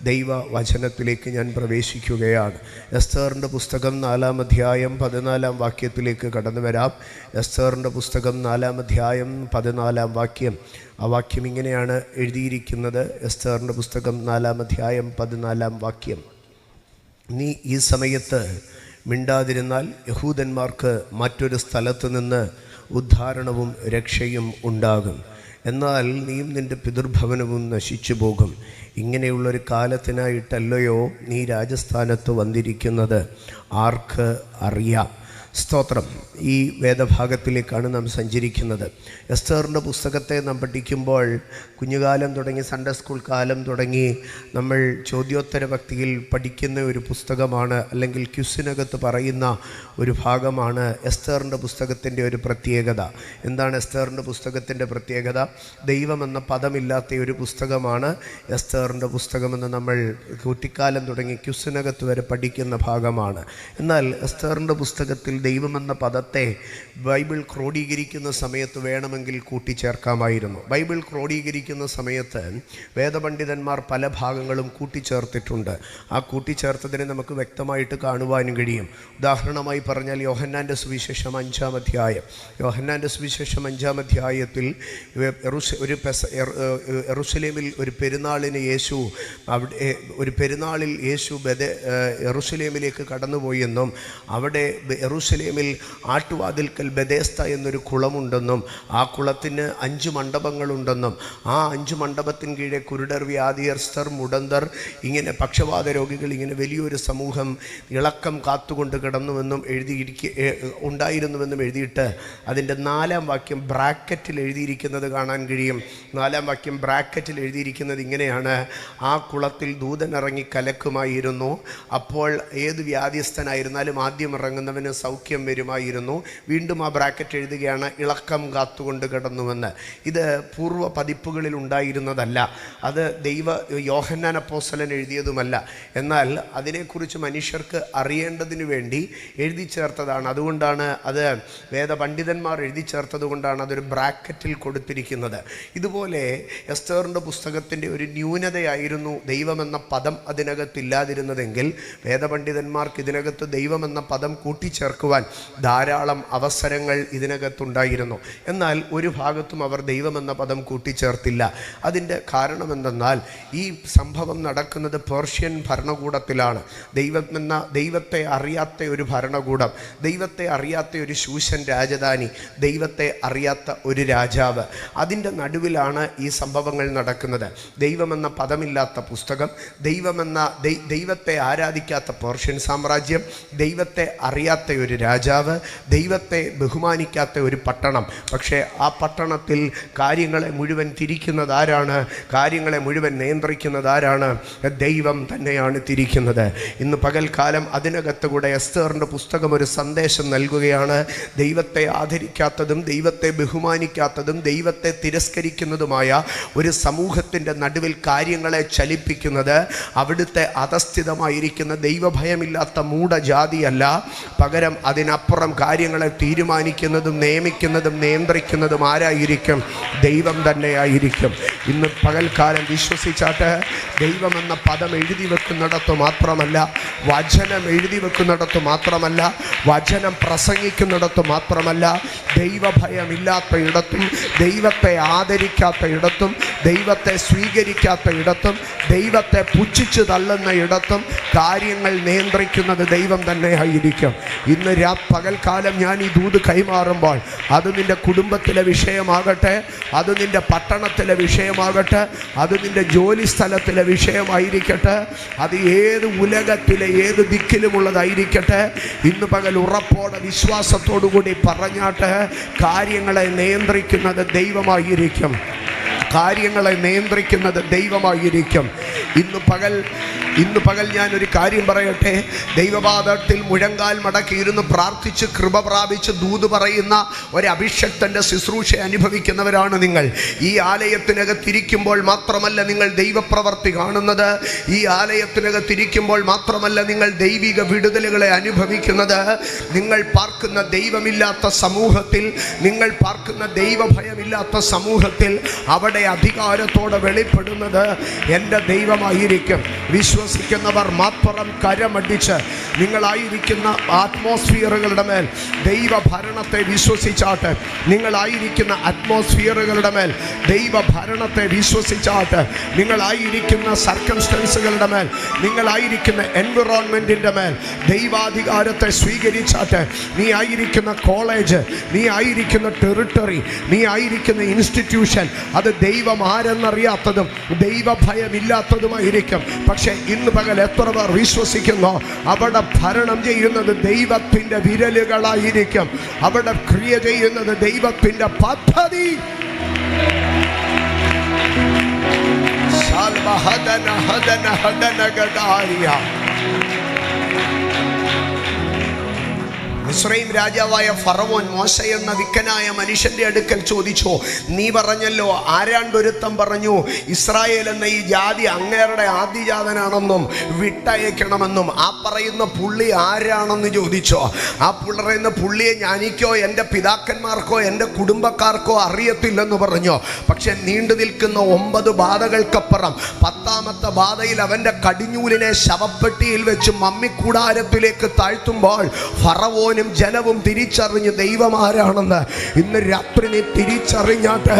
ദൈവവചനത്തിലേക്ക് ഞാൻ പ്രവേശിക്കുകയാണ്. എസ്തേറിൻ്റെ പുസ്തകം 4-ാം അധ്യായം 14-ാം വാക്യത്തിലേക്ക് കടന്നു വരാം. എസ്തേറിൻ്റെ പുസ്തകം 4-ാം അധ്യായം 14-ാം വാക്യം. ആ വാക്യം ഇങ്ങനെയാണ് എഴുതിയിരിക്കുന്നത്. എസ്തേറിൻ്റെ പുസ്തകം 4-ാം അധ്യായം 14-ാം വാക്യം. നീ ഈ സമയത്ത് മിണ്ടാതിരുന്നാൽ യഹൂദന്മാർക്ക് മറ്റൊരു സ്ഥലത്ത് നിന്ന് ഉദ്ധാരണവും രക്ഷയും ഉണ്ടാകും. എന്നാൽ നീയും നിൻ്റെ പിതൃഭവനവും നശിച്ചു പോകും. ഇങ്ങനെയുള്ളൊരു കാലത്തിനായിട്ടല്ലയോ നീ രാജസ്ഥാനത്ത് വന്നിരിക്കുന്നത്? ആർക്ക് അറിയാം? സ്തോത്രം. ഈ വേദഭാഗത്തിലേക്കാണ് നാം സഞ്ചരിക്കുന്നത്. എസ്തേറിൻ്റെ പുസ്തകത്തെ നാം പഠിക്കുമ്പോൾ കുഞ്ഞുകാലം തുടങ്ങി സൺഡേ സ്കൂൾ കാലം തുടങ്ങി നമ്മൾ ചോദ്യോത്തര ഭക്തിയിൽ പഠിക്കുന്ന ഒരു പുസ്തകമാണ്, അല്ലെങ്കിൽ ക്യുസിനകത്ത് പറയുന്ന ഒരു ഭാഗമാണ് എസ്തേറിൻ്റെ പുസ്തകത്തിൻ്റെ ഒരു പ്രത്യേകത. എന്താണ് എസ്തേറിൻ്റെ പുസ്തകത്തിൻ്റെ പ്രത്യേകത? ദൈവമെന്ന പദമില്ലാത്ത ഒരു പുസ്തകമാണ് എസ്തേറിൻ്റെ പുസ്തകമെന്ന് നമ്മൾ കുട്ടിക്കാലം തുടങ്ങി ക്യുസിനകത്ത് വരെ പഠിക്കുന്ന ഭാഗമാണ്. എന്നാൽ എസ്തേറിൻ്റെ പുസ്തകത്തിൽ ദൈവമെന്ന പദത്തെ ബൈബിൾ ക്രോഡീകരിക്കുന്ന സമയത്ത് വേണമെങ്കിൽ കൂട്ടിച്ചേർക്കാമായിരുന്നു. ബൈബിൾ ക്രോഡീകരിക്കുന്ന സമയത്ത് വേദപണ്ഡിതന്മാർ പല ഭാഗങ്ങളും കൂട്ടിച്ചേർത്തിട്ടുണ്ട്. ആ കൂട്ടിച്ചേർത്തതിനെ നമുക്ക് വ്യക്തമായിട്ട് കാണുവാനും കഴിയും. ഉദാഹരണമായി പറഞ്ഞാൽ യോഹന്നാൻ്റെ സുവിശേഷം 5-ാം അധ്യായം. യോഹന്നാൻ്റെ സുവിശേഷം 5-ാം അധ്യായത്തിൽ യെരൂശലേമിൽ ഒരു പെരുന്നാളിന് യേശു യെരൂശലേമിലേക്ക് കടന്നുപോയെന്നും അവിടെ യെരൂശലേമിൽ ആട്ടുവാതിൽക്കൽ ബെഥേസ്ത എന്നൊരു കുളമുണ്ടെന്നും ആ കുളത്തിന് 5 മണ്ഡപങ്ങളുണ്ടെന്നും ആ 5 മണ്ഡപത്തിന് കീഴെ കുരുടർ, വ്യാധിയസ്ഥർ, മുടന്തർ, ഇങ്ങനെ പക്ഷവാത രോഗികൾ, ഇങ്ങനെ വലിയൊരു സമൂഹം ഇളക്കം കാത്തുകൊണ്ട് കിടന്നുവെന്നും ഉണ്ടായിരുന്നുവെന്നും എഴുതിയിട്ട് അതിൻ്റെ 4-ാം വാക്യം ബ്രാക്കറ്റിൽ എഴുതിയിരിക്കുന്നത് കാണാൻ കഴിയും. 4-ാം വാക്യം ബ്രാക്കറ്റിൽ എഴുതിയിരിക്കുന്നത് ഇങ്ങനെയാണ്: ആ കുളത്തിൽ ദൂതൻ ഇറങ്ങി കലക്കുമായിരുന്നു. അപ്പോൾ ഏത് വ്യാധിസ്ഥനായിരുന്നാലും ആദ്യം ഇറങ്ങുന്നവന് സൗഖ്യം വരുമായിരുന്നു. വീണ്ടും ആ ബ്രാക്കറ്റ് എഴുതുകയാണ് ഇളക്കം കാത്തുകൊണ്ട് കിടന്നുവെന്ന്. ഇത് പൂർവ്വ പതിപ്പുകളിൽ ഉണ്ടായിരുന്നതല്ല, അത് യോഹന്നാൻ അപ്പോസ്തലൻ എഴുതിയതുമല്ല. എന്നാൽ അതിനെക്കുറിച്ച് മനുഷ്യർക്ക് അറിയേണ്ടതിനു വേണ്ടി എഴുതി ചേർത്തതാണ്. അതുകൊണ്ടാണ് അത് വേദപണ്ഡിതന്മാർ എഴുതി ചേർത്തത് കൊണ്ടാണ് അതൊരു ബ്രാക്കറ്റിൽ കൊടുത്തിരിക്കുന്നത്. ഇതുപോലെ എസ്തേറിൻ്റെ പുസ്തകത്തിൻ്റെ ഒരു ന്യൂനതയായിരുന്നു ദൈവമെന്ന പദം അതിനകത്തില്ലാതിരുന്നതെങ്കിൽ വേദപണ്ഡിതന്മാർക്ക് ഇതിനകത്ത് ദൈവമെന്ന പദം കൂട്ടിച്ചേർക്കുവാൻ ധാരാളം അവസരങ്ങൾ ഇതിനകത്തുണ്ടായിരുന്നു. എന്നാൽ ഒരു ഭാഗത്തും അവർ ദൈവമെന്ന പദം കൂട്ടിച്ചേർത്തില്ല. അതിൻ്റെ കാരണമെന്തെന്നാൽ ഈ സംഭവം നടക്കുന്നത് പേർഷ്യൻ ഭരണകൂടത്തിലാണ്. ദൈവത്തെ അറിയാത്ത ഒരു ഭരണകൂടം, ദൈവത്തെ അറിയാത്ത ഒരു ശൂഷൻ രാജധാനി, ദൈവത്തെ അറിയാത്ത ഒരു രാജാവ്, അതിൻ്റെ നടുവിലാണ് ഈ സംഭവങ്ങൾ നടക്കുന്നത്. ദൈവമെന്ന പദമില്ലാത്ത പുസ്തകം, ദൈവത്തെ ആരാധിക്കാത്ത പേർഷ്യൻ സാമ്രാജ്യം, ദൈവത്തെ അറിയാത്ത ഒരു രാജാവ്, ദൈവത്തെ ബഹുമാനിക്കാത്ത ഒരു പട്ടണം. പക്ഷേ ആ പട്ടണത്തിൽ കാര്യങ്ങളെ മുഴുവൻ തിരിക്കുന്നത് ആരാണ്? കാര്യങ്ങളെ മുഴുവൻ നിയന്ത്രിക്കുന്നത് ആരാണ്? ദൈവം തന്നെയാണ് തിരിക്കുന്നത്. ഇന്ന് പകൽക്കാലം അതിനകത്തുകൂടെ എസ്തേറിൻ്റെ പുസ്തകം ഒരു സന്ദേശം നൽകുകയാണ്. ദൈവത്തെ ആദരിക്കാത്തതും ദൈവത്തെ ബഹുമാനിക്കാത്തതും ദൈവത്തെ തിരസ്കരിക്കുന്നതുമായ ഒരു സമൂഹത്തിൻ്റെ നടുവിൽ കാര്യങ്ങളെ ചലിപ്പിക്കുന്നത് അവിടുത്തെ അധസ്ഥിതമായിരിക്കുന്ന ദൈവഭയമില്ലാത്ത മൂഢജാതിയല്ല, പകരം അതിനപ്പുറം കാര്യങ്ങളെ തീരുമാനിക്കുന്നതും നിയമിക്കുന്നതും നിയന്ത്രിക്കുന്നതും ആരായിരിക്കും? ദൈവം തന്നെയായിരിക്കും. ഇന്ന് പകൽക്കാലം വിശ്വസിച്ചാട്ട് ദൈവമെന്ന പദം എഴുതി വെക്കുന്നിടത്ത് മാത്രമല്ല, വചനം എഴുതി വെക്കുന്നിടത്ത് മാത്രമല്ല, വചനം പ്രസംഗിക്കുന്നിടത്ത് മാത്രമല്ല, ദൈവഭയമില്ലാത്ത ഇടത്തും ദൈവത്തെ ആദരിക്കാത്ത ഇടത്തും ദൈവത്തെ സ്വീകരിക്കാത്ത ഇടത്തും ദൈവത്തെ പുച്ഛിച്ച് തള്ളുന്ന ഇടത്തും കാര്യങ്ങൾ നിയന്ത്രിക്കുന്നത് ദൈവം തന്നെയായിരിക്കും. ഇന്ന് പകൽക്കാലം ഞാൻ ഈ ദൂത് കൈമാറുമ്പോൾ അത് നിൻ്റെ കുടുംബത്തിലെ വിഷയമാകട്ടെ, അത് നിൻ്റെ പട്ടണത്തിലെ വിഷയമാകട്ടെ, അത് നിൻ്റെ ജോലി സ്ഥലത്തിലെ വിഷയമായിരിക്കട്ടെ, അത് ഏത് ഉലകത്തിലെ ഏത് ദിക്കിലുമുള്ളതായിരിക്കട്ടെ, ഇന്ന് പകൽ ഉറപ്പോടെ വിശ്വാസത്തോടു കൂടി പറഞ്ഞാട്ട് കാര്യങ്ങളെ നിയന്ത്രിക്കുന്നത് ദൈവമായിരിക്കും. കാര്യങ്ങളെ നിയന്ത്രിക്കുന്നത് ദൈവമായിരിക്കും. ഇന്ന് പകൽ ഞാനൊരു കാര്യം പറയട്ടെ. ദൈവപാദത്തിൽ മുഴങ്കാൽ മടക്കിയിരുന്ന് പ്രാർത്ഥിച്ച് കൃപ പ്രാപിച്ച് ദൂത് പറയുന്ന ഒരഭിഷക്തൻ്റെ ശുശ്രൂഷ അനുഭവിക്കുന്നവരാണ് നിങ്ങൾ. ഈ ആലയത്തിനകത്തിരിക്കുമ്പോൾ മാത്രമല്ല നിങ്ങൾ ദൈവപ്രവർത്തി കാണുന്നത്, ഈ ആലയത്തിനകത്തിരിക്കുമ്പോൾ മാത്രമല്ല നിങ്ങൾ ദൈവിക വിടുതലുകളെ അനുഭവിക്കുന്നത്. നിങ്ങൾ പാർക്കുന്ന ദൈവമില്ലാത്ത സമൂഹത്തിൽ, നിങ്ങൾ പാർക്കുന്ന ദൈവഭയമില്ലാത്ത സമൂഹത്തിൽ അവിടെ നാളെ അധികാരത്തോടെ വെളിപ്പെടുന്നത് എൻ്റെ ദൈവമായിരിക്കും. വിശ്വസിക്കുന്നവർ മാത്രം കരമടിച്ച് നിങ്ങളായിരിക്കുന്ന ആറ്റ്മോസ്ഫിയറുകളുടെ മേൽ ദൈവഭരണത്തെ വിശ്വസിച്ചാട്ട്, നിങ്ങളായിരിക്കുന്ന അറ്റ്മോസ്ഫിയറുകളുടെ മേൽ ദൈവഭരണത്തെ വിശ്വസിച്ചാട്ട്, നിങ്ങളായിരിക്കുന്ന സർക്കംസ്റ്റൻസുകളുടെ മേൽ, നിങ്ങളായിരിക്കുന്ന എൻവിറോൺമെൻറ്റിൻ്റെ മേൽ ദൈവാധികാരത്തെ സ്വീകരിച്ചാട്ട്, നീ ആയിരിക്കുന്ന കോളേജ്, നീ ആയിരിക്കുന്ന ടെറിട്ടറി, നീ ആയിരിക്കുന്ന ഇൻസ്റ്റിറ്റ്യൂഷൻ, അത് ദൈവം ആരെന്നറിയാത്തതും ദൈവഭയമില്ലാത്തതുമായിരിക്കും. പക്ഷേ ഇന്ന് പകൽ എത്ര പേർ വിശ്വസിക്കുന്നു അവിടെ ഭരണം ചെയ്യുന്നത് ദൈവത്തിൻ്റെ വിരലുകളായിരിക്കും, അവിടെ ക്രിയ ചെയ്യുന്നത് ദൈവത്തിൻ്റെ പദ്ധതി. മിസ്രയീം രാജാവായ ഫറവോൻ മോശ എന്ന വിക്കനായ മനുഷ്യന്റെ അടുക്കൽ ചോദിച്ചു, നീ പറഞ്ഞല്ലോ, ആരാണ്ടൊരുത്തം പറഞ്ഞു ഇസ്രായേൽ എന്ന ഈ ജാതി അങ്ങേരുടെ ആദ്യജാതനാണെന്നും വിട്ടയക്കണമെന്നും. ആ പറയുന്ന പുള്ളി ആരാണെന്ന് ചോദിച്ചോ. ആ പറയുന്ന പുള്ളിയെ ഞാനിക്കോ എൻ്റെ പിതാക്കന്മാർക്കോ എൻ്റെ കുടുംബക്കാർക്കോ അറിയത്തില്ലെന്ന് പറഞ്ഞു. പക്ഷെ നീണ്ടു നിൽക്കുന്ന 9 ബാധകൾക്കപ്പുറം 10ാമത്തെ ബാധയിൽ അവൻ്റെ കടിഞ്ഞൂലിനെ ശവപ്പെട്ടിയിൽ വെച്ച് മമ്മിക്കൂടാരത്തിലേക്ക് താഴ്ത്തുമ്പോൾ ഫറവോന് ജനവും തിരിച്ചറിഞ്ഞ് ദൈവം ആരാണെന്ന്. ഇന്ന് രാത്രി നീ തിരിച്ചറിഞ്ഞാട്ട്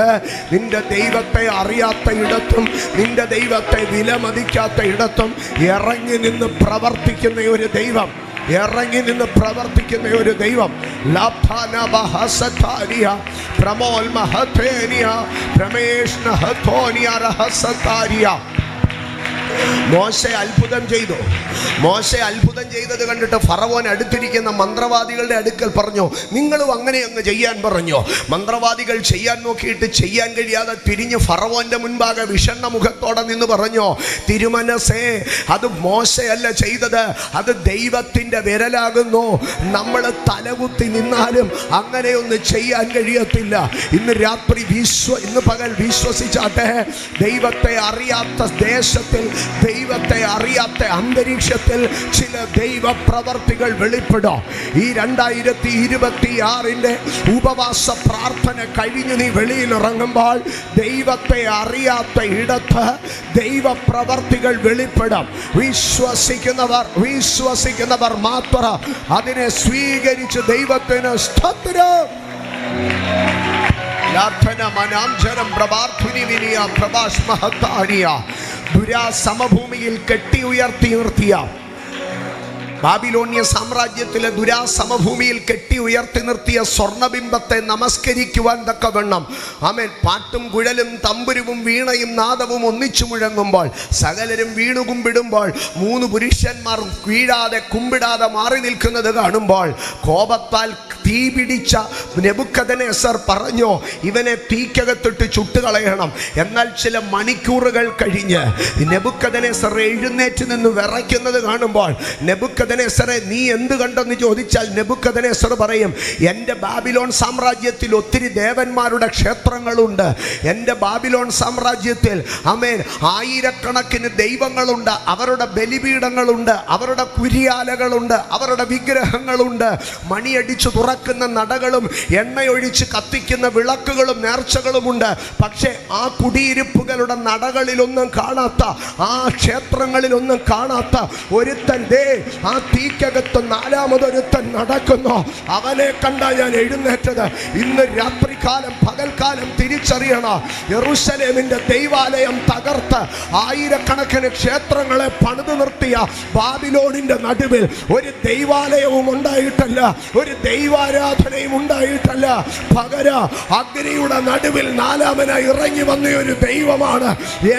നിന്റെ ദൈവത്തെ അറിയാത്ത ഇടത്തും നിന്റെ ദൈവത്തെ വിലമതിക്കാത്ത ഇടത്തും ഇറങ്ങി നിന്ന് പ്രവർത്തിക്കുന്ന ഒരു ദൈവം, ഇറങ്ങി നിന്ന് പ്രവർത്തിക്കുന്ന ഒരു ദൈവം. മോശ അത്ഭുതം ചെയ്തു. മോശ അത്ഭുതം ചെയ്തത് കണ്ടിട്ട് ഫറവോൻ അടുത്തിരിക്കുന്ന മന്ത്രവാദികളുടെ അടുക്കൽ പറഞ്ഞു, നിങ്ങളും അങ്ങനെ അങ്ങ് ചെയ്യാൻ പറഞ്ഞു. മന്ത്രവാദികൾ ചെയ്യാൻ നോക്കിയിട്ട് ചെയ്യാൻ കഴിയാതെ തിരിഞ്ഞ് ഫറവോന്റെ മുൻപാകെ വിഷണ്ണ മുഖത്തോടെ നിന്ന് പറഞ്ഞു, തിരുമനസേ, അത് മോശയല്ല ചെയ്തത്, അത് ദൈവത്തിൻ്റെ വിരലാകുന്നു. നമ്മൾ തലകുത്തി നിന്നാലും അങ്ങനെയൊന്നും ചെയ്യാൻ കഴിയത്തില്ല. ഇന്ന് രാത്രി ഇന്ന് പകൽ വിശ്വസിച്ചാട്ടെ, ദൈവത്തെ അറിയാത്ത ദേശത്തിൽ, ദൈവത്തെ അറിയാത്ത അന്തരീക്ഷത്തിൽ ചില ദൈവ പ്രവർത്തികൾ വെളിപ്പെടും. ഈ 2026 ഉപവാസ പ്രാർത്ഥന കഴിഞ്ഞ് നീ വെളിയിൽ ഇറങ്ങുമ്പോൾ ദൈവത്തെ അറിയാത്ത ഇടത്ത് ദൈവ പ്രവർത്തികൾ വെളിപ്പെടും. വിശ്വസിക്കുന്നവർ മാത്രം അതിനെ സ്വീകരിച്ച് ദൈവത്തിന് സ്തോത്രം. ദുരാസമഭൂമിയിൽ കെട്ടി ഉയർത്തി നിർത്തിയ ബാബിലോണിയ സാമ്രാജ്യത്തിലെ ദുരാസമഭൂമിയിൽ കെട്ടി ഉയർത്തി നിർത്തിയ സ്വർണബിംബത്തെ നമസ്കരിക്കുവാൻ തക്കവണ്ണം ആമേൻ പാട്ടും കുഴലും തമ്പുരുവും വീണയും നാദവും ഒന്നിച്ചു മുഴങ്ങുമ്പോൾ സകലരും വീണു കുമ്പിടുമ്പോൾ 3 പുരുഷന്മാർ വീഴാതെ കുമ്പിടാതെ മാറി നിൽക്കുന്നത് കാണുമ്പോൾ കോപത്താൽ തീ പിടിച്ച നെബൂഖദ്നേസർ പറഞ്ഞു, ഇവനെ തീക്കകത്തിട്ട് ചുട്ടുകളയണം. എന്നാൽ ചില മണിക്കൂറുകൾ കഴിഞ്ഞ് നെബൂഖദ്നേസർ എഴുന്നേറ്റ് നിന്ന് വിറയ്ക്കുന്നത് കാണുമ്പോൾ നെബൂഖദ്നേസറെ നീ എന്ത് കണ്ടെന്ന് ചോദിച്ചാൽ നെബൂഖദ്നേസർ പറയും, എൻ്റെ ബാബിലോൺ സാമ്രാജ്യത്തിൽ ഒത്തിരി ദേവന്മാരുടെ ക്ഷേത്രങ്ങളുണ്ട്. എൻ്റെ ബാബിലോൺ സാമ്രാജ്യത്തിൽ ആമേൻ ആയിരക്കണക്കിന് ദൈവങ്ങളുണ്ട്, അവരുടെ ബലിപീഠങ്ങളുണ്ട്, അവരുടെ കുരിയാലകളുണ്ട്, അവരുടെ വിഗ്രഹങ്ങളുണ്ട്, മണിയടിച്ചു തുറക്കുന്ന നടകളും എണ്ണയൊഴിച്ച് കത്തിക്കുന്ന വിളക്കുകളും നേർച്ചകളുമുണ്ട്. പക്ഷേ ആ കുടിയിരിപ്പുകളുടെ നടകളിലൊന്നും കാണാത്ത, ആ ക്ഷേത്രങ്ങളിലൊന്നും കാണാത്ത ഒരുത്തൻ ആ തീക്കകത്ത് 4ാമതൊരുത്തൻ നടക്കുന്നു. അവനെ കണ്ടാ ഞാൻ എഴുന്നേറ്റത്. ഇന്ന് രാത്രികാലം പകൽക്കാലം തിരിച്ചറിയണം, യെരൂശലേമിന്റെ ദൈവാലയം തകർത്ത് ആയിരക്കണക്കിന് ക്ഷേത്രങ്ങളെ പണിതു നിർത്തിയ ബാബിലോണിന്റെ നടുവിൽ ഒരു ദൈവാലയവും ഉണ്ടായിട്ടല്ല, ഒരു ദൈവാരാധനയും ഉണ്ടായിട്ടല്ല. പകരം അഗ്നിയുടെ നടുവിൽ 4ാമനായി ഇറങ്ങി വന്ന ഒരു ദൈവമാണ്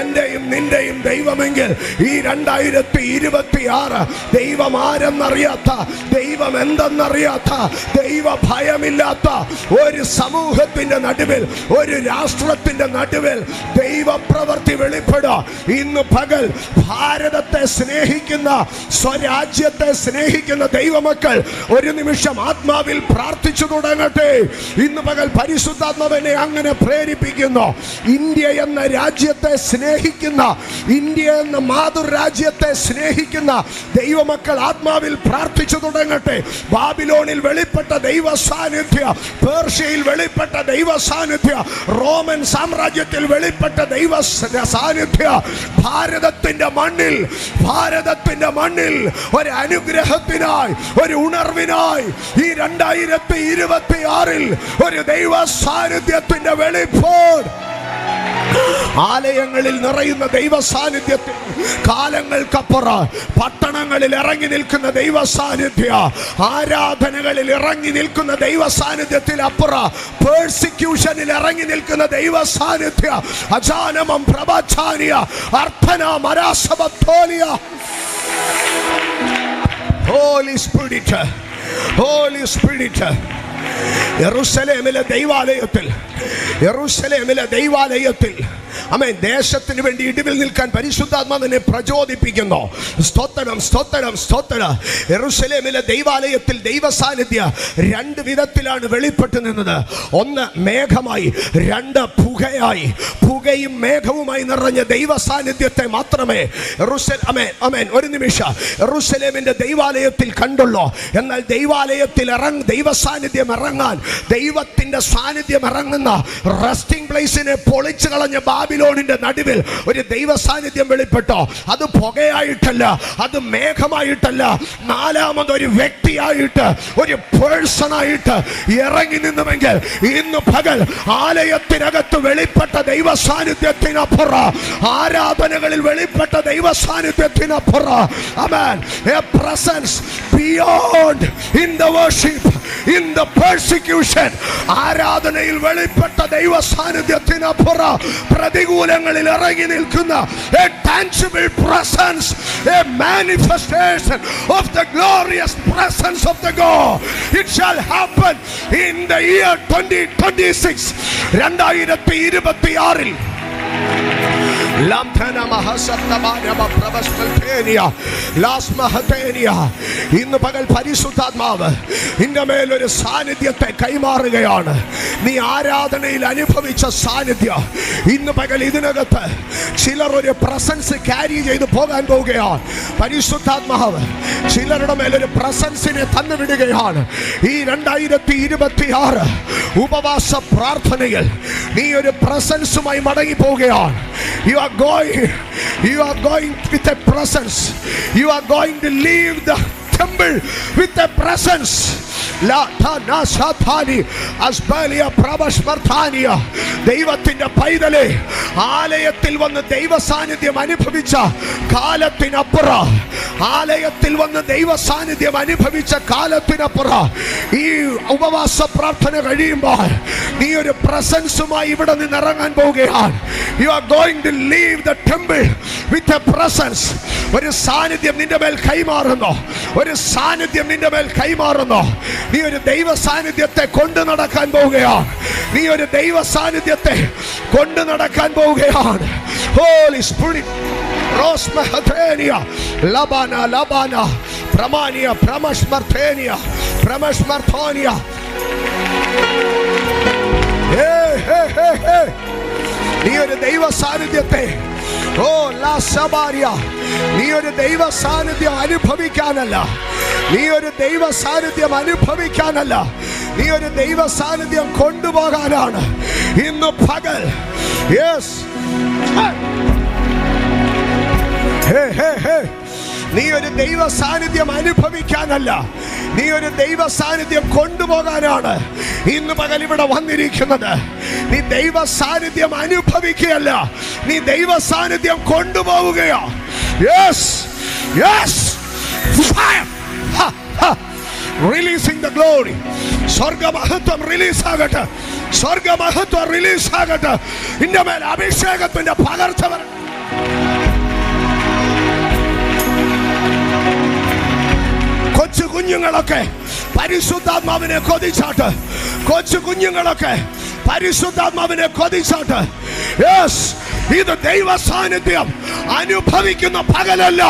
എന്റെയും നിന്റെയും ദൈവമെങ്കിൽ ഈ 2026 ദൈവം ആരെന്നറിയാത്ത, ദൈവം എന്തെന്നറിയാത്ത, ദൈവ ഭയമില്ലാത്ത ഒരു സമൂഹത്തിന്റെ നടുവിൽ, ഒരു രാഷ്ട്രത്തിന്റെ നടുവിൽ ദൈവ പ്രവൃത്തി വെളിപ്പെടുക. ഇന്ന് പകൽ ഭാരതത്തെ സ്നേഹി സ്നേഹിക്കുന്ന, സ്വരാജ്യത്തെ സ്നേഹിക്കുന്ന ദൈവമക്കൾ ഒരു നിമിഷം ആത്മാവിൽ പ്രാർത്ഥിച്ചു തുടങ്ങട്ടെ. ഇന്ന് പകൽ പരിശുദ്ധാത്മാവിനെ അങ്ങനെ പ്രേരിപ്പിക്കുന്നു. ഇന്ത്യ എന്ന രാജ്യത്തെ സ്നേഹിക്കുന്ന, ഇന്ത്യ എന്ന മാതൃരാജ്യത്തെ സ്നേഹിക്കുന്ന ദൈവമക്കൾ ആത്മാവിൽ പ്രാർത്ഥിച്ചു തുടങ്ങട്ടെ. ബാബിലോണിൽ വെളിപ്പെട്ട ദൈവ സാന്നിധ്യ, പേർഷ്യയിൽ വെളിപ്പെട്ട ദൈവ സാന്നിധ്യ, റോമൻ സാമ്രാജ്യത്തിൽ വെളിപ്പെട്ട ദൈവ സാന്നിധ്യ ഭാരതത്തിന്റെ മണ്ണിൽ ഒരു അനുഗ്രഹത്തിനായി, ഒരു ഉണർവിനായി ഈ 2026 ഒരു ദൈവ സാന്നിധ്യത്തിന്റെ വെളിപ്പാട്. ആലയങ്ങളിൽ നിറയുന്ന ദൈവ സാന്നിധ്യത്തിൽ, കാലങ്ങൾക്കപ്പുറം പട്ടണങ്ങളിൽ ഇറങ്ങി നിൽക്കുന്ന ദൈവ സാന്നിധ്യ, ആരാധനകളിൽ ഇറങ്ങി നിൽക്കുന്ന ദൈവ സാന്നിധ്യത്തിൽ അപ്പുറം പേഴ്സിക്യൂഷനിൽ ഇറങ്ങി നിൽക്കുന്ന ദൈവ സാന്നിധ്യ. അജാനമം പ്രഭാചാനിയ അർത്ഥന മരാസബത്തോലിയ. ഹോളി സ്പിരിറ്റ് യെരൂശലേമിലെ ദൈവാലയത്തിൽ ആമേൻ, ദേശത്തിന് വേണ്ടി ഇടിവിൽ നിൽക്കാൻ പരിശുദ്ധാത്മാവിനെ പ്രചോദിപ്പിക്കുന്നു. സ്തോത്രം. യെരൂശലേമിലെ ദൈവാലയത്തിൽ ദൈവ സാന്നിധ്യ 2 വിധത്തിലാണ് വെളിപ്പെട്ടു നിന്നത്. ഒന്ന് മേഘമായി, 2 പുകയായി. പുകയും മേഘവുമായി നിറഞ്ഞ ദൈവ സാന്നിധ്യത്തെ മാത്രമേ ഒരു നിമിഷം യെരൂശലേമിന്റെ ദൈവാലയത്തിൽ കണ്ടുള്ളൂ. എന്നാൽ ദൈവാലയത്തിൽ ദൈവ സാന്നിധ്യം ഇറങ്ങാൻ, ദൈവത്തിന്റെ സാന്നിധ്യം ഇറങ്ങുന്ന റെസ്റ്റിംഗ് പ്ലേസിനെ പൊളിച്ചു കളഞ്ഞ ബാബിലോണിന്റെ നടുവിൽ ഒരു ദൈവ സാന്നിധ്യം വെളിപ്പെട്ടോ. അത് പുകയായിട്ടല്ല, അത് മേഘമായിട്ടല്ല, 4മതൊരു വ്യക്തിയായിട്ട്, ഒരു പേഴ്സണായിട്ട് ഇറങ്ങി നിന്നുവെങ്കിൽ ഇന്ന് പകൽ ആലയത്തിനകത്ത് വെളിപ്പെട്ട ദൈവ സാന്നിധ്യത്തിനപ്പുറം, ആരാധനകളിൽ വെളിപ്പെട്ട ദൈവ സാന്നിധ്യത്തിനപ്പുറം, ആമേൻ, a presence beyond in the worship, in the persecution, ആരാധനയിൽ വെളിപ്പെട്ട ദൈവ സാന്നിധ്യത്തിനപ്പുറം പ്രതികൂലങ്ങളിൽ ഇറങ്ങി നിൽക്കുന്ന a tangible presence, a manifestation of the glorious presence of the God. It shall happen in the year 2026, 2026. ഇന്ന് പകൽ പരിശുദ്ധാത്മാവ് നിന്റെ മേലൊരു സാന്നിധ്യത്തെ കൈമാറുകയാണ്. നീ ആരാധനയിൽ അനുഭവിച്ച സാന്നിധ്യം ഇന്ന് പകൽ ഇതിനകത്ത് ചിലർ ഒരു പ്രസൻസ് ക്യാരി ചെയ്ത് പോകാൻ പോവുകയാണ്. പരിശുദ്ധാത്മാവ് ചിലരുടെ മേലൊരു പ്രസൻസിനെ തന്നുവിടുകയാണ്. ഈ 2026 ഉപവാസ പ്രാർത്ഥനയിൽ നീ ഒരു പ്രസൻസുമായി മടങ്ങി പോവുകയാണ്. You are going with a presence. You are going to leave the temple with a presence. ദൈവത്തിന്റെ പൈതലെ, ആലയത്തിൽ വന്ന് ദൈവ സാന്നിധ്യം അനുഭവിച്ച കാലത്തിനപ്പുറം, ആലയത്തിൽ വന്ന് ദൈവ സാന്നിധ്യം അനുഭവിച്ച കാലത്തിനപ്പുറം ഈ ഉപവാസ പ്രാർത്ഥന കഴിയുമ്പോൾ നീ ഒരു പ്രസൻസുമായി ഇവിടെ നിന്ന് ഇറങ്ങാൻ പോവുകയാണ്. You are going to leave the temple with a presence. ഒരു സാന്നിധ്യം നിന്റെ മേൽ കൈമാറുന്നു. നീ ഒരു ദൈവ സാന്നിധ്യത്തെ കൊണ്ടു നടക്കാൻ പോവുകയാണ്. Holy Spirit, Rosmahthenia, Labana, Pramania, Pramashmarthenia. Hey. നീ ഒരു ദൈവ സാന്നിധ്യത്തെ, ലാ സബാരിയ, നീ ഒരു ദൈവ സാന്നിധ്യം അനുഭവിക്കാനല്ല, നീ ഒരു ദൈവ സാന്നിധ്യം കൊണ്ടുപോകാനാണ് ഇന്ന് പകൽ. യെസ്, നീ ഒരു ദൈവ സാന്നിധ്യം അനുഭവിക്കാനല്ല, നീ ഒരു ദൈവ സാന്നിധ്യം കൊണ്ടുപോകാനാണ് ഇന്ന് പകൽ ഇവിടെ വന്നിരിക്കുന്നത്. നീ ദൈവ സാന്നിധ്യം അനുഭവിക്കുകയല്ല, നീ ദൈവ സാന്നിധ്യം കൊണ്ടുപോവുകയാ. Yes, releasing the glory. സ്വർഗമഹത്വം റിലീസ് ആകട്ടെ. നിന്റെ മേൽ അഭിഷേകത്തിന്റെ പകർച്ച വരട്ടെ. കൊച്ചു കുഞ്ഞുങ്ങളൊക്കെ പരിശുദ്ധാത്മാവിനെ കൊതിച്ചാട്ട്. യെസ്, ഇത് ദൈവ സാന്നിധ്യം അനുഭവിക്കുന്ന പകലല്ല,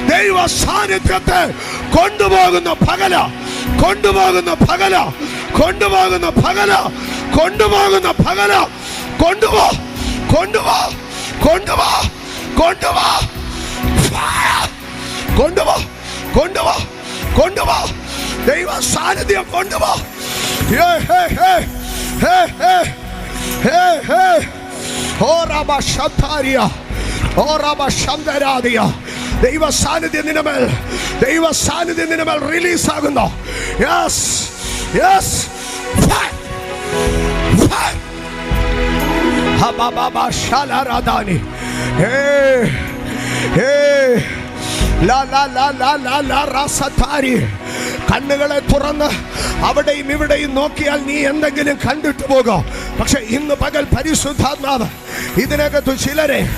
ദൈവ സാന്നിധ്യത്തെ കൊണ്ടുപോകുന്ന പകല, കൊണ്ടുപോകുന്ന പകല, കൊണ്ടുപോകുന്ന പകല, കൊണ്ടുപോകുന്ന പകല. കൊണ്ടുപോ, കൊണ്ടുപോ, കൊണ്ടുപോ, കൊണ്ടുപോ, കൊണ്ടുപോ, കൊണ്ടുപോ, കൊണ്ടുപോ. ദൈവ സാന്നിധ്യം കൊണ്ടുപോ. ദൈവ സാന്നിധ്യം നിന്റെ മേൽ, ദൈവ സാന്നിധ്യം നിന്റെ മേൽ റിലീസ് ആകുന്നു. Yes, yes. കണ്ണുകളെ തുറന്ന് അവിടെയും ഇവിടെയും നോക്കിയാൽ നീ എന്തെങ്കിലും കണ്ടിട്ട് പോകാം. പക്ഷെ ഇന്ന് പകൽ പരിശുദ്ധാത്മാവ് ഇതിനകത്ത് ചിലരെ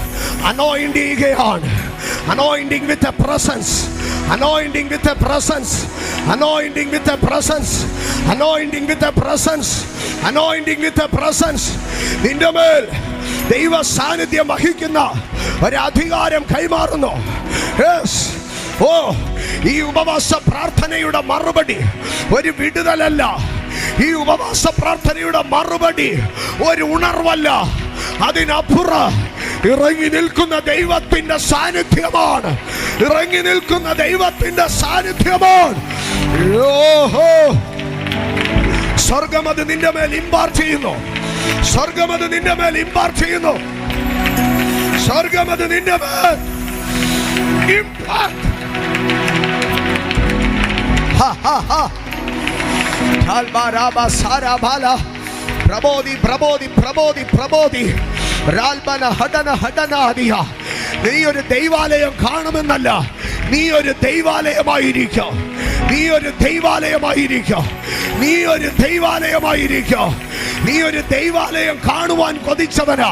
അനോയിന്റ് ചെയ്യുകയാണ്. Anointing with a presence, anointing with a presence, anointing with a presence, anointing with a presence, anointing with a presence. നിന്റെ മേൽ ദൈവ സാന്നിധ്യം വഹിക്കുന്ന ഒരു അധികാരം കൈമാറുന്നു. യെസ്. ഓ, ഈ ഉപവാസ പ്രാർത്ഥനയുടെ മറുപടി ഒരു വിടുതലല്ല. ഈ ഉപവാസ പ്രാർത്ഥനയുടെ മറുപടി ഒരു ഉണർവല്ല. അതിനപ്പുറം ഇറങ്ങി നിൽക്കുന്ന ദൈവത്തിന്റെ സാന്നിധ്യമാണ്. ഇറങ്ങി നിൽക്കുന്ന ദൈവത്തിന്റെ സാന്നിധ്യമാണ്. ഓഹോ, സ്വർഗം അത് നിന്റെ മേൽ ഇമ്പാർട്ട് ചെയ്യുന്നു. സ്വർഗം അത് നിന്റെ മേൽ ഇമ്പാർട്ട് ചെയ്യുന്നു. സ്വർഗം അത് നിന്റെ മേൽ ഇമ്പാർട്ട്. പ്രബോധി, പ്രബോധി, പ്രബോധി, പ്രബോധി. നീ ഒരു ദൈവാലയം കാണുമെന്നല്ല, നീ ഒരു ദൈവാലയമായിരിക്കും. നീ ഒരു ദൈവാലയമായിരിക്കും. നീ ഒരു ദൈവാലയമായിരിക്കും. നീ ഒരു ദൈവാലയം കാണുവാൻ കൊതിച്ചവനാ.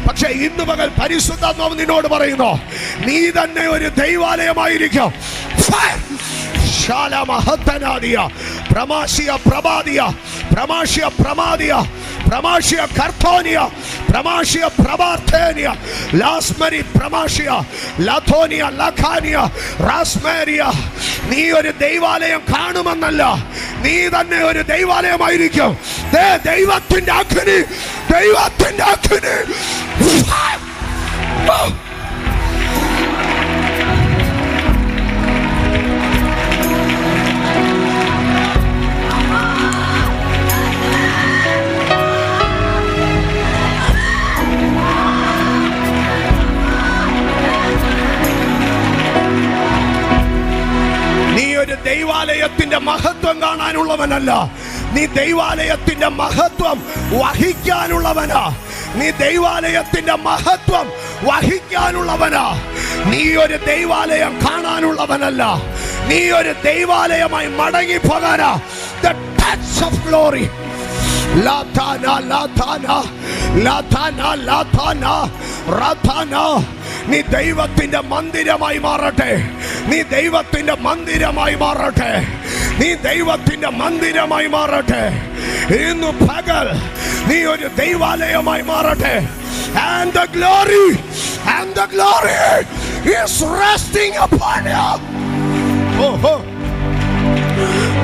പക്ഷെ ഇന്ന് പകൽ പരിശുദ്ധാത്മാവ് നിന്നോട് പറയുന്നു, നീ തന്നെ ഒരു ദൈവാലയമായിരിക്കും. പ്രമാശിയ പ്രഭാതിയ, പ്രമാശിയ പ്രമാദിയ, പ്രമാശിയ കർത്തോനിയ, പ്രമാശിയ പ്രഭാർത്തേനിയ, ലാസ്മരി പ്രമാശിയ, ലഥോനിയ, ലഖാനിയ, റാസ്മേരിയ. നീ ഒരു ദൈവാലയം കാണുമെന്നല്ല, നീ തന്നെ ഒരു ദൈവാലയമായിരിക്കും. ദൈവത്തിന്റെ അഗ്നി, ദൈവത്തിന്റെ അഗ്നി. ദൈവാലയത്തിന്റെ മഹത്വം കാണാനുള്ളവനല്ല, നീ ദൈവാലയത്തിന്റെ മഹത്വം വഹിക്കാനുള്ളവനാ. നീ ദൈവാലയത്തിന്റെ മഹത്വം വഹിക്കാനുള്ളവനാ. നീ ഒരു ദൈവാലയം കാണാനുള്ളവനല്ല, നീ ഒരു ദൈവാലയമായി മടങ്ങി പോകാനാ. The touch of glory. ലാഥാന, ലാഥാന, ലാഥാന, ലാഥാന, റാഥാന. നീ ദൈവത്തിന്റെ മന്ദിരമായി മാറട്ടെ. നീ ദൈവത്തിന്റെ മന്ദിരമായി മാറട്ടെ. നീ ദൈവത്തിന്റെ മന്ദിരമായി മാറട്ടെ. ഇന്ന് പകൽ നീ ഒരു ദൈവാലയമായി മാറട്ടെ. And the glory, and the glory is resting upon you. ഓഹോ,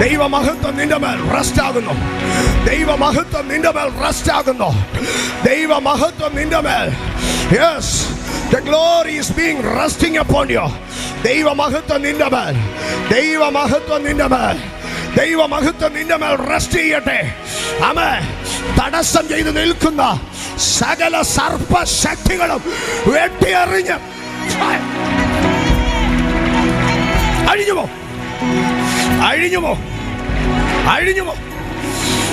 ദൈവമഹത്വം നിന്റെ മേൽ റെസ്റ്റ് ആകുന്നു. ദൈവമഹത്വം നിന്റെ മേൽ റെസ്റ്റ് ആകുന്നു. ദൈവമഹത്വം നിന്റെ മേൽ. Yes, the glory is being resting upon you. ദൈവമഹത്വം നിന്റെ മേൽ, ദൈവമഹത്വം നിന്റെ മേൽ, ദൈവമഹത്വം നിന്റെ മേൽ റെസ്റ്റ് ചെയ്യട്ടെ. ആമേൻ. തടസ്സം ചെയ്ത് നിൽക്കുന്ന സകല സർപ്പശക്തികളും വെട്ടിയെറിഞ്ഞ് അഴിഞ്ഞുപോ, അഴിഞ്ഞുപോ, അഴിഞ്ഞുപോ.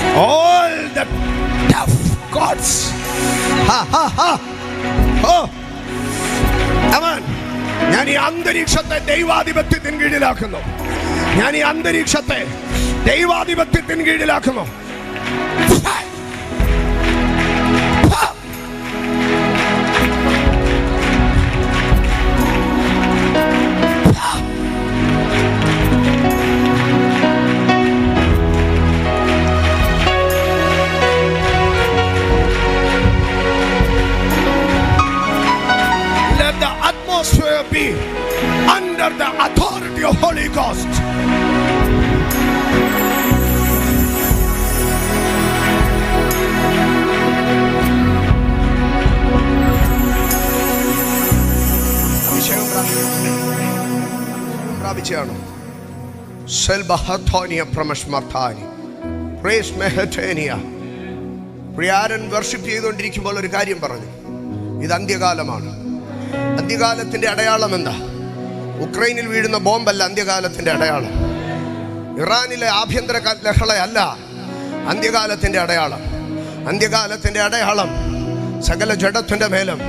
All the tough gods. Ha ha ha. Oh, amen. ഞാൻ ഈ അന്തരീക്ഷത്തെ ദൈവാധിപത്യത്തിന് കീഴിലാക്കുന്നു. ഞാൻ ഈ അന്തരീക്ഷത്തെ ദൈവാധിപത്യത്തിന് കീഴിലാക്കുന്നു. Be under the authority of Holy Ghost. പ്രാപിച്ചാണ് പ്രിയാരൻ വർഷിപ്പ് ചെയ്തുകൊണ്ടിരിക്കുമ്പോൾ ഒരു കാര്യം പറഞ്ഞു. ഇത് അന്ത്യകാലമാണ്. അന്ത്യകാലത്തിന്റെ അടയാളം എന്താ? ഉക്രൈനിൽ വീഴുന്ന ബോംബല്ല അന്ത്യകാലത്തിന്റെ അടയാളം. ഇറാനിലെ ആഭ്യന്തര ലഹളയല്ല അന്ത്യകാലത്തിന്റെ അടയാളം. അന്ത്യകാലത്തിന്റെ അടയാളം സകല ജഡത്തിന്റെ മേലും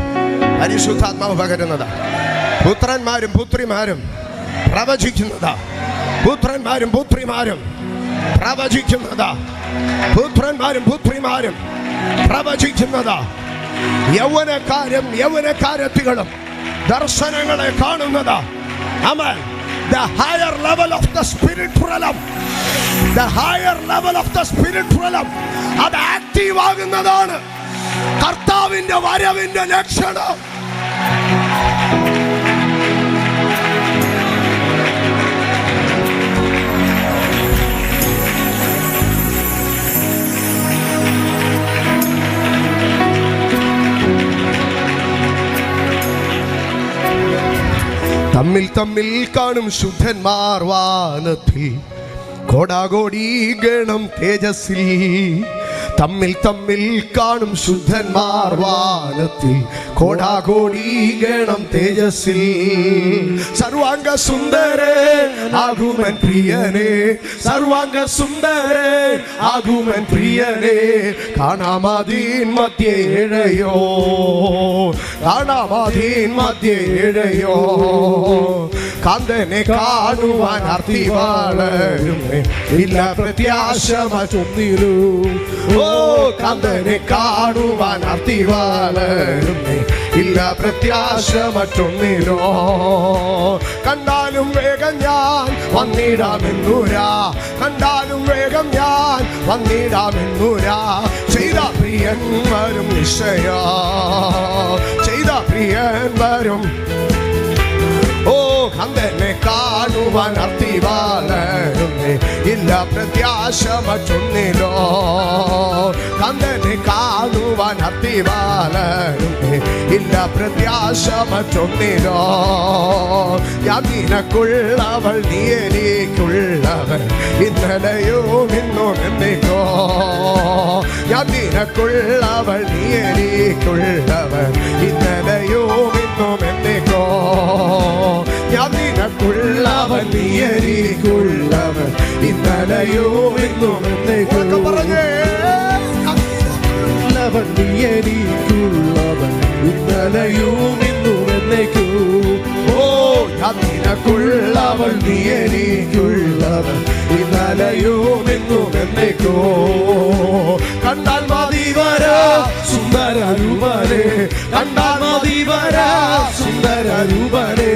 പരിശുദ്ധാത്മാവ് പകരുന്നതാ. പുത്രന്മാരും പുത്രിമാരും പ്രവചിക്കുന്നതാ. പുത്രന്മാരും പുത്രിമാരും പ്രവചിക്കുന്നതാ. പുത്രന്മാരും പുത്രിമാരും പ്രവചിക്കുന്നതാ. യൗവനക്കാരും യൗവനക്കാരത്തികളും ദർശനങ്ങളെ കാണുന്നതാ. ആമേൻ. The higher level of the spirit realm, the higher level of the spirit realm, അത് ആക്റ്റീവ് ആകുന്നതാണ് കർത്താവിന്റെ വരവിന്റെ ലക്ഷണം. തമ്മിൽ തമ്മിൽ കാണും ശുദ്ധന്മാർ വാനത്തിൽ, കോടാകോടി ഗണം തേജസ്സിൽ. തമ്മിൽ തമ്മിൽ കാണും ശുദ്ധന്മാർ വാനത്തിൽ, കോടാകോടി ഗണം തേജസ്സിൽ. സർവാംഗ സുന്ദരേ ആകുമൻ പ്രിയനേ, സർവാംഗ സുന്ദരേ ആകുമൻ പ്രിയനേ. കാണാമതീൻ മധ്യേ ഇഴയോ, കാണാമതീൻ മധ്യേ ഇഴയോ. കാന്തനെ കാണുവാൻ ആർത്തി വളരുമേ, ഇല്ല പ്രത്യാശ മറ്റൊന്നിലും. ഓ കാന്തനെ കാണുവാൻ ആർത്തി വളരുമേ, ഇല്ല പ്രത്യാശ മറ്റൊന്നിലോ. കണ്ടാലും വേഗം ഞാൻ വന്നിടാമെന്നൂരാ, കണ്ടാലും വേഗം ഞാൻ വന്നിടാമെന്നൂരാ. ചെയ്ത പ്രിയൻ വരും നിശ്ചയ, ചെയ്ത പ്രിയൻ വരും. ഓ കാന്തനെ കാണുവാൻ ആർത്തി വളരുമേ, ഇല്ല പ്രത്യാശ മറ്റൊന്നിലോ. കാന്തനെ കാണുവാൻ ആർത്തി വളരുമേ, ഇല്ല പ്രത്യാശ മറ്റൊന്നിലോ. ഞാൻ നിനക്കുള്ളവൾ, നീ എനിക്കുള്ളവൻ, ഇന്നലെയും ഇന്നും എന്നേക്കോ. ഞാൻ നിനക്കുള്ളവൾ, നീ എനിക്കുള്ളവൻ, ഇന്നലെയും ഇന്നും എന്നേക്കോ. ഞാൻ നിനക്കുള്ളവൻ, നീ എനിക്കുള്ളവൻ, ഇന്നലെയും ഇന്നും എന്നേക്കോ. പറഞ്ഞേ, നീ എനിക്കുള്ളവൻ, ഇന്നലെയും ഇന്നും എന്നേക്കോ. ഓ ഞാൻ നിനക്കുള്ളവൻ, നീ എനിക്കുള്ളവൻ, ഇന്നലെയും ഇന്നും എന്നേക്കോ. കണ്ടാൽ മതി വരാ സുന്ദര രൂപനേ, കണ്ടാൽ മതി വരാ സുന്ദര രൂപനേ.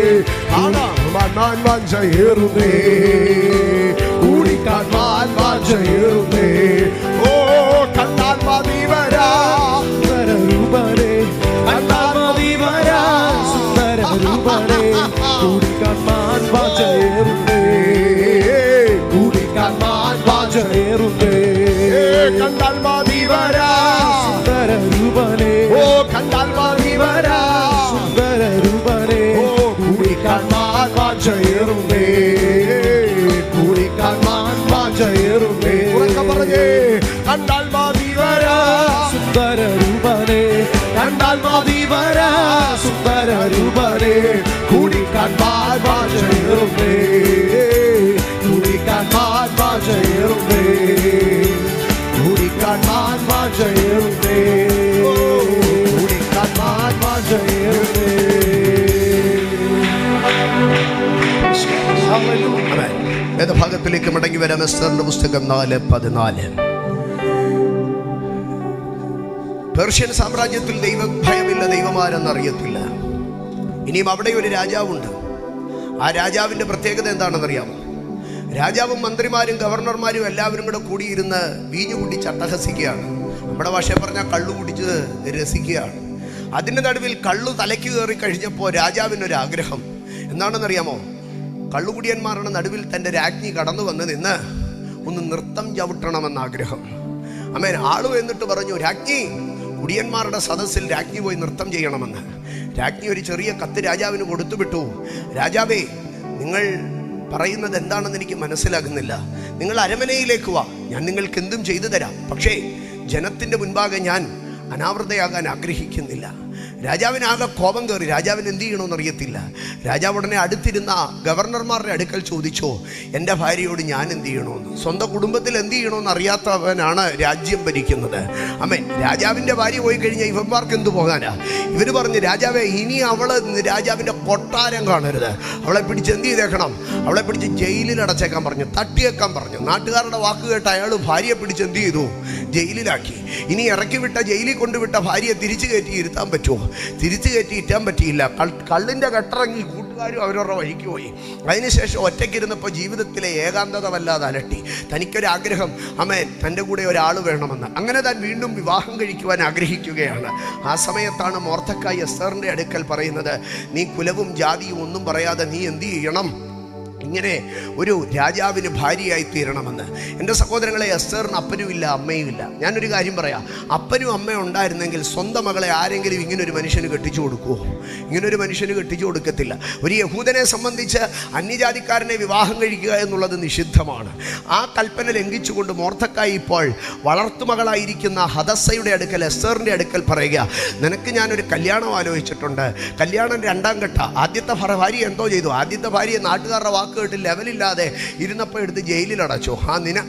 കാണാൻ വാഞ്ചയേറുന്നേ, കൂടിക്കാണാൻ വാഞ്ചയേറുന്നേ. ഓ കണ്ടാൽ മതി വരാ സുന്ദര രൂപനേ, കണ്ടാൽ മതി വരാ സുന്ദര രൂപനേ. കൂടിക്കാണാൻ വാഞ്ചയേറുന്നേ, കൂടിക്കാണാൻ വാഞ്ചയേറുന്നേ. കണ്ടാൽ മതി വരാ സുന്ദര രൂപനേ. ഓ കണ്ടാൽ മതി വരാ സുന്ദര രൂപനേ. ഓ കൂടിക്കാണാൻ വാഞ്ചയേറുന്നേ, കൂടിക്കാണാൻ വാഞ്ചയേറുന്നേ. പറഞ്ഞേ, കണ്ടാൽ മതി വരാ സുന്ദര രൂപനേ, കണ്ടാൽ മതി വരാ സുന്ദര രൂപനേ. കൂടിക്കാണാൻ വാഞ്ചയേറുന്നേ, കൂടിക്കാണാൻ വാഞ്ചയേറുന്നേ, കൂടിക്കാണാൻ വാഞ്ചയേറുന്നേ, കൂടിക്കാണാൻ വാഞ്ചയേറുന്നേ. വേദഭാഗത്തിലേക്ക് മടങ്ങി വരാം. എസ്തറിന്റെ പുസ്തകം 4:14. പേർഷ്യൻ സാമ്രാജ്യത്തിൽ ദൈവഭയമില്ല, ദൈവമാരെന്നറിയത്തില്ല. ഇനിയും അവിടെ ഒരു രാജാവുണ്ട്. ആ രാജാവിൻ്റെ പ്രത്യേകത എന്താണെന്നറിയാമോ? രാജാവും മന്ത്രിമാരും ഗവർണർമാരും എല്ലാവരും കൂടെ കൂടിയിരുന്ന് വീഞ്ഞു കുടിച്ച് അട്ടഹസിക്കുകയാണ്. നമ്മുടെ ഭാഷയെ പറഞ്ഞാൽ കള്ളു കുടിച്ച് രസിക്കുകയാണ്. അതിൻ്റെ നടുവിൽ കള്ളു തലയ്ക്ക് കയറി കഴിഞ്ഞപ്പോൾ രാജാവിനൊരാഗ്രഹം എന്താണെന്നറിയാമോ? കള്ളുകുടിയന്മാരുടെ നടുവിൽ തൻ്റെ രാജ്ഞി കടന്നു വന്ന് നിന്ന് ഒന്ന് നൃത്തം ചവിട്ടണമെന്ന് ആഗ്രഹം. ആമേൻ. ആളു എന്നിട്ട് പറഞ്ഞു, രാജ്ഞി, കുടിയന്മാരുടെ സദസ്സിൽ രാജ്ഞി പോയി നൃത്തം ചെയ്യണമെന്ന്. രാജ്ഞി ഒരു ചെറിയ കത്ത് രാജാവിന് കൊടുത്തുവിട്ടു. രാജാവേ, നിങ്ങൾ പറയുന്നത് എന്താണെന്ന് എനിക്ക് മനസ്സിലാകുന്നില്ല. നിങ്ങൾ അരമനയിലേക്ക് വാ, ഞാൻ നിങ്ങൾക്ക് എന്തും ചെയ്തു തരാം. പക്ഷേ ജനത്തിൻ്റെ മുൻപാകെ ഞാൻ അനാവൃതയാകാൻ ആഗ്രഹിക്കുന്നില്ല. രാജാവിനാകെ കോപം കയറി. രാജാവിന് എന്ത് ചെയ്യണമെന്ന് അറിയത്തില്ല. രാജാവ് ഉടനെ അടുത്തിരുന്ന ഗവർണർമാരുടെ അടുക്കൽ ചോദിച്ചോ, എൻ്റെ ഭാര്യയോട് ഞാൻ എന്ത് ചെയ്യണമെന്ന്. സ്വന്തം കുടുംബത്തിൽ എന്ത് ചെയ്യണമെന്ന് അറിയാത്തവനാണ് രാജ്യം ഭരിക്കുന്നത്. അമ്മേ, രാജാവിൻ്റെ ഭാര്യ പോയി കഴിഞ്ഞാൽ ഇവന്മാർക്ക് എന്തു പോകാനാ? ഇവർ പറഞ്ഞു, രാജാവേ, ഇനി അവള് രാജാവിൻ്റെ കൊട്ടാരം കാണരുത്. അവളെ പിടിച്ച് എന്ത് ചെയ്തേക്കണം? അവളെ പിടിച്ച് ജയിലിൽ അടച്ചേക്കാൻ പറഞ്ഞു, തട്ടിയേക്കാൻ പറഞ്ഞു. നാട്ടുകാരുടെ വാക്ക് കേട്ട് അയാൾ ഭാര്യയെ പിടിച്ച് എന്ത് ചെയ്തു? ജയിലിലാക്കി. ഇനി ഇറക്കി വിട്ട, ജയിലിൽ കൊണ്ടുവിട്ട ഭാര്യയെ തിരിച്ചു കയറ്റി ഇരുത്താൻ പറ്റുമോ? തിരിച്ചു കയറ്റി ഇറ്റാൻ പറ്റിയില്ല. കള്ളിൻ്റെ കെട്ടിറങ്ങി കൂട്ടുകാരും അവരവരുടെ വഴിക്ക് പോയി. അതിനുശേഷം ഒറ്റയ്ക്കിരുന്നപ്പോൾ ജീവിതത്തിലെ ഏകാന്തത വല്ലാതെ അലട്ടി. തനിക്കൊരാഗ്രഹം, അമ്മേൻ, തൻ്റെ കൂടെ ഒരാൾ വേണമെന്ന്. അങ്ങനെ താൻ വീണ്ടും വിവാഹം കഴിക്കുവാൻ ആഗ്രഹിക്കുകയാണ്. ആ സമയത്താണ് മൊർദെഖായി എസ്തറിൻ്റെ അടുക്കൽ പറയുന്നത്, നീ കുലവും ജാതിയും ഒന്നും പറയാതെ നീ എന്ത് ചെയ്യണം? ഇങ്ങനെ ഒരു രാജാവിന് ഭാര്യയായി തീരണമെന്ന്. എൻ്റെ സഹോദരങ്ങളെ, എസ്തറിന് അപ്പനും ഇല്ല, അമ്മയും ഇല്ല. ഞാനൊരു കാര്യം പറയാം, അപ്പനും അമ്മയും ഉണ്ടായിരുന്നെങ്കിൽ സ്വന്തം മകളെ ആരെങ്കിലും ഇങ്ങനൊരു മനുഷ്യന് കെട്ടിച്ചു കൊടുക്കുമോ? ഇങ്ങനൊരു മനുഷ്യന് കെട്ടിച്ചു കൊടുക്കത്തില്ല. ഒരു യഹൂദനെ സംബന്ധിച്ച് അന്യജാതിക്കാരനെ വിവാഹം കഴിക്കുക എന്നുള്ളത് നിഷിദ്ധമാണ്. ആ കൽപ്പന ലംഘിച്ചുകൊണ്ട് മൊർദെഖായി ഇപ്പോൾ വളർത്തുമകളായിരിക്കുന്ന ഹദസ്സയുടെ അടുക്കൽ, എസ്തറിൻ്റെ അടുക്കൽ പറയുക, നിനക്ക് ഞാനൊരു കല്യാണം ആലോചിച്ചിട്ടുണ്ട്. കല്യാണം രണ്ടാം ഘട്ട. ആദ്യത്തെ ഭാര്യ എന്തോ ചെയ്തു? ആദ്യത്തെ ഭാര്യയെ നാട്ടുകാരുടെ വാക്ക് കേട്ട് ലെവലില്ലാതെ ഇരുന്നപ്പോൾ എടുത്ത് ജയിലിൽ അടച്ചു.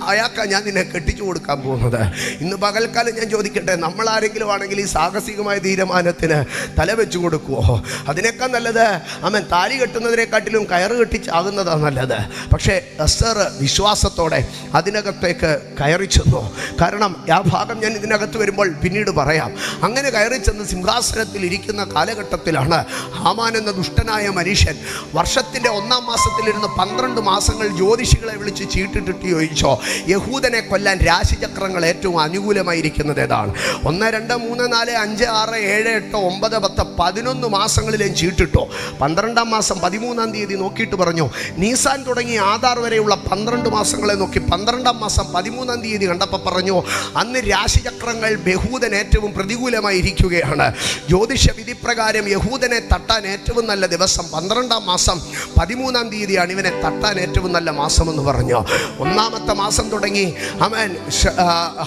അയാൾക്കാണ് ഞാൻ നിന്നെ കെട്ടിച്ചു കൊടുക്കാൻ പോകുന്നത്. ഇന്ന് പകൽക്കാലം ഞാൻ ചോദിക്കട്ടെ, നമ്മൾ ആരെങ്കിലും ആണെങ്കിൽ ഈ സാഹസികമായ തീരുമാനത്തിന് തല വെച്ചു കൊടുക്കുമോ? അതിനേക്കാൾ നല്ലത് അവൻ താലി കെട്ടുന്നതിനെക്കാട്ടിലും കയറ് കെട്ടിച്ചാകുന്നതാണ് നല്ലത്. പക്ഷേ എസ്തർ വിശ്വാസത്തോടെ അതിനകത്തേക്ക് കയറി ചെന്നു. കാരണം ആ ഭാഗം ഞാൻ ഇതിനകത്ത് വരുമ്പോൾ പിന്നീട് പറയാം. അങ്ങനെ കയറി ചെന്ന് സിംഹാസനത്തിൽ ഇരിക്കുന്ന കാലഘട്ടത്തിലാണ് ഹാമാൻ എന്ന ദുഷ്ടനായ മനുഷ്യൻ വർഷത്തിൻ്റെ 1-ാം മാസത്തിലിരുന്ന് 12 മാസങ്ങൾ ജ്യോതിഷികളെ വിളിച്ച് ചീട്ടിട്ടിട്ട് ചോദിച്ചോ, യഹൂദനെ കൊല്ലാൻ രാശിചക്രങ്ങൾ ഏറ്റവും അനുകൂലമായിരിക്കുന്നത് ഏതാണ്? 1, 2, 3, 4, 5, 6, 7, 8, 9, 10, 11 മാസങ്ങളിലും ചീട്ടിട്ടോ. 12-ാം മാസം 13-ാം തീയതി നോക്കിയിട്ട് പറഞ്ഞു, നീസാൻ തുടങ്ങി ആധാർ വരെയുള്ള 12 മാസങ്ങളെ നോക്കി 12-ാം മാസം 13-ാം തീയതി കണ്ടപ്പോൾ പറഞ്ഞു, അന്ന് രാശിചക്രങ്ങൾ യഹൂദൻ ഏറ്റവും പ്രതികൂലമായിരിക്കുകയാണ്. ജ്യോതിഷ വിധിപ്രകാരം യഹൂദനെ തട്ടാൻ ഏറ്റവും നല്ല ദിവസം 12-ാം മാസം 13-ാം തീയതിയാണ്. ഇവനെ തട്ടാൻ ഏറ്റവും നല്ല മാസമെന്ന് പറഞ്ഞു. 1-ാമത്തെ മാസം തുടങ്ങി അവൻ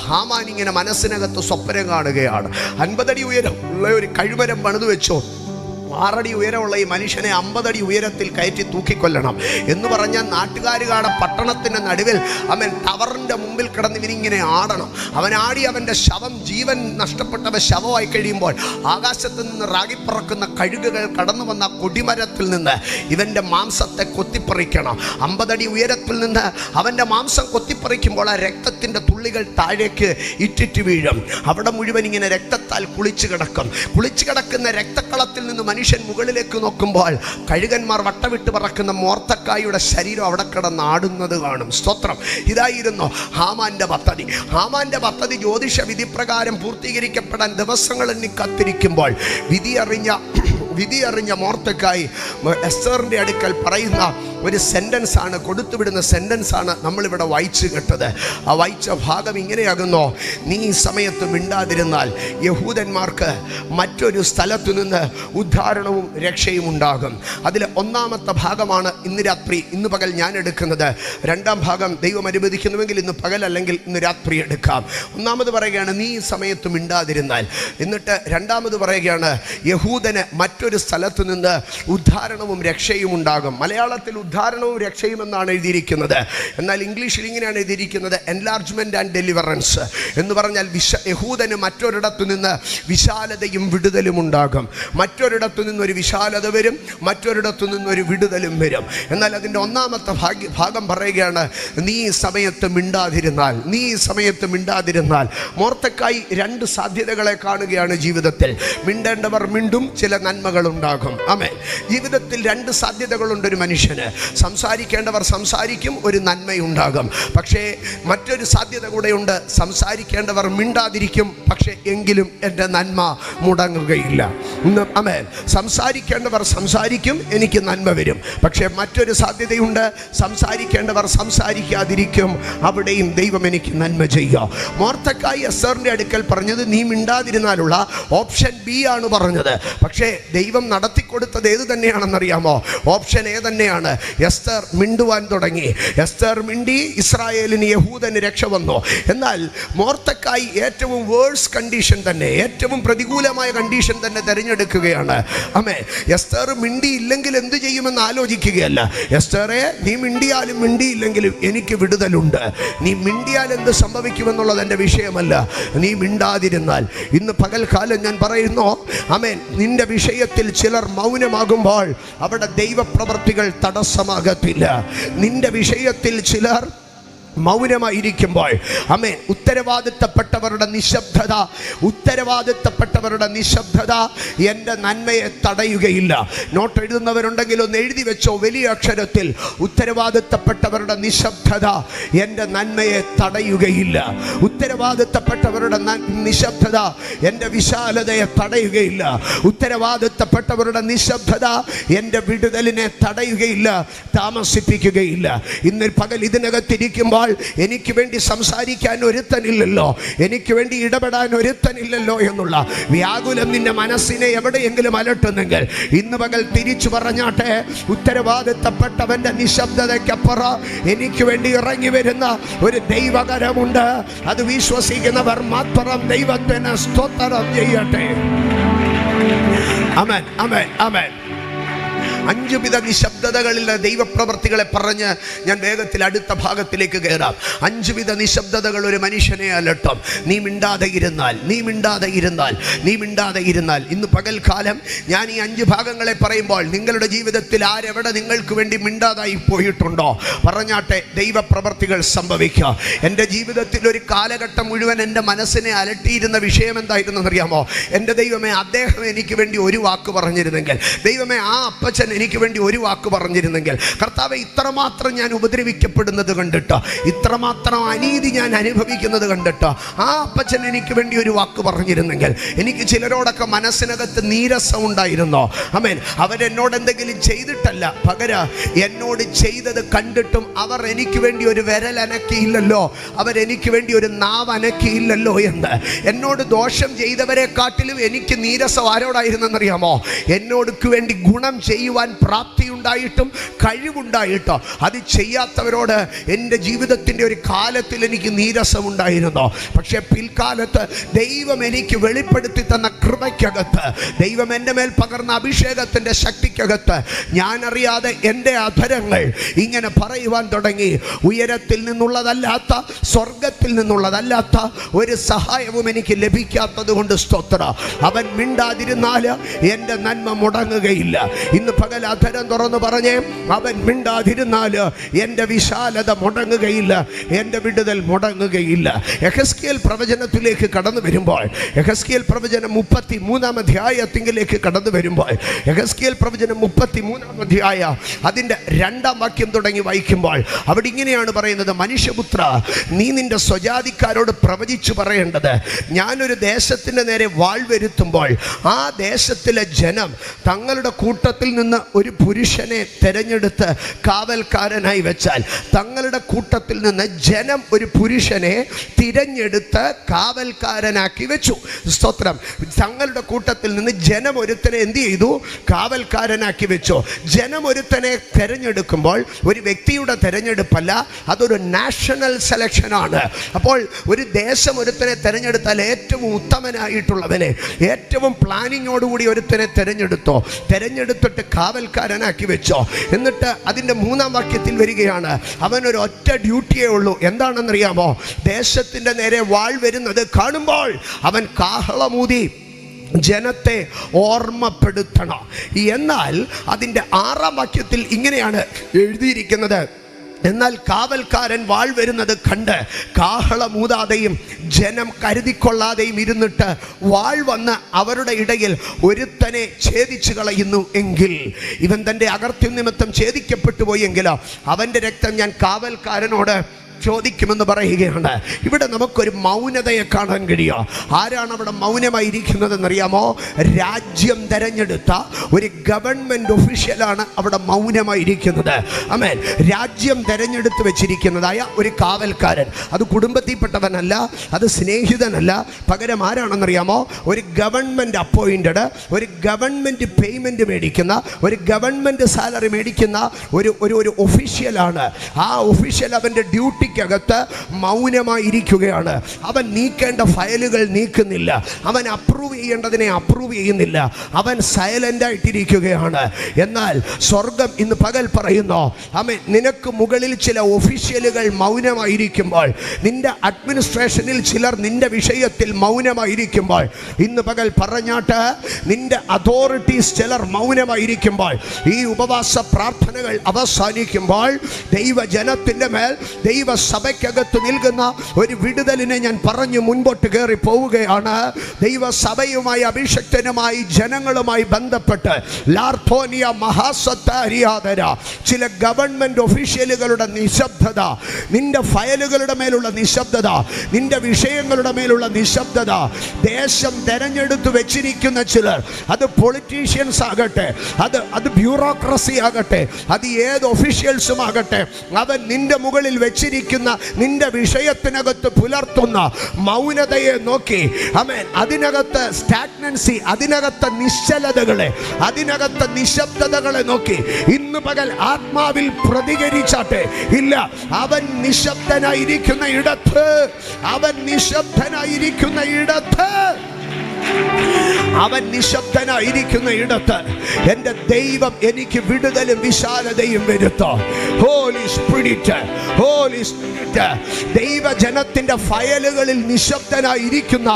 ഹാമാൻ ഇങ്ങനെ മനസ്സിനകത്ത് സ്വപ്നം കാണുകയാണ്. 50 അടി ഉയരം ഉള്ള ഒരു കഴുമരം പണിതു വെച്ചു. 6 അടി ഉയരമുള്ള ഈ മനുഷ്യനെ 50 അടി ഉയരത്തിൽ കയറ്റി തൂക്കിക്കൊല്ലണം എന്ന് പറഞ്ഞാൽ നാട്ടുകാർ കാണാൻ പട്ടണത്തിൻ്റെ നടുവിൽ അവൻ ടവറിൻ്റെ മുമ്പിൽ കിടന്ന് ഇവനിങ്ങനെ ആടണം. അവൻ ആടി അവൻ്റെ ശവം, ജീവൻ നഷ്ടപ്പെട്ടവ ശവമായി കഴിയുമ്പോൾ ആകാശത്ത് നിന്ന് റാഗിപ്പറക്കുന്ന കഴുകുകൾ കടന്നു വന്ന കൊടിമരത്തിൽ നിന്ന് ഇവൻ്റെ മാംസത്തെ കൊത്തിപ്പറിക്കണം. 50 അടി ഉയരത്തിൽ നിന്ന് അവൻ്റെ മാംസം കൊത്തിപ്പറിക്കുമ്പോൾ ആ രക്തത്തിൻ്റെ തുള്ളികൾ താഴേക്ക് ഇറ്റിറ്റ് വീഴും. അവിടെ മുഴുവൻ ഇങ്ങനെ രക്തത്താൽ കുളിച്ചു കിടക്കും. കുളിച്ചു കിടക്കുന്ന രക്തക്കളത്തിൽ നിന്ന് മനുഷ്യൻ മുകളിലേക്ക് നോക്കുമ്പോൾ കഴുകന്മാർ വട്ടവിട്ട് പറക്കുന്ന മൊർദെഖായിയുടെ ശരീരം അവിടെ കിടന്നാടുന്നത് കാണും. സ്തോത്രം. ഇതായിരുന്നു ഹാമാന്റെ പദ്ധതി. ഹാമാന്റെ പദ്ധതി ജ്യോതിഷ വിധിപ്രകാരം പൂർത്തീകരിക്കപ്പെടാൻ ദിവസങ്ങൾ എണ്ണി കാത്തിരിക്കുമ്പോൾ വിധിയറിഞ്ഞ മൊർദെഖായി എസ്തറിൻ്റെ അടുക്കൽ പറയുന്ന ഒരു സെൻറ്റൻസാണ്, കൊടുത്തുവിടുന്ന സെൻറ്റൻസാണ് നമ്മളിവിടെ വായിച്ചു കേട്ടത്. ആ വായിച്ച ഭാഗം ഇങ്ങനെയാകുന്നു, നീ ഈ സമയത്ത് മിണ്ടാതിരുന്നാൽ യഹൂദന്മാർക്ക് മറ്റൊരു സ്ഥലത്തു നിന്ന് ഉദ്ധാരണവും രക്ഷയും ഉണ്ടാകും. അതിൽ 1-ാമത്തെ ഭാഗമാണ് ഇന്ന് രാത്രി, ഇന്ന് പകൽ ഞാൻ എടുക്കുന്നത്. 2-ാം ഭാഗം ദൈവം അനുവദിക്കുന്നുവെങ്കിൽ ഇന്ന് പകൽ അല്ലെങ്കിൽ ഇന്ന് രാത്രി എടുക്കാം. 1-ാമത് പറയുകയാണ്, നീ ഈ സമയത്ത് മിണ്ടാതിരുന്നാൽ. എന്നിട്ട് 2-ാമത് പറയുകയാണ്, യഹൂദന് മറ്റൊരു സ്ഥലത്തു നിന്ന് ഉദ്ധാരണവും രക്ഷയും ഉണ്ടാകും. മലയാളത്തിൽ ഉദ്ധാരണവും രക്ഷയും എന്നാണ് എഴുതിയിരിക്കുന്നത്. എന്നാൽ ഇംഗ്ലീഷിൽ ഇങ്ങനെയാണ് എഴുതിയിരിക്കുന്നത്, എൻലാർജ്മെന്റ് ആൻഡ് ഡെലിവറൻസ് എന്ന് പറഞ്ഞാൽ യഹൂദന് മറ്റൊരിടത്തു നിന്ന് വിശാലതയും വിടുതലും ഉണ്ടാകും. മറ്റൊരിടത്തു നിന്നൊരു വിശാലത വരും, മറ്റൊരിടത്തു നിന്നൊരു വിടുതലും വരും. എന്നാൽ അതിൻ്റെ 1-ാമത്തെ ഭാഗം പറയുകയാണ്, നീ ഈ സമയത്ത് മിണ്ടാതിരുന്നാൽ. നീ ഈ സമയത്ത് മിണ്ടാതിരുന്നാൽ. മൊർദെഖായി 2 സാധ്യതകളെ കാണുകയാണ് ജീവിതത്തിൽ. മിണ്ടേണ്ടവർ മിണ്ടും, ചില നന്മകൾ ഉണ്ടാകും. ആമേൻ. ജീവിതത്തിൽ 2 സാധ്യതകളുണ്ട് ഒരു മനുഷ്യന്. സംസാരിക്കേണ്ടവർ സംസാരിക്കും, ഒരു നന്മയുണ്ടാകും. പക്ഷേ മറ്റൊരു സാധ്യത കൂടെയുണ്ട്. സംസാരിക്കേണ്ടവർ മിണ്ടാതിരിക്കും, പക്ഷേ എങ്കിലും എൻ്റെ നന്മ മുടങ്ങുകയില്ല. ആമേൻ. സംസാരിക്കേണ്ടവർ സംസാരിക്കും, എനിക്ക് നന്മ വരും. പക്ഷേ മറ്റൊരു സാധ്യതയുണ്ട്. സംസാരിക്കേണ്ടവർ സംസാരിക്കാതിരിക്കും, അവിടെയും ദൈവം എനിക്ക് നന്മ ചെയ്യുക. മൊർദെഖായി എസ്തറിൻ്റെ അടുക്കൽ പറഞ്ഞത് നീ മിണ്ടാതിരുന്നാലുള്ള ഓപ്ഷൻ ബി ആണ് പറഞ്ഞത്. പക്ഷേ ദൈവം നടത്തിക്കൊടുത്തത് ഏത് തന്നെയാണെന്നറിയാമോ? ഓപ്ഷൻ എ തന്നെയാണ്. എസ്തർ മിണ്ടുവാൻ തുടങ്ങി. എസ്തർ മിണ്ടി, ഇസ്രായേലിന്, യഹൂദന് രക്ഷ വന്നു. എന്നാൽ മൊർദെഖായി ഏറ്റവും വേഴ്സ് കണ്ടീഷൻ തന്നെ, ഏറ്റവും പ്രതികൂലമായ കണ്ടീഷൻ തന്നെ തിരഞ്ഞെടുക്കുകയാണ്. ആമേൻ. എസ്തർ മിണ്ടിയില്ലെങ്കിൽ എന്ത് ചെയ്യുമെന്ന് ആലോചിക്കുകയല്ല. എസ്തറെ, നീ മിണ്ടിയാലും മിണ്ടിയില്ലെങ്കിലും എനിക്ക് വിടുതലുണ്ട്. നീ മിണ്ടിയാൽ എന്ത് സംഭവിക്കുമെന്നുള്ളത് എൻ്റെ വിഷയമല്ല. നീ മിണ്ടാതിരുന്നാൽ, ഇന്ന് പകൽക്കാലം ഞാൻ പറയുന്നു, ആമേൻ, നിന്റെ വിഷയത്തിൽ ചിലർ മൗനമാകുമ്പോൾ അവിടെ ദൈവപ്രവൃത്തികൾ തടസ്സമാകത്തില്ല. നിന്റെ വിഷയത്തിൽ ചിലർ മൗനമായിരിക്കുമ്പോൾ, ആമേൻ, ഉത്തരവാദിത്തപ്പെട്ടവരുടെ നിശബ്ദത എൻ്റെ നന്മയെ തടയുകയില്ല. നോട്ട് എഴുതുന്നവരുണ്ടെങ്കിൽ ഒന്ന് എഴുതി വെച്ചോ, വലിയ അക്ഷരത്തിൽ, ഉത്തരവാദിത്തപ്പെട്ടവരുടെ നിശബ്ദത എൻ്റെ നന്മയെ തടയുകയില്ല. ഉത്തരവാദിത്തപ്പെട്ടവരുടെ നിശബ്ദത എൻ്റെ വിശാലതയെ തടയുകയില്ല. ഉത്തരവാദിത്തപ്പെട്ടവരുടെ നിശബ്ദത എൻ്റെ വിടുതലിനെ തടയുകയില്ല, താമസിപ്പിക്കുകയില്ല. ഇന്ന് പകൽ ഇതിനകത്തിരിക്കുമ്പോൾ എനിക്ക് വേണ്ടി സംസാരിക്കാൻ ഒരുത്തനില്ലല്ലോ, എനിക്ക് വേണ്ടി ഇടപെടാൻ ഒരുത്തനില്ലല്ലോ എന്നുള്ള വ്യാകുലം നിന്റെ മനസ്സിനെ എവിടെയെങ്കിലും അലട്ടുന്നെങ്കിൽ ഇന്ന് പകൽ തിരിച്ചു പറഞ്ഞാട്ടെ, ഉത്തരവാദിത്തപ്പെട്ടവന്റെ നിശബ്ദതയ്ക്കപ്പുറം എനിക്ക് വേണ്ടി ഇറങ്ങി വരുന്ന ഒരു ദൈവകരമുണ്ട്. അത് വിശ്വസിക്കുന്നവർ മാത്രം ദൈവത്തിന് സ്തോത്രം ചെയ്യട്ടെ. ആമേൻ, ആമേൻ, ആമേൻ. 5 വിധ നിശബ്ദതകളിലെ ദൈവപ്രവർത്തികളെ പറഞ്ഞ് ഞാൻ വേഗത്തിൽ അടുത്ത ഭാഗത്തിലേക്ക് കയറാം. 5 വിധ നിശബ്ദതകൾ ഒരു മനുഷ്യനെ അലട്ടും. നീ മിണ്ടാതെ ഇരുന്നാൽ. ഇന്ന് പകൽക്കാലം ഞാൻ ഈ 5 ഭാഗങ്ങളെ പറയുമ്പോൾ നിങ്ങളുടെ ജീവിതത്തിൽ ആരെവിടെ നിങ്ങൾക്ക് വേണ്ടി മിണ്ടാതായി പോയിട്ടുണ്ടോ പറഞ്ഞാട്ടെ, ദൈവപ്രവർത്തികൾ സംഭവിക്കുക. എൻ്റെ ജീവിതത്തിൽ ഒരു കാലഘട്ടം മുഴുവൻ എൻ്റെ മനസ്സിനെ അലട്ടിയിരുന്ന വിഷയം എന്തായിരുന്നു അറിയാമോ? എൻ്റെ ദൈവമേ, അദ്ദേഹം എനിക്ക് വേണ്ടി ഒരു വാക്ക് പറഞ്ഞിരുന്നെങ്കിൽ, ദൈവമേ, ആ അപ്പച്ചൻ എനിക്ക് വേണ്ടി ഒരു വാക്ക് പറഞ്ഞിരുന്നെങ്കിൽ, കർത്താവെ, ഇത്രമാത്രം ഞാൻ ഉപദ്രവിക്കപ്പെടുന്നത് കണ്ടിട്ടോ, ഇത്രമാത്രം അനീതി ഞാൻ അനുഭവിക്കുന്നത് കണ്ടിട്ടോ, ആ അപ്പച്ചൻ എനിക്ക് വേണ്ടി ഒരു വാക്ക് പറഞ്ഞിരുന്നെങ്കിൽ. എനിക്ക് ചിലരോടൊക്കെ മനസ്സിനകത്ത് നീരസം ഉണ്ടായിരുന്നോ? ആമേൻ. അവരെന്നോട് എന്തെങ്കിലും ചെയ്തിട്ടല്ല, പകരം എന്നോട് ചെയ്തത് കണ്ടിട്ടും അവർ എനിക്ക് വേണ്ടി ഒരു വിരൽ അനക്കിയില്ലല്ലോ, അവരെനിക്ക് വേണ്ടി ഒരു നാവ് അനക്കിയില്ലല്ലോ എന്ന്. എന്നോട് ദോഷം ചെയ്തവരെക്കാട്ടിലും എനിക്ക് നീരസം ആരോടായിരുന്നെന്നറിയാമോ? എന്നോടുക്ക് വേണ്ടി ഗുണം ചെയ്യുവാൻ പ്രാപ്തിയുണ്ടായിട്ടും കഴിവുണ്ടായിട്ടോ അത് ചെയ്യാത്തവരോട് എൻ്റെ ജീവിതത്തിൻ്റെ ഒരു കാലത്തിൽ എനിക്ക് നീരസമുണ്ടായിരുന്നു. പക്ഷേ പിൽക്കാലത്ത് ദൈവം എനിക്ക് വെളിപ്പെടുത്തി തന്ന കൃപയ്ക്കകത്ത്, ദൈവം എൻ്റെ മേൽ പകർന്ന അഭിഷേകത്തിൻ്റെ ശക്തിക്കകത്ത് ഞാൻ അറിയാതെ എൻ്റെ അധരങ്ങൾ ഇങ്ങനെ പറയുവാൻ തുടങ്ങി. ഉയരത്തിൽ നിന്നുള്ളതല്ലാത്ത, സ്വർഗത്തിൽ നിന്നുള്ളതല്ലാത്ത ഒരു സഹായവും എനിക്ക് ലഭിക്കാത്തത് കൊണ്ട് സ്തോത്രം. അവൻ മിണ്ടാതിരുന്നാൽ എൻ്റെ നന്മ മുടങ്ങുകയില്ല. ഇന്ന് പകൽ അധരം തുറന്ന് പറഞ്ഞേ, അവൻ മിണ്ടാതിരുന്നാൽ എൻ്റെ വിശാലത മുടങ്ങുകയില്ല, എൻ്റെ വിടുതൽ മുടങ്ങുകയില്ല. യെഹെസ്കേൽ പ്രവചനത്തിലേക്ക് കടന്നു വരുമ്പോൾ, യെഹെസ്കേൽ പ്രവചനം 33-ാം അധ്യായത്തിലേക്ക് കടന്നു വരുമ്പോൾ, യെഹെസ്കേൽ പ്രവചനം 33-ാം അധ്യായം അതിൻ്റെ 2-ാം വാക്യം തുടങ്ങി വായിക്കുമ്പോൾ അവിടെ ഇങ്ങനെയാണ് പറയുന്നത്: മനുഷ്യപുത്ര, നീ നിന്റെ സ്വജാതിക്കാരോട് പ്രവചിച്ചു പറയേണ്ടത്, ഞാനൊരു ദേശത്തിൻ്റെ നേരെ വാൾ വരുത്തുമ്പോൾ ആ ദേശത്തിലെ ജനം തങ്ങളുടെ കൂട്ടത്തിൽ നിന്ന് ഒരു പുരുഷനെ തെരഞ്ഞെടുത്ത് കാവൽക്കാരനായി വെച്ചാൽ, തങ്ങളുടെ കൂട്ടത്തിൽ നിന്ന് ജനം ഒരു പുരുഷനെ തിരഞ്ഞെടുത്ത് കാവൽക്കാരനാക്കി വെച്ചു. സ്തോത്രം. തങ്ങളുടെ കൂട്ടത്തിൽ നിന്ന് ജനം ഒരുത്തനെ എന്ത് ചെയ്തു? കാവൽക്കാരനാക്കി വെച്ചു. ജനം ഒരുത്തനെ തെരഞ്ഞെടുക്കുമ്പോൾ ഒരു വ്യക്തിയുടെ തെരഞ്ഞെടുപ്പല്ല, അതൊരു നാഷണൽ സെലക്ഷനാണ്. അപ്പോൾ ഒരു ദേശം ഒരുത്തനെ തെരഞ്ഞെടുത്താൽ ഏറ്റവും ഉത്തമനായിട്ടുള്ളവനെ, ഏറ്റവും പ്ലാനിങ്ങോടുകൂടി ഒരുത്തനെ തെരഞ്ഞെടുത്തിട്ട് കാവൽക്കാരനാക്കി വെച്ചോ. എന്നിട്ട് അതിൻ്റെ 3-ാം വാക്യത്തിൽ വരികയാണ്, അവനൊരു ഒറ്റ ഡ്യൂട്ടിയേ ഉള്ളൂ. എന്താണെന്നറിയാമോ? ദേശത്തിൻ്റെ നേരെ വാൾ വരുന്നത് കാണുമ്പോൾ അവൻ കാഹളമൂതി ജനത്തെ ഓർമ്മപ്പെടുത്തണം. എന്നാൽ അതിൻ്റെ 6-ാം വാക്യത്തിൽ ഇങ്ങനെയാണ് എഴുതിയിരിക്കുന്നത്: എന്നാൽ കാവൽക്കാരൻ വാൾ വരുന്നത് കണ്ട് കാഹളമൂതാതെയും ജനം കരുതിക്കൊള്ളാതെയും ഇരുന്നിട്ട് വാൾ വന്ന് അവരുടെ ഇടയിൽ ഒരുത്തനെ ഛേദിച്ചു കളയുന്നു എങ്കിൽ, ഇവൻ തൻ്റെ അകൃത്യം നിമിത്തം ഛേദിക്കപ്പെട്ടു പോയെങ്കിലോ അവൻ്റെ രക്തം ഞാൻ കാവൽക്കാരനോട് ചോദിക്കുമെന്ന് പറയുകയാണ്. ഇവിടെ നമുക്കൊരു മൗനതയെ കാണാൻ കഴിയുമോ? ആരാണ് അവിടെ മൗനമായിരിക്കുന്നതെന്നറിയാമോ? രാജ്യം തെരഞ്ഞെടുത്ത ഒരു ഗവൺമെൻറ് ഒഫീഷ്യലാണ് അവിടെ മൗനമായിരിക്കുന്നത്. ആമേൻ. രാജ്യം തെരഞ്ഞെടുത്ത് വെച്ചിരിക്കുന്നതായ ഒരു കാവൽക്കാരൻ, അത് കുടുംബത്തിൽപ്പെട്ടവനല്ല, അത് സ്നേഹിതനല്ല, പകരം ആരാണെന്നറിയാമോ? ഒരു ഗവൺമെൻറ് അപ്പോയിൻറ്റഡ്, ഒരു ഗവൺമെൻറ് പേയ്മെൻറ്റ് മേടിക്കുന്ന, ഒരു ഗവൺമെൻറ് സാലറി മേടിക്കുന്ന ഒരു ഒഫീഷ്യലാണ്. ആ ഒഫീഷ്യൽ അവൻ്റെ ഡ്യൂട്ടി കത്ത് മൗനമായിരിക്കുകയാണ്. അവൻ നീക്കേണ്ട ഫയലുകൾ നീക്കുന്നില്ല, അവൻ അപ്രൂവ് ചെയ്യേണ്ടതിനെ അപ്രൂവ് ചെയ്യുന്നില്ല, അവൻ സൈലന്റ് ആയിട്ടിരിക്കുകയാണ്. എന്നാൽ സ്വർഗം ഇന്ന് പകൽ പറയുന്നു, ആമേൻ, നിനക്ക് മുകളിൽ ചില ഒഫീഷ്യലുകൾ മൗനമായിരിക്കുമ്പോൾ, നിന്റെ അഡ്മിനിസ്ട്രേഷനിൽ ചിലർ നിന്റെ വിഷയത്തിൽ മൗനമായിരിക്കുമ്പോൾ, ഇന്ന് പകൽ പറഞ്ഞാട്ട് നിന്റെ അതോറിറ്റീസ് ചിലർ മൗനമായിരിക്കുമ്പോൾ, ഈ ഉപവാസ പ്രാർത്ഥനകൾ അവസാനിക്കുമ്പോൾ ദൈവജനത്തിൻ്റെ മേൽ ദൈവസഭയ്ക്കകത്ത് നിൽക്കുന്ന ഒരു വിടുതലിനെ ഞാൻ പറഞ്ഞു മുൻപോട്ട് കയറി പോവുകയാണ്. ദൈവസഭയുമായി അഭിഷക്തനുമായി ജനങ്ങളുമായി ബന്ധപ്പെട്ട് ലാർത്തോനിയ മഹാസത്താരിയാതര ചില ഗവൺമെൻറ് ഒഫീഷ്യലുകളുടെ നിശബ്ദത, നിന്റെ ഫയലുകളുടെ മേലുള്ള നിശബ്ദത, നിന്റെ വിഷയങ്ങളുടെ മേലുള്ള നിശബ്ദത, ദേശം തെരഞ്ഞെടുത്ത് വെച്ചിരിക്കുന്ന ചിലർ, അത് പൊളിറ്റീഷ്യൻസ് ആകട്ടെ, അത് ബ്യൂറോക്രസി ആകട്ടെ, അത് ഏത് ഒഫീഷ്യൽസും ആകട്ടെ, അവൻ നിന്റെ മുകളിൽ വെച്ചിരിക്കുന്ന നിന്റെ വിഷയത്തിനകത്ത് പുലർത്തുന്ന മൗനതയെ നോക്കി, ആമേൻ, അതിനകത്ത് സ്റ്റാഗ്നൻസി, അതിനകത്ത് നിശ്ചലതകളെ, അതിനകത്ത് നിശബ്ദതകളെ നോക്കി ഇന്ന് പകൽ ആത്മാവിൽ പ്രതികരിച്ചാട്ടെ. ഇല്ല, അവൻ നിശബ്ദനായിരിക്കുന്ന ഇടത്ത്, അവൻ നിശബ്ദനായിരിക്കുന്ന ഇടത്ത്, അവൻ നിശബ്ദനായിരിക്കുന്ന ഇടത്ത് എൻ്റെ ദൈവം എനിക്ക് വിടുതലും വിശാലതയും വരുത്തും. ഹോളി സ്പിരിറ്റ്, ഹോളി സ്പിരിറ്റ്, ദൈവജനത്തിൻ്റെ ഫയലുകളിൽ നിശബ്ദനായിരിക്കുന്ന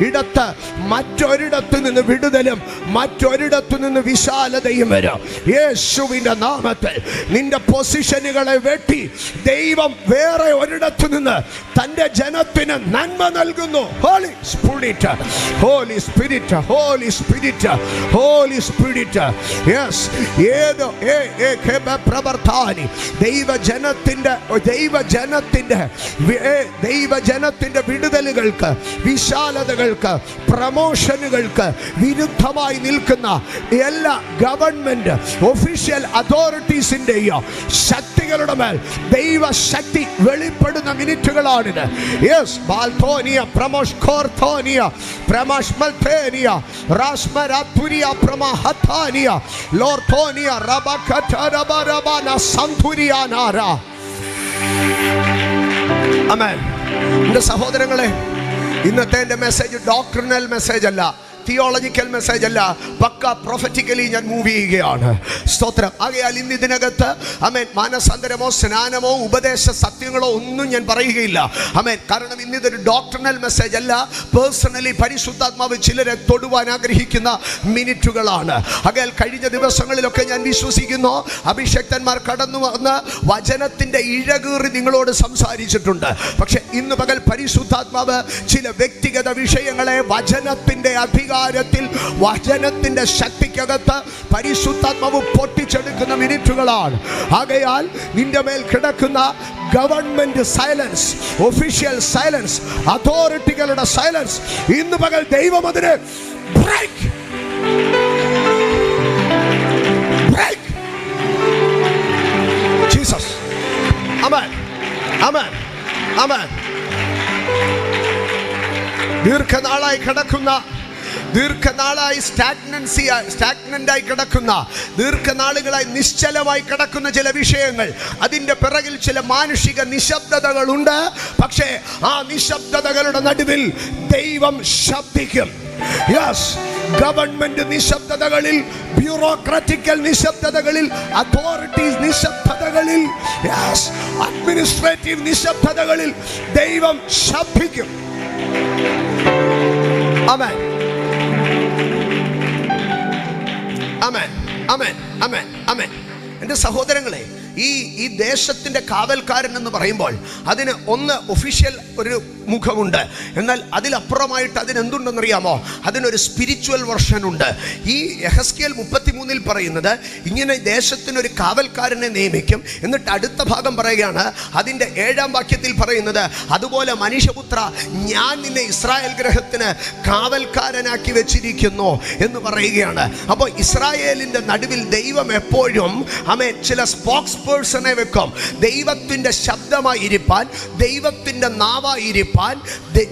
ഇടത്ത് മറ്റൊരിടത്തു നിന്ന് വിടുതലും മറ്റൊരിടത്തു നിന്ന് വിശാലതയും വരും. യേശുവിൻ്റെ നാമത്തിൽ നിന്റെ പൊസിഷനുകളെ വെട്ടി ദൈവം വേറെ ഒരിടത്തു നിന്ന് തൻ്റെ ജനത്തിന് നന്മ നൽകുന്നു. Holy spirit, holy spirit, holy spirit, holy spirit. Yes, പ്രവർത്താനി ദൈവജനത്തിൻ്റെ വിടുതലുകൾക്ക്, വിശാലതകൾക്ക്, പ്രമോഷനുകൾക്ക് വിരുദ്ധമായി നിൽക്കുന്ന എല്ലാ ഗവൺമെന്റ് ഒഫീഷ്യൽ അതോറിറ്റീസിൻ്റെയും ശക്തികളുടെ മേൽ ദൈവശക്തി വെളിപ്പെടുന്ന മിനിറ്റുകളാണിത്. യെസ്, ബാൽത്തോനിയ പ്രമോഷ്കോർത്തോനിയ പ്രമഷ്മൽത്തേനിയ റാസ്മരാതുരിയ പ്രമഹത്താനിയ ലോർത്തോനിയ റബകതരബരബന സന്തുരിയാനാര. ആമേൻ. എൻ്റെ സഹോദരങ്ങളെ, ഇന്നത്തെ എൻ്റെ മെസ്സേജ് ഡോക്ട്രിനൽ മെസ്സേജ് അല്ല, തിയോളജിക്കൽ മെസ്സേജ് അല്ല, പക്ക പ്രൊഫറ്റിക്കലി ഞാൻ മൂവ് ചെയ്യുകയാണ്. സ്തോത്രം. ആകയാൽ ഇന്ന് ഇതിനകത്ത് ആമേൻ മാനസാന്തരമോ സ്നാനമോ ഉപദേശ സത്യങ്ങളോ ഒന്നും ഞാൻ പറയുകയില്ല. ആമേൻ. കാരണം ഇന്ന് ഇതൊരു ഡോക്ട്രിനൽ മെസ്സേജ് അല്ല, പേഴ്സണലി പരിശുദ്ധാത്മാവ് ചിലരെ തൊടുവാൻ ആഗ്രഹിക്കുന്ന മിനിറ്റുകളാണ്. ആകയാൽ കഴിഞ്ഞ ദിവസങ്ങളിലൊക്കെ ഞാൻ വിശ്വസിക്കുന്നു അഭിഷക്തന്മാർ കടന്നു വന്ന് വചനത്തിൻ്റെ ഇഴകീറി നിങ്ങളോട് സംസാരിച്ചിട്ടുണ്ട്. പക്ഷെ ഇന്ന് പകൽ പരിശുദ്ധാത്മാവ് ചില വ്യക്തിഗത വിഷയങ്ങളെ വചനത്തിൻ്റെ അധികാരത്തിൽ, വചനത്തിന്റെ ശക്തിക്കകത്ത് പരിശുദ്ധാത്മാവ് പൊട്ടിച്ചെടുക്കുന്ന മിനിറ്റുകളാണ്. ആകയാൽ നിന്റെ മേൽ കിടക്കുന്ന ഗവൺമെന്റ് സൈലൻസ്, ഒഫീഷ്യൽ സൈലൻസ്, അതോറിറ്റികളുടെ സൈലൻസ്, ഇന്ന് പകൽ ദൈവം അതിനെ ബ്രേക്ക്. ജീസസ്. ആമേൻ, ആമേൻ, ആമേൻ. ദീർഘനാളായി സ്റ്റാഗ്നന്റായി കിടക്കുന്ന, ദീർഘനാളുകളായി നിശ്ചലമായി കിടക്കുന്ന ചില വിഷയങ്ങൾ, അതിൻ്റെ പിറകിൽ ചില മാനുഷിക നിശബ്ദതകളുണ്ട്. പക്ഷേ ആ നിശബ്ദതകളുടെ നടുവിൽ ദൈവം ശബ്ദിക്കും. യെസ്, ഗവൺമെന്റ് നിശബ്ദതകളിൽ, ബ്യൂറോക്രാറ്റിക്കൽ നിശബ്ദതകളിൽ, അതോറിറ്റീസ് നിശബ്ദതകളിൽ, യെസ്, അഡ്മിനിസ്ട്രേറ്റീവ് നിശബ്ദതകളിൽ ദൈവം ശബ്ദിക്കും. ആമേൻ, ആമേൻ, ആമേൻ, ആമേൻ, ആമേൻ. എൻ്റെ സഹോദരങ്ങളെ, ഈ ദേശത്തിൻ്റെ കാവൽക്കാരൻ എന്ന് പറയുമ്പോൾ അതിന് ഒന്ന് ഒഫീഷ്യൽ ഒരു മുഖമുണ്ട്. എന്നാൽ അതിലപ്പുറമായിട്ട് അതിനെന്തുണ്ടെന്നറിയാമോ? അതിനൊരു സ്പിരിച്വൽ വെർഷൻ ഉണ്ട്. ഈ യെഹെസ്കേൽ 33 പറയുന്നത് ഇങ്ങനെ ദേശത്തിനൊരു കാവൽക്കാരനെ നിയമിക്കും. എന്നിട്ട് അടുത്ത ഭാഗം പറയുകയാണ്, അതിൻ്റെ 7-ാം വാക്യത്തിൽ പറയുന്നത്, അതുപോലെ മനുഷ്യപുത്ര, ഞാൻ നിന്നെ ഇസ്രായേൽ ഗ്രഹത്തിന് കാവൽക്കാരനാക്കി വെച്ചിരിക്കുന്നു എന്ന് പറയുകയാണ്. അപ്പോൾ ഇസ്രായേലിൻ്റെ നടുവിൽ ദൈവം എപ്പോഴും ചില സ്പോക്സ് പേഴ്സണെ വെക്കും. ദൈവത്തിൻ്റെ ശബ്ദമായിരിക്കാൻ, ദൈവത്തിൻ്റെ നാവായിരിക്കാൻ,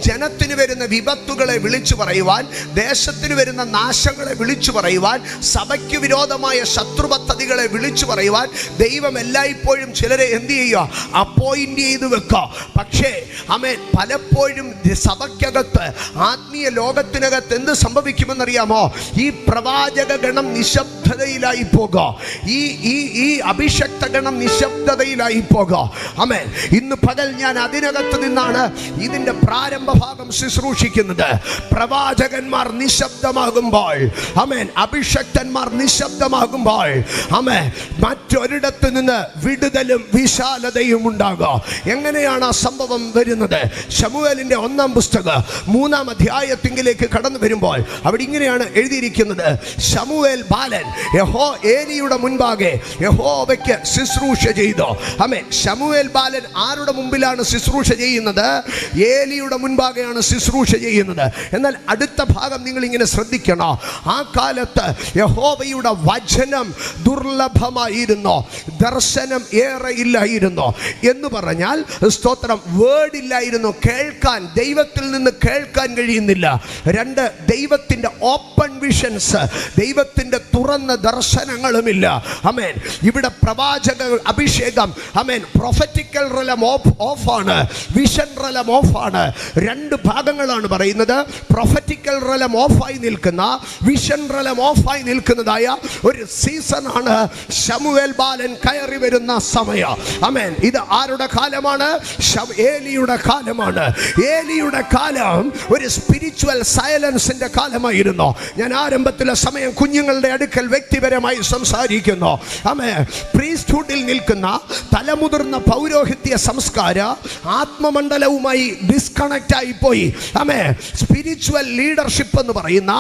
ജനത്തിന് വരുന്ന വിപത്തുകളെ വിളിച്ചു പറയുവാൻ, ദേശത്തിന് വരുന്ന നാശങ്ങളെ വിളിച്ചു പറയുവാൻ, സഭയ്ക്ക് വിരോധമായ ശത്രു പദ്ധതികളെ വിളിച്ചു പറയുവാൻ ദൈവം എല്ലായ്പ്പോഴും ചിലരെ എന്ത് ചെയ്യുക? അപ്പോയിന്റ് ചെയ്ത് വെക്കുക. പക്ഷേ പലപ്പോഴും സഭയ്ക്കകത്ത്, ആത്മീയ ലോകത്തിനകത്ത് എന്ത് സംഭവിക്കുമെന്നറിയാമോ? ഈ പ്രവാചക ഗണം നിശബ്ദതയിലായി പോകുക. ഈ അഭിഷക്ത ഗണം നിശബ്ദതയിലായി പോകുക. ഇന്ന് പകൽ ഞാൻ അതിനകത്ത് നിന്നാണ് ഇതിന്റെ പ്രാരംഭ ഭാഗം ശുശ്രൂഷിക്കുന്നത്. പ്രവാചകന്മാർ നിശബ്ദമാകുമ്പോൾ, അഭിഷക്തന്മാർ നിശബ്ദമാകുമ്പോൾ, മറ്റൊരിടത്ത് നിന്ന് വിടുതലും വിശാലതയും ഉണ്ടാകുക. എങ്ങനെയാണ് ആ സംഭവം വരുന്നത്? ശമൂവേലിന്റെ 1-ാം പുസ്തകം 3-ാം അധ്യായത്തിലേക്ക് കടന്നു വരുമ്പോൾ അവിടെ ഇങ്ങനെയാണ് എഴുതിയിരിക്കുന്നത്. ശമൂവേൽ ബാലൻ ഏലിയുടെ മുൻപാകെ യഹോവയ്ക്ക് ശുശ്രൂഷ ചെയ്തു. ശമൂവേൽ ബാലൻ ആരുടെ മുമ്പിലാണ് ശുശ്രൂഷ ചെയ്യുന്നത്? ഏലിയുടെ മുൻപാകെയാണ് ശുശ്രൂഷ ചെയ്യുന്നത്. എന്നാൽ അടുത്ത ഭാഗം നിങ്ങൾ ഇങ്ങനെ ശ്രദ്ധിക്കണം. ആ കാലത്ത് യഹോവയുടെ വചനം ദുർലഭമായിരുന്നു, ദർശനം ഏറെ ഇല്ലായിരുന്നു. എന്ന് പറഞ്ഞാൽ സ്തോത്രം, വേർഡ് ഇല്ലായിരുന്നു, കേൾക്കാൻ, ദൈവത്തിൽ നിന്ന് കേൾക്കാൻ കഴിയുന്നില്ല. 2, ദൈവത്തിൻ്റെ ഓപ്പൺ വിഷൻസ്, ദൈവത്തിൻ്റെ തുറന്ന ദർശനങ്ങളുമില്ല. ഇവിടെ പ്രവാചക അഭിഷേകം, പ്രൊഫറ്റിക്കൽ റലം ഓഫ് ആണ്, വിഷൻ റലം ഓഫ് ആണ്. 2 ഭാഗങ്ങളാണ് പറയുന്നത്. പ്രൊഫറ്റിക്കൽ റലം ഓഫായി നിൽക്കുന്ന, വിഷൻ റലം ഓഫായി നിൽക്കുന്നതായ ഒരു സീസൺ ആണ് ശമൂവേൽ ബാലൻ കയറി വരുന്ന സമയം. ഇത് ആരുടെ കാലമാണ്? ഏലിയുടെ കാലമാണ്. ഏലിയുടെ കാലം ഒരു സ്പിരിച്വൽ സൈലൻസിന്റെ കാലമായിരുന്നു. ഞാൻ ആരംഭത്തിലെ സമയം കുഞ്ഞുങ്ങളുടെ അടുക്കൽ വ്യക്തിപരമായി സംസാരിക്കുന്നു. പ്രീസ്റ്റ്ഹുഡിൽ നിൽക്കുന്ന തലമുതിർന്ന പൗരോഹിത്യ സംസ്കാര ആത്മമണ്ഡലവുമായി ഡിസ്കണക്റ്റ് ആയിപ്പോയി. സ്പിരിച്വൽ ലീഡർഷിപ്പ് എന്ന് പറയുന്ന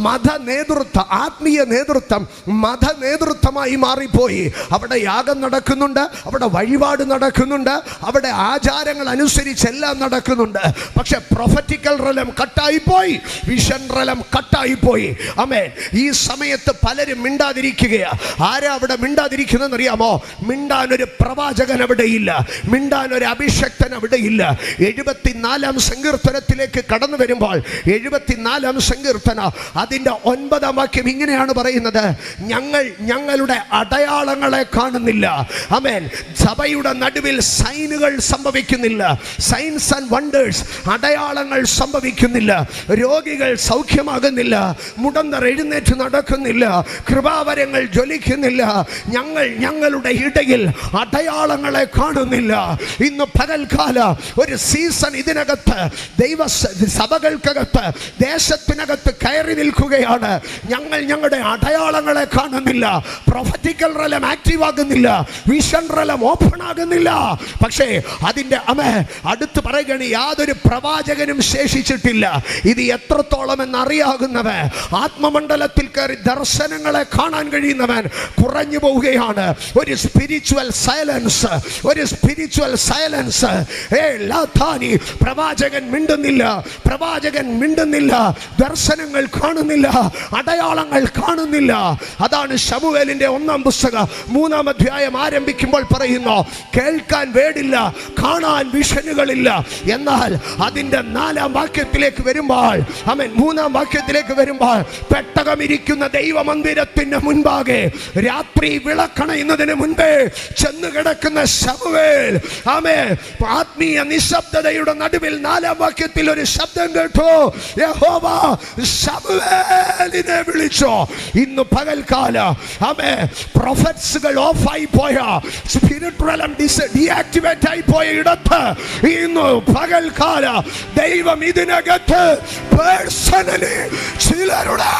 മത നേതൃത്വം, ആത്മീയ നേതൃത്വം മത നേതൃത്വമായി മാറിപ്പോയി. അവിടെ യാഗം നടക്കുന്നുണ്ട്, അവിടെ വഴിപാട് നടക്കുന്നുണ്ട്, അവിടെ ആചാരങ്ങൾ അനുസരിച്ചെല്ലാം നടക്കുന്നുണ്ട്. പക്ഷെ പ്രൊഫറ്റിക്കൽ റലം കട്ടായിപ്പോയി, വിഷൻ റലം കട്ടായിപ്പോയി. ഈ സമയത്ത് പലരും മിണ്ടാതിരിക്കുകയാ. ആരാ അവിടെ മിണ്ടാതിരിക്കുന്നതെന്ന് അറിയാമോ? മിണ്ടാൻ ഒരു പ്രവാചകൻ അവിടെ ഇല്ല, മിണ്ടാൻ ഒരു അഭിഷക്തൻ അവിടെ ഇല്ല. 74-ാം സങ്കീർത്തനത്തിലേക്ക് കടന്നു വരുമ്പോൾ 74-ാം സങ്കീർത്തന അതിൻ്റെ 9-ാം വാക്യം ഇങ്ങനെയാണ് പറയുന്നത്: ഞങ്ങളുടെ അടയാളങ്ങളെ കാണുന്നില്ല. സഭയുടെ നടുവിൽ സൈനുകൾ സംഭവിക്കുന്നില്ല, സൈൻസ് ആൻഡ് വണ്ടേഴ്സ്, അടയാളങ്ങൾ സംഭവിക്കുന്നില്ല, രോഗികൾ സൗഖ്യമാകുന്നില്ല, മുടന്തർ എഴുന്നേറ്റ് നടക്കുന്നില്ല, കൃപാവരങ്ങൾ ജ്വലിക്കുന്നില്ല. ഞങ്ങളുടെ ഇടയിൽ അടയാളങ്ങളെ കാണുന്നില്ല. ഇന്ന് പകൽക്കാല ഒരു സീസൺ ഇതിനകത്ത് ദൈവ സഭകൾക്കകത്ത്, ദേശത്തിനകത്ത് കയറി നിൽക്കുകയാണ്. ഞങ്ങളുടെ അടയാളങ്ങളെ കാണുന്നില്ല, പ്രൊഫറ്റിക്കൽ റലം ആക്റ്റീവ് ആകുന്നില്ല, വിഷൻ റലം ഓപ്പൺ ആകുന്നില്ല. പക്ഷേ അതിൻ്റെ അടുത്ത് പറയുകയാണ്, യാതൊരു പ്രവാചകനും ശേഷിച്ചിട്ടില്ല. ഇത് എത്രത്തോളം എന്നറിയാകുന്നവൻ, ആത്മമണ്ഡലത്തിൽ കയറി ദർശനങ്ങളെ കാണാൻ കഴിയുന്നവൻ കുറഞ്ഞു പോവുകയാണ്. ഒരു സ്പിരിച്വൽ സൈലൻസ്, ഒരു സ്പിരിച്വൽ സൈലൻസ്. പ്രവാചകൻ മിണ്ടുന്നില്ല, പ്രവാചകൻ മിണ്ടുന്നില്ല, ദർശനങ്ങൾ കാണുന്നില്ല, അടയാളങ്ങൾ കാണുന്നില്ല. അതാണ് ശമൂവേലിന്റെ 1-ാം പുസ്തകം 3-ാം അധ്യായം ആരംഭിക്കുമ്പോൾ പറയുന്നു, കേൾക്കാൻ വേടില്ല, കാണാൻ വിഷനുകളില്ല. എന്നാൽ അതിൻ്റെ 4-ാം വാക്യത്തിലേക്ക് വരുമ്പോൾ, 3-ാം വാക്യത്തിലേക്ക് വരുമ്പോൾ, പെട്ടകമിരിക്കുന്ന ദൈവമന്ദിരത്തിന്റെ മുൻപാകെ രാത്രി വിളക്കണയുന്നതിന് മുൻപേ ചെന്ന് കിടക്കുന്ന ശമൂവേൽ, ആത്മീയ നിശബ്ദതയുടെ നടുവിൽ 4-ാം വാക്യത്തിൽ ഒരു ശബ്ദം കേട്ടു: യഹോവ ശമൂവേലിനെ വിളിച്ചു. ഇന്ന് പകൽക്കാല പ്രൊഫറ്റ്സുകൾ ഓഫായി പോയ, സ്പിരിച്വൽ ഡീആക്ടിവേറ്റ് ആയി പോയ ഇടത്ത് ഇന്ന് പകൽക്കാല ദൈവം ഇതിനകത്ത് പേഴ്സണലി ചിലരുടെ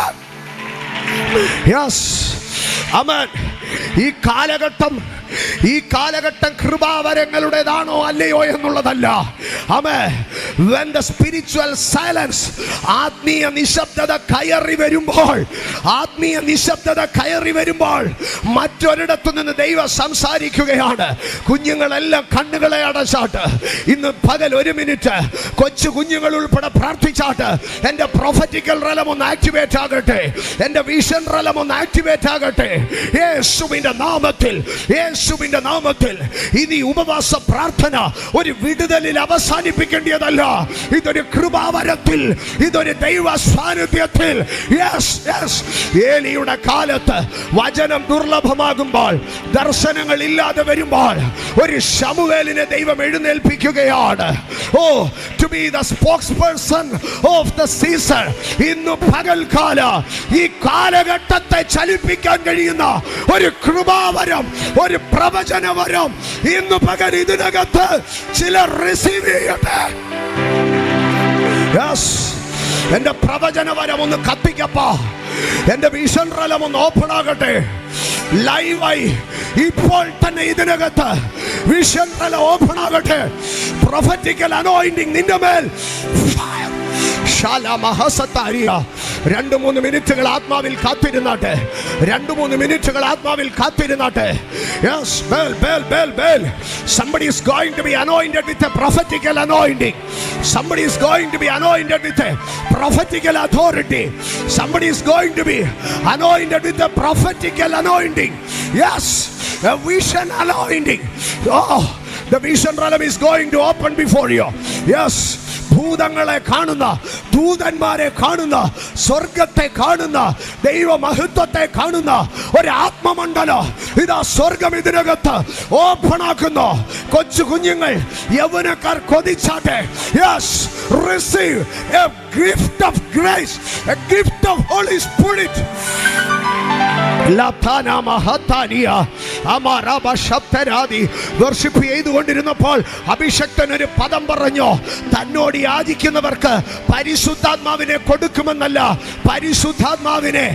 ഈ കാലഘട്ടം ഈ കാലഘട്ടം കൃപാവരങ്ങളുടേതാണോ അല്ലയോ എന്നുള്ളതല്ല. ആമേൻ. When the spiritual silence, ആത്മീയ നിശബ്ദത കയറി വരുമ്പോൾ, ആത്മീയ നിശബ്ദത കയറി വരുമ്പോൾ മറ്റൊരിടത്തു നിന്ന് ദൈവം സംസാരിക്കുകയാണ്. കുഞ്ഞുങ്ങളെല്ലാം കണ്ണുകളെ അടച്ചാട്ട് ഇന്ന് പകൽ 1 മിനിറ്റ് കൊച്ചു കുഞ്ഞുങ്ങൾ ഉൾപ്പെടെ പ്രാർത്ഥിച്ചാട്ട് എൻ്റെ പ്രൊഫറ്റിക്കൽ റലം ഒന്ന് ആക്ടിവേറ്റ് ആകട്ടെ, എൻ്റെ വിഷൻ റലം ഒന്ന് ആക്ടിവേറ്റ് ആകട്ടെ. യേശുവിൻ്റെ നാമത്തിൽ, യേശുവിൻ്റെ നാമത്തിൽ. ഇനി ഉപവാസ പ്രാർത്ഥന ഒരു വിടുതലിൽ അവസാനിപ്പിക്കേണ്ടതല്ല. ഇതൊരു കൃപാവരത്തിൽ, ഇതൊരു ദൈവ സാന്നിധ്യത്തിൽ. ഏലിയുടെ കാലത്ത് വചനം ദുർലഭമാകുമ്പോൾ, ദർശനങ്ങൾ ഇല്ലാതെ വരുമ്പോൾ ഒരു ശമൂവേലിനെ ദൈവം എഴുന്നേൽപ്പിക്കുകയാണ്. To be the spokesperson of the season. ഇന്ന് പകൽക്കാല ഈ കാലഘട്ടത്തെ ചലിപ്പിക്കാൻ കഴിയുന്ന ഒരു കൃപാവരം, ഒരു പ്രവചനവരം ഇന്ന് പകൽ ഇതിനകത്ത് ചിലർ റിസീവ് ചെയ്യട്ടെ. എന്റെ പ്രവചനവരം ഒന്ന് കത്തിക്കപ്പാ, എന്റെ വിഷൻ റലം ഒന്ന് ഓപ്പൺ ആകട്ടെ. ലൈവായി ഇപ്പോൾ തന്നെ ഇതിനകത്ത് വിഷൻ റലം ഓപ്പൺ ആകട്ടെ. പ്രൊഫറ്റിക്കൽ അനോയിന്റിംഗ് നിന്റെ മേൽ. 2-3 മിനിറ്റുകൾ ആത്മാവിൽ കാത്തിരുന്നാട്ടെ. 2-3 മിനിറ്റുകൾ ആത്മാവിൽ കാത്തിരുന്നാട്ടെ. Yes, bell. Somebody is going to be anointed with a prophetical anointing. Somebody is going to be anointed with a prophetical authority. Somebody is going to be anointed with a prophetical anointing. Yes, a vision anointing. The vision realm is going to open before you. Yes. ഭൂതങ്ങളെ കാണുന്ന, ദൂതന്മാരെ കാണുന്ന, സ്വർഗത്തെ കാണുന്ന, ദൈവമഹത്വത്തെ കാണുന്ന ഒരു ആത്മമണ്ഡലം ഇതാ സ്വർഗം ഇതിനകത്ത് ഓപ്പൺ ആക്കുന്നു. കൊച്ചു കുഞ്ഞുങ്ങൾ, യൗവനക്കാർ കൊതിച്ചാട്ടെ. Yes, receive a gift of grace, a gift of holy spirit. Worship ചെയ്തുകൊണ്ടിരുന്നപ്പോൾ അഭിഷക്തൻ ഒരു പദം പറഞ്ഞു. തന്നോട് യാചിക്കുന്നവർക്ക് പരിശുദ്ധാത്മാവിനെ കൊടുക്കുമെന്നല്ല, പരിശുദ്ധാത്മാവിനെ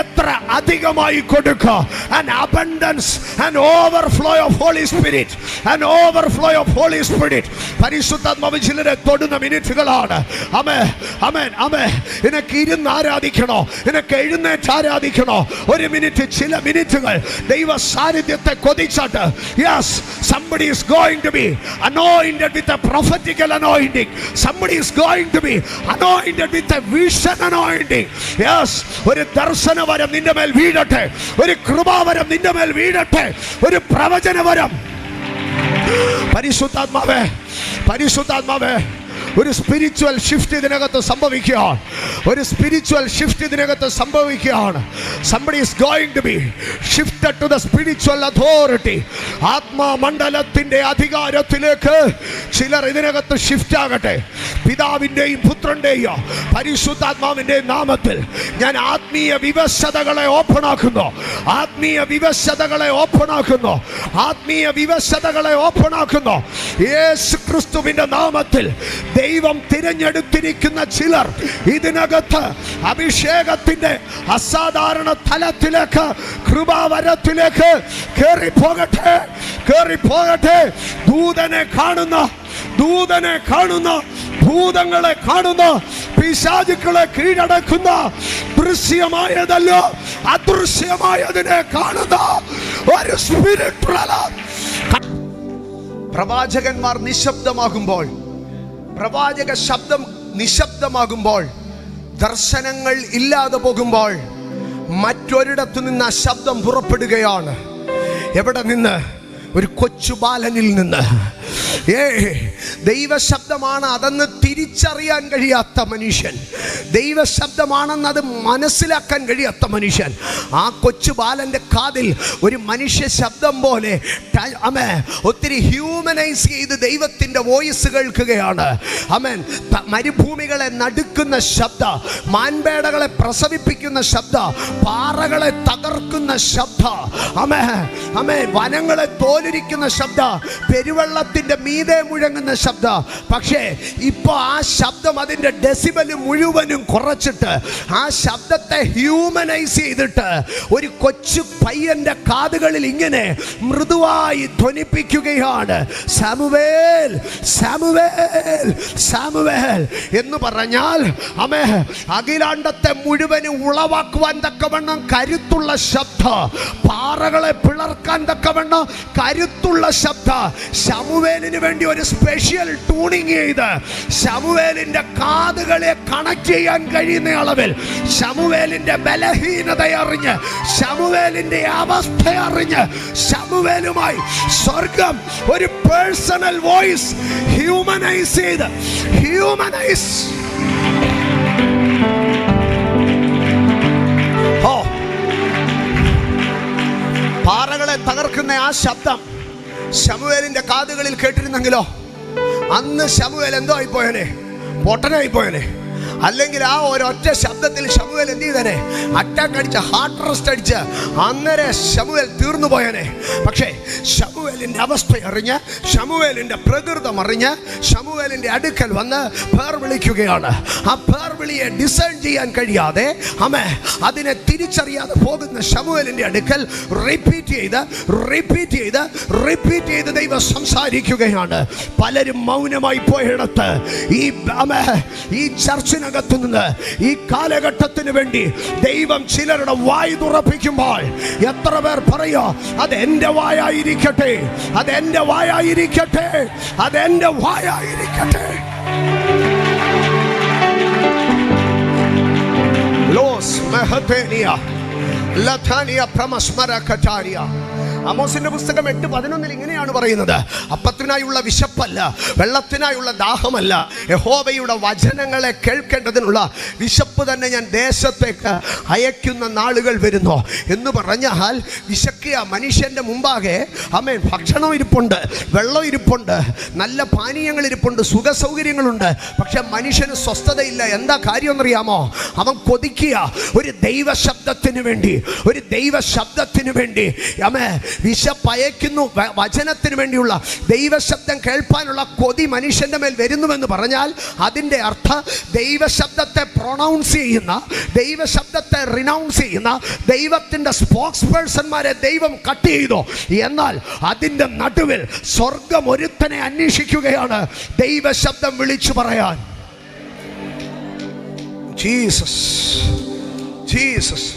എത്ര അധികമായി കൊടുക്കുക. An abundance, an overflow of Holy Spirit, an overflow of Holy Spirit. പരിശുദ്ധാത്മാവ് ചിലരെ തൊടുന്ന മിനിറ്റുകളാണ്. ആമേൻ, ആമേൻ, ആമേൻ. നിനക്ക് ഇരുന്ന് ആരാധിക്കണോ, നിനക്ക് എഴുന്നേറ്റ് ആരാധിക്കണോ? 1 മിനിറ്റ്, ചില മിനിറ്റുകൾ ദൈവ സാന്നിധ്യത്തെ കൊതിച്ചാട്ട്. Yes, somebody is going to be anointed with a prophetical anointing. Somebody is going to be anointed with a vision anointing. Yes, ഒരു ദർശനവരം നിന്റെ മേൽ വീഴട്ടെ, ഒരു കൃപാവരം നിന്റെ മേൽ വീഴട്ടെ, ഒരു പ്രവചനവരം. പരിശുദ്ധാത്മാവേ, പരിശുദ്ധാത്മാവേ, ഒരു സ്പിരിച്വൽ ഷിഫ്റ്റ് ഇതിനകത്ത് സംഭവിക്കുകയാണ്. ഒരു സ്പിരിച്വൽ ഷിഫ്റ്റ് ഇതിനകത്ത് സംഭവിക്കുകയാണ്. Somebody is going to be shifted to the spiritual authority. ആത്മമണ്ഡലത്തിന്റെ അധികാരത്തിലേക്ക് ചിലർ ഇതിനകത്ത് ഷിഫ്റ്റ് ആകട്ടെ. പിതാവിൻ്റെയും പുത്രൻ്റെയും പരിശുദ്ധാത്മാവിൻ്റെയും നാമത്തിൽ ഞാൻ ആത്മീയ വിവശതകളെ ഓപ്പൺ ആക്കുന്നു. ആത്മീയ വിവശതകളെ ഓപ്പൺ ആക്കുന്നു. ആത്മീയ വിവശതകളെ ഓപ്പൺ ആക്കുന്നു. യേശു ക്രിസ്തുവിന്റെ നാമത്തിൽ ദൈവം തിരഞ്ഞെടുത്തിരിക്കുന്ന ചിലർ ഇതിനകത്ത് അഭിഷേകത്തിന്റെ അസാധാരണ തലത്തിലേക്ക്, കൃപാവരത്തിലേക്ക് കേറിപ്പോകട്ടെ, കേറിപ്പോകട്ടെ. ദൂതനെ കാണുന്ന, ദൂതനെ കാണുന്ന, ഭൂതങ്ങളെ കാണുന്ന, പിശാചുക്കളെ കീഴടക്കുന്ന, ദൃശ്യമായതല്ല അദൃശ്യമായതിനെ കാണുന്ന ഒരു സ്പിരിറ്റ്. പ്രവാചകന്മാർ നിശബ്ദമാകുമ്പോൾ, പ്രവാചക ശബ്ദം നിശബ്ദമാകുമ്പോൾ, ദർശനങ്ങൾ ഇല്ലാതെ പോകുമ്പോൾ മറ്റൊരിടത്തു നിന്ന് ആ ശബ്ദം പുറപ്പെടുകയാണ്. എവിടെ നിന്ന്? ഒരു കൊച്ചു ബാലനിൽ നിന്ന്. ദൈവശബ്ദമാണ് അതെന്ന് തിരിച്ചറിയാൻ കഴിയാത്ത മനുഷ്യൻ, ദൈവശബ്ദമാണെന്ന് അത് മനസ്സിലാക്കാൻ കഴിയാത്ത മനുഷ്യൻ, ആ കൊച്ചു ബാലന്റെ കാതിൽ ഒരു മനുഷ്യ ശബ്ദം പോലെ ഒത്തിരി ഹ്യൂമനൈസ് ചെയ്ത് ദൈവത്തിന്റെ വോയിസ് കേൾക്കുകയാണ്. ആമേൻ. മരുഭൂമികളെ നടുക്കുന്ന ശബ്ദ, മാൻപേടകളെ പ്രസവിപ്പിക്കുന്ന ശബ്ദ, പാറകളെ തകർക്കുന്ന ശബ്ദ, ആമേൻ, ആമേൻ, വനങ്ങളെ തോൽ പോലിരിക്കുന്ന ശബ്ദ, പെരുവെള്ളത്തിന്റെ മീതെ മുഴങ്ങുന്ന ശബ്ദ. പക്ഷേ ഇപ്പൊ ആ ശബ്ദം അതിന്റെ ഡെസിബല് മുഴുവനും കുറച്ചിട്ട് ആ ശബ്ദത്തെ ഹ്യൂമനൈസ് ചെയ്തിട്ട് ഒരു കൊച്ചു പയ്യന്റെ കാതുകളിൽ ഇങ്ങനെ മൃദുവായി ധ്വനിപ്പിക്കുകയാണ്, സാമുവേൽ സാമുവേൽ സാമുവേൽ എന്ന് പറഞ്ഞാൽ അമേ അഖിലാണ്ടത്തെ മുഴുവനും ഉളവാക്കുവാൻ തക്കവണ്ണം കരുത്തുള്ള ശബ്ദ, പാറകളെ പിളർക്കാൻ തക്കവണ്ണം കരുത്തുള്ള ശബ്ദ. ശമൂവേലിന് വേണ്ടി ഒരു സ്പെഷ്യൽ ട്യൂണിങ് ചെയ്ത് ശമൂവേലിന്റെ കാതുകളെ കണക്ട് ചെയ്യാൻ കഴിയുന്ന അളവിൽ ശമൂവേലിന്റെ ബലഹീനത അറിഞ്ഞ്, ശമൂവേലിന്റെ അവസ്ഥ അറിഞ്ഞ്, ശമൂവേലുമായി സ്വർഗം ഒരു പേഴ്സണൽ വോയിസ് ഹ്യൂമനൈസ് ചെയ്ത് ഹ്യൂമനൈസ്. പാറകളെ തകർക്കുന്ന ആ ശബ്ദം ശമൂവേലിന്റെ കാതുകളിൽ കേട്ടിരുന്നെങ്കിലോ അന്ന് ശമൂവേൽ എന്തോ ആയിപ്പോയനെ, പൊട്ടനായിപ്പോയനെ. അല്ലെങ്കിൽ ആ ഒരൊറ്റ ശബ്ദത്തിൽ ശമൂവേൽ എന്ത് ചെയ്തേനെ, അറ്റാക്ക് അടിച്ച് ഹാർട്ട് അറസ്റ്റ് അടിച്ച് അന്നേരം ശമൂവേൽ തീർന്നു പോയനെ. പക്ഷേ ശമൂവേലിന്റെ അവസ്ഥ അറിഞ്ഞ്, ശമൂവേലിന്റെ പ്രകൃതം അറിഞ്ഞ് ശമൂവേലിന്റെ അടുക്കൽ വന്ന് പേർ വിളിക്കുകയാണ്. ആ പേർ വിളിയെ ഡിസേൺ ചെയ്യാൻ കഴിയാതെ അതിനെ തിരിച്ചറിയാതെ പോകുന്ന ശമൂവേലിന്റെ അടുക്കൽ റിപ്പീറ്റ് ചെയ്ത് ദൈവം സംസാരിക്കുകയാണ്. പലരും മൗനമായി പോയിടത്ത് ഈ ചർച്ചിനകത്തു നിന്ന് ഈ കാലഘട്ടത്തിന് വേണ്ടി ദൈവം ചിലരുടെ വായ് തുറപ്പിക്കുമ്പോൾ എത്ര പേർ പറയോ, അതെന്റെ വായായിരിക്കട്ടെ, അതെന്റെ വായായിരിക്കട്ടെ, അതെന്റെ വായായിരിക്കട്ടെ. ലോസ് മെഹതേനിയ ലഥാനിയ പ്രമസ്മര കറ്റാരിയ. ആമോസിന്റെ പുസ്തകം 8:11 ഇങ്ങനെയാണ് പറയുന്നത്, അപ്പത്തിനായുള്ള വിശപ്പല്ല, വെള്ളത്തിനായുള്ള ദാഹമല്ല, യഹോവയുടെ വചനങ്ങളെ കേൾക്കേണ്ടതിനുള്ള വിശപ്പ് തന്നെ ഞാൻ ദേശത്തേക്ക് അയക്കുന്ന നാളുകൾ വരുന്നു എന്ന് പറഞ്ഞാൽ വിശക്കുക. മനുഷ്യന്റെ മുമ്പാകെ ഭക്ഷണം ഇരിപ്പുണ്ട്, വെള്ളം ഇരിപ്പുണ്ട്, നല്ല പാനീയങ്ങൾ ഇരിപ്പുണ്ട്, സുഖ സൗകര്യങ്ങളുണ്ട്. പക്ഷെ മനുഷ്യന് സ്വസ്ഥതയില്ല. എന്താ കാര്യം എന്നറിയാമോ? അവൻ കൊതിക്കുക ഒരു ദൈവശബ്ദത്തിന് വേണ്ടി, ഒരു ദൈവശബ്ദത്തിന് വേണ്ടി. വിശപ്പയക്കുന്നു. വചനത്തിന് വേണ്ടിയുള്ള ദൈവശബ്ദം കേൾപ്പാനുള്ള കൊതി മനുഷ്യന്റെ മേൽ വരുന്നുവെന്ന് പറഞ്ഞാൽ അതിൻ്റെ അർത്ഥം ദൈവശബ്ദത്തെ പ്രൊണൗൺസ് ചെയ്യുന്ന, ദൈവശബ്ദത്തെ റിനൗൺസ് ചെയ്യുന്ന ദൈവത്തിൻ്റെ സ്പോക്സ് പേഴ്സൺമാരെ ദൈവം കട്ട് ചെയ്തു. എന്നാൽ അതിൻ്റെ നടുവിൽ സ്വർഗം ഒരുത്തനെ അന്വേഷിക്കുകയാണ് ദൈവശബ്ദം വിളിച്ചു പറയാൻ. Jesus Jesus.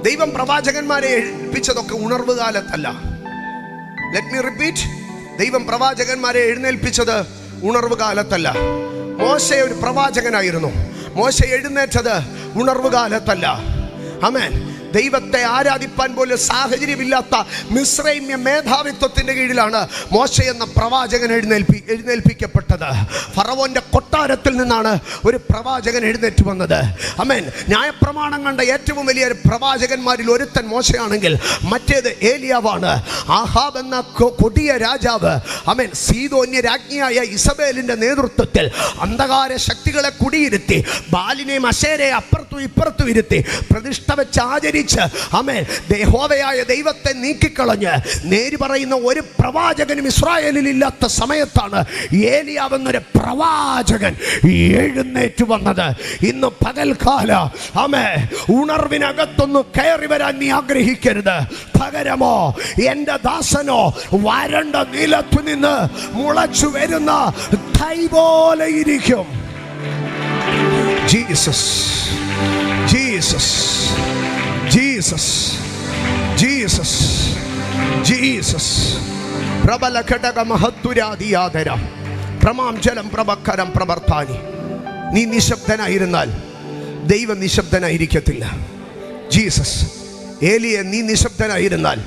ദൈവം പ്രവാചകന്മാരെ ഏൽപ്പിച്ചതൊക്കെ ഉണർവ് കാലത്തല്ല. ലെറ്റ് മീ റിപ്പീറ്റ്, ദൈവം പ്രവാചകന്മാരെ എഴുന്നേൽപ്പിച്ചത് ഉണർവ് കാലത്തല്ല. മോശ ഒരു പ്രവാചകനായിരുന്നു. മോശ എഴുന്നേറ്റത് ഉണർവ് കാലത്തല്ല. ആമേൻ. ദൈവത്തെ ആരാധിപ്പാൻ പോലും സാഹചര്യമില്ലാത്ത മിസ്രൈമ്യ മേധാവിത്വത്തിന്റെ കീഴിലാണ് മോശ എന്ന പ്രവാചകൻ എഴുന്നേൽപ്പിക്കപ്പെട്ടത്. ഫറവോന്റെ കൊട്ടാരത്തിൽ നിന്നാണ് ഒരു പ്രവാചകൻ എഴുന്നേറ്റ് വന്നത്. ആമേൻ. ന്യായപ്രമാണം കണ്ട ഏറ്റവും വലിയ പ്രവാചകന്മാരിൽ ഒരുത്തൻ മോശയാണെങ്കിൽ മറ്റേത് ഏലിയാവാണ്. ആഹാബ് എന്ന കൊടിയ രാജാവ് സീദോന്യ രാജ്ഞിയായ ഇസബേലിന്റെ നേതൃത്വത്തിൽ അന്ധകാര ശക്തികളെ കുടിയിരുത്തി, ബാലിനെയും അശേരയെ അപ്പുറത്തും ഇപ്പുറത്തും ഇരുത്തി പ്രതിഷ്ഠ വെച്ച് ആചരി യഹോവയായ ദൈവത്തെ നീക്കിക്കളഞ്ഞ് നേര് പറയുന്ന ഒരു പ്രവാചകനും ഇസ്രായേലിൽ ഇല്ലാത്ത സമയത്താണ് ഏലിയാവെന്നൊരു പ്രവാചകൻ എഴുന്നേറ്റ് വന്നത്. ഇന്ന് പകൽക്കാല ഉണർവിനകത്തൊന്ന് കയറി വരാൻ നീ ആഗ്രഹിക്കരുത്. പകരമോ എന്റെ ദാസനോ വരണ്ട നിലത്തു നിന്ന് മുളച്ചു വരുന്ന തൈ പോലെ ഇരിക്കും. Jesus Jesus Jesus Jesus Jesus. പ്രബല ഘടക മഹത്തുരാദിയാദര പ്രമാംജലം പ്രഭക്കരം പ്രവർത്താനി. നീ നിശബ്ദനായിരുന്നാൽ ദൈവം നിശബ്ദനായിരിക്കത്തില്ല. ജീസസ്. ഏലിയെ നീ നിശബ്ദനായിരുന്നാൽ,